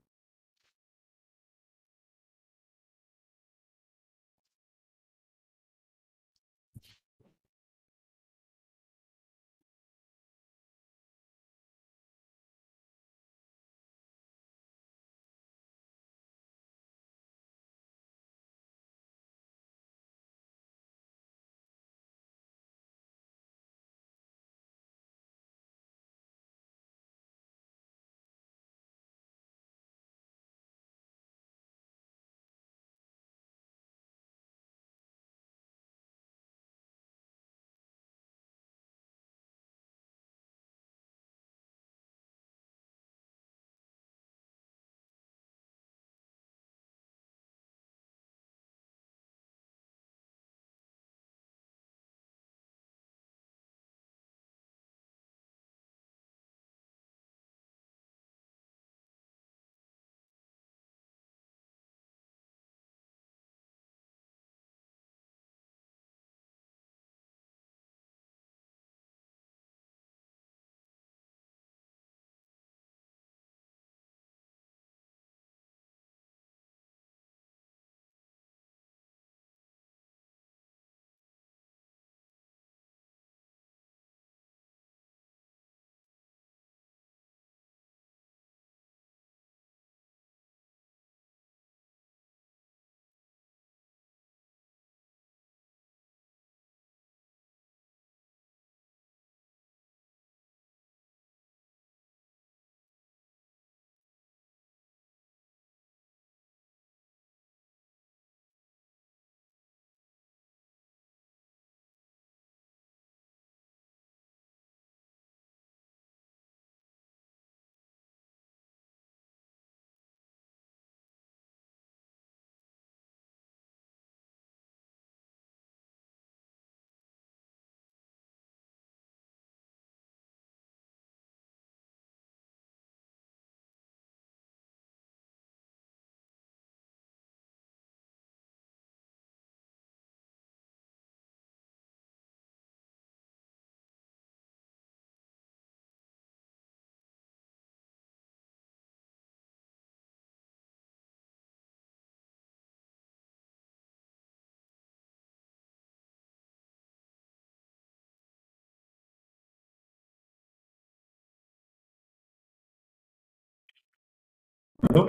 ஹலோ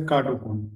காட்டு போகணும்.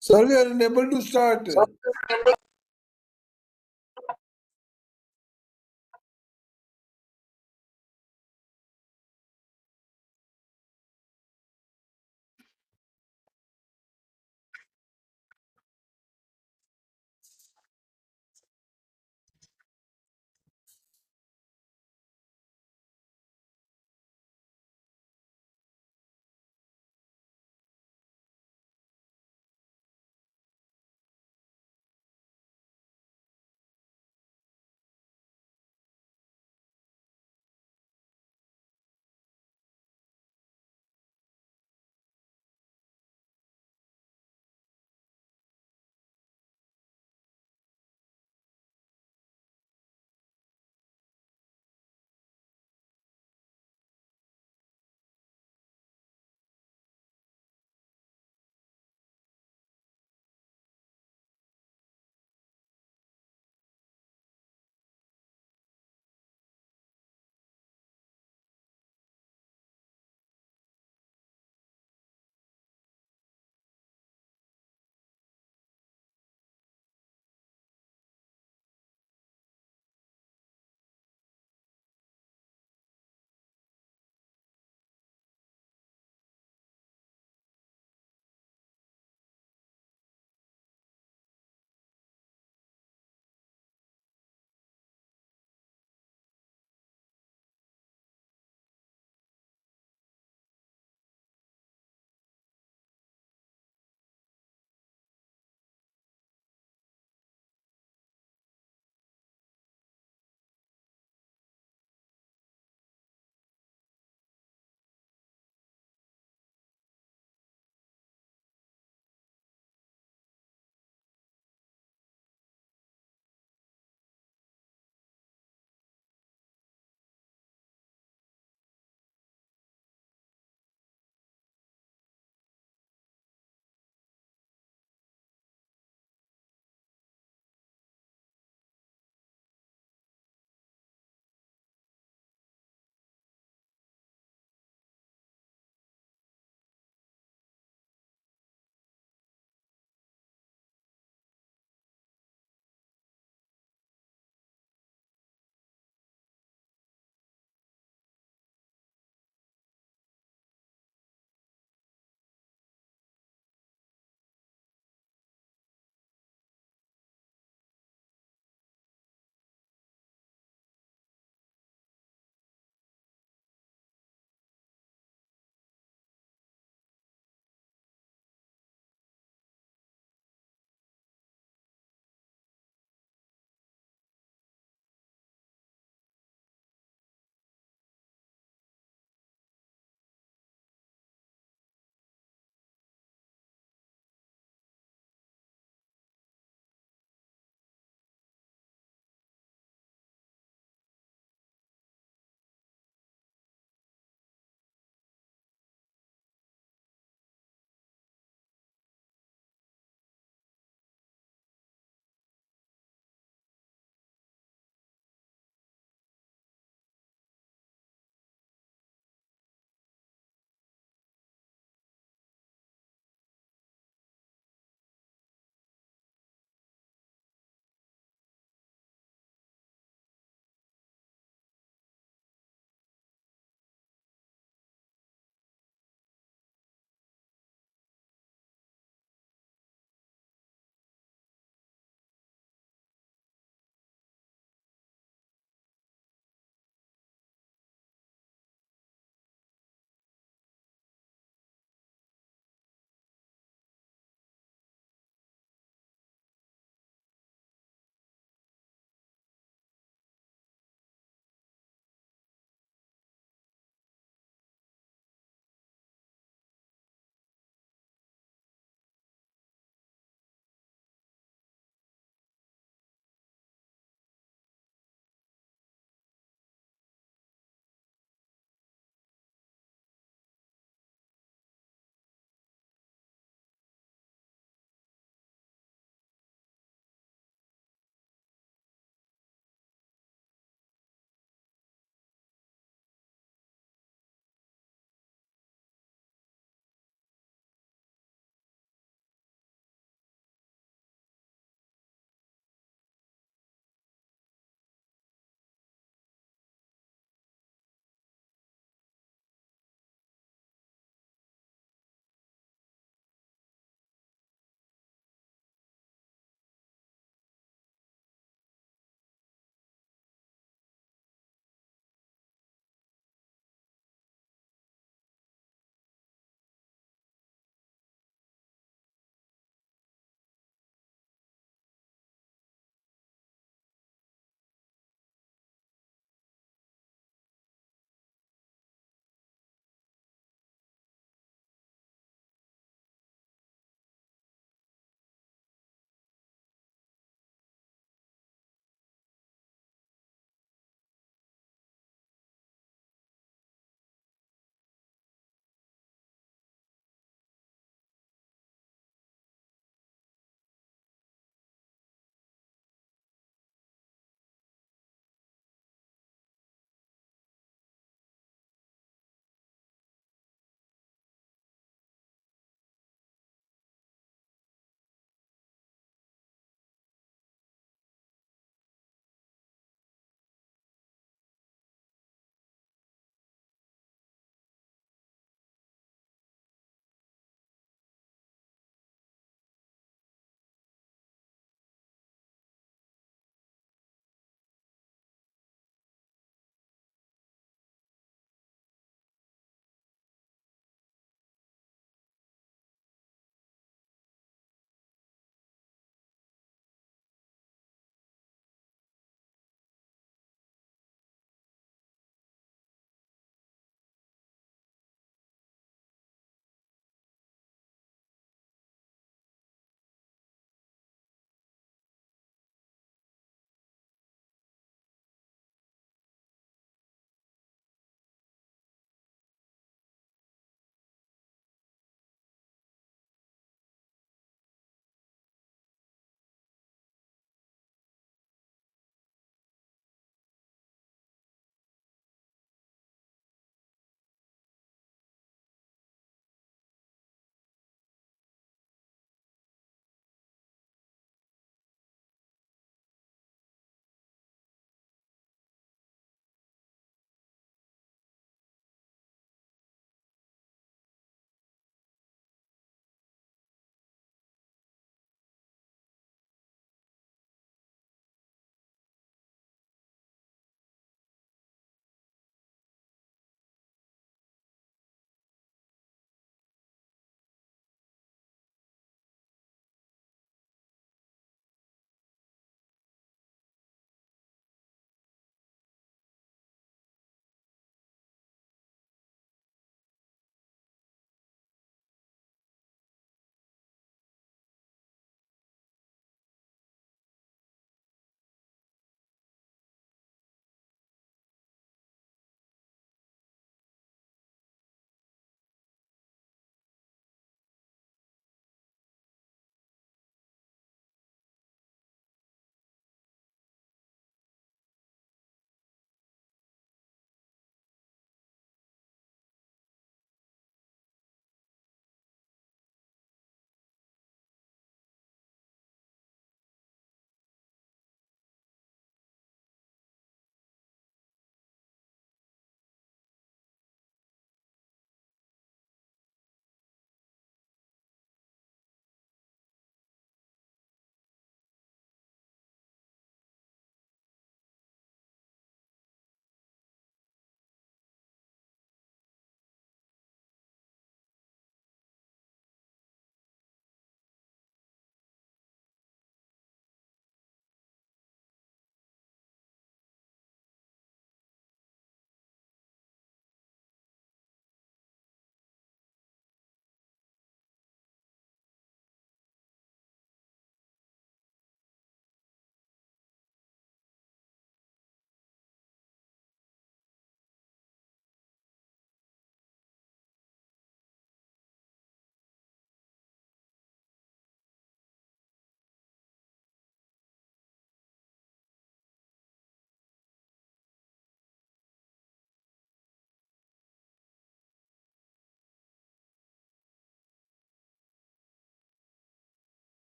Sir, we are unable to start.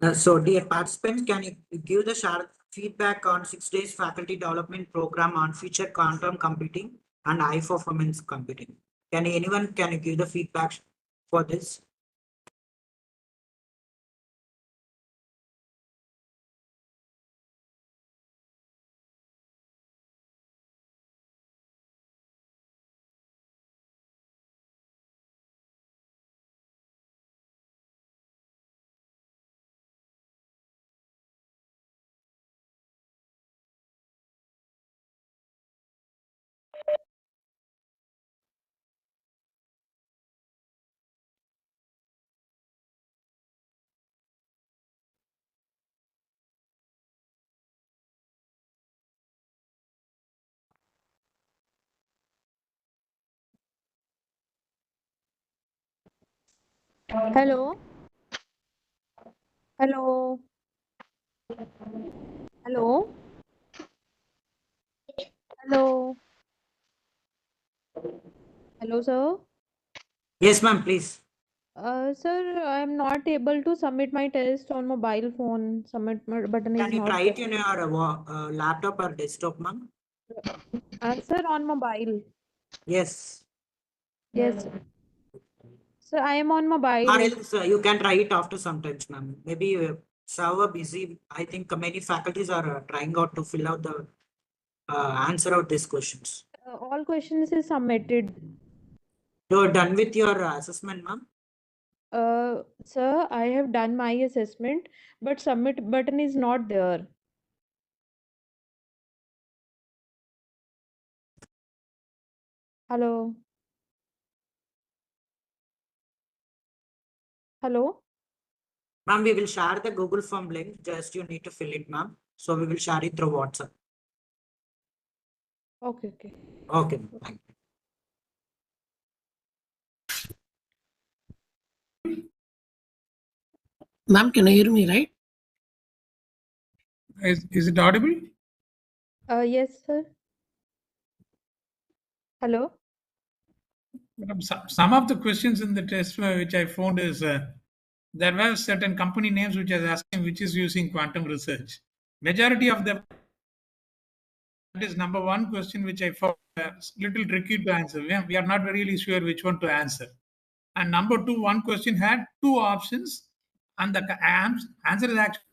So, dear participants, can you give the sharp feedback on 6 days faculty development program on future quantum computing and high performance computing? Can you give the feedback for this? Hello. Hello. Hello. Hello. Hello, sir. Yes, ma'am, please. Sir, I am not able to submit my test on mobile phone. Submit button Can is you not try it in there. your laptop or desktop, ma'am? Sir, on mobile. Yes. Yes. Sir, I am on Or mobile. else you can try it after sometimes, ma'am. Maybe server busy. I think many faculties are trying out to fill out the answer out these questions. All questions is submitted. You're done with your assessment, ma'am? Sir, I have done my assessment, but submit button is not there. Hello. Hello. Ma'am, we will share the Google form link. Just you need to fill it, ma'am. So we will share it through WhatsApp. Okay, okay. Okay, thank you. Ma'am, can you hear me, right? Is it audible? Yes, sir. Hello. Some of the questions in the test which I found is there were certain company names which I was asking which is using quantum research. Majority of them, that is number one question which I found little tricky to answer. We are not really sure which one to answer. And number two, one question had two options, and the answer is actually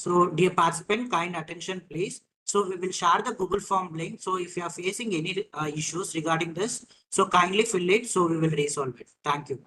So, dear participant, kind attention, please. So, we will share the Google form link. So, if you are facing any issues regarding this, so kindly fill it. So, we will resolve it. Thank you.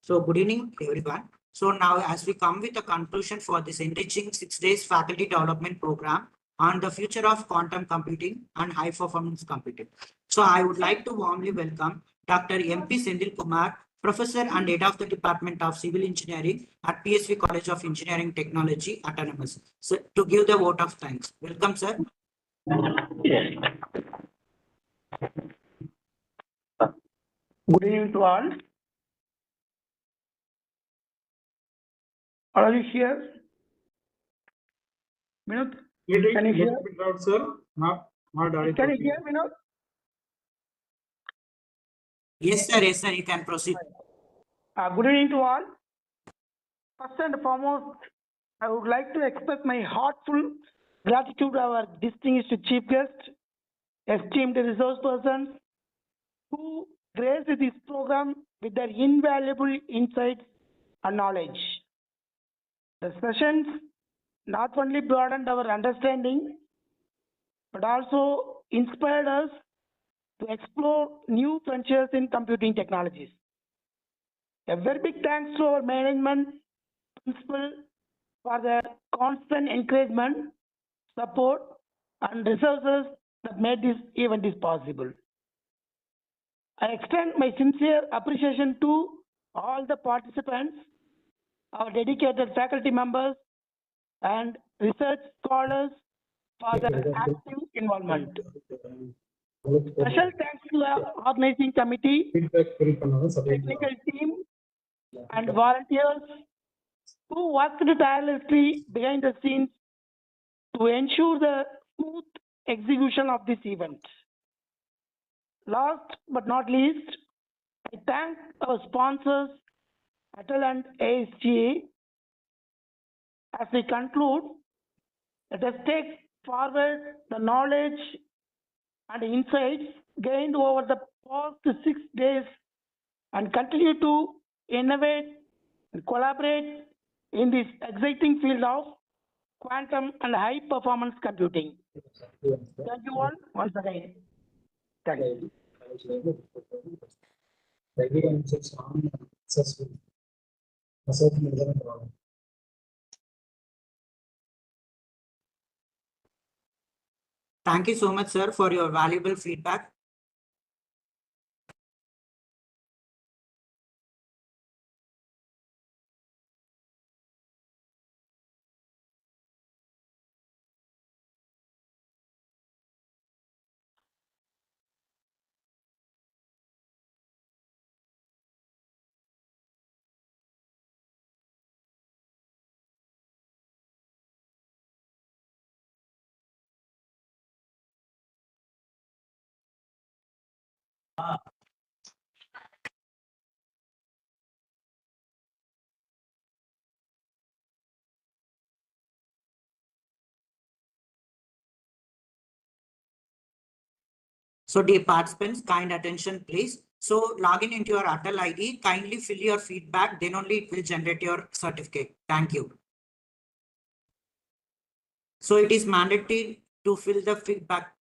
So good evening, everyone. So now as we come with a conclusion for this enriching 6 days faculty development program on the future of quantum computing and high performance computing. So I would like to warmly welcome Dr. M.P. Sendil Kumar, Professor and Head of the Department of Civil Engineering at P.S.V College of Engineering Technology, Autonomous. So to give the vote of thanks. Welcome, sir. Good evening to all. Are you here? Vinod, can you hear? Sir, not Can you hear, Vinod? Yes, sir. Yes, sir. You can proceed. Good evening to all. First and foremost, I would like to express my heartfelt gratitude to our distinguished chief guest, esteemed resource persons, who graced this program with their invaluable insights and knowledge. The sessions not only broadened our understanding, but also inspired us to explore new frontiers in computing technologies. A very big thanks to our management principal for their constant encouragement, support, and resources that made this event possible. I extend my sincere appreciation to all the participants, our dedicated faculty members, and research scholars for their active involvement. Special thanks to the organizing committee, technical team, and volunteers who worked tirelessly behind the scenes to ensure the smooth execution of this event. Last but not least, I thank our sponsors, ATAL and AICTE. As we conclude, let us take forward the knowledge and insights gained over the past 6 days and continue to innovate and collaborate in this exciting field of quantum and high performance computing. Thank you all once again. Thank you. Thank you so much, sir, for your valuable feedback. So dear participants, kind attention, please. So log in into your ATAL ID, kindly fill your feedback, then only it will generate your certificate. Thank you. So it is mandatory to fill the feedback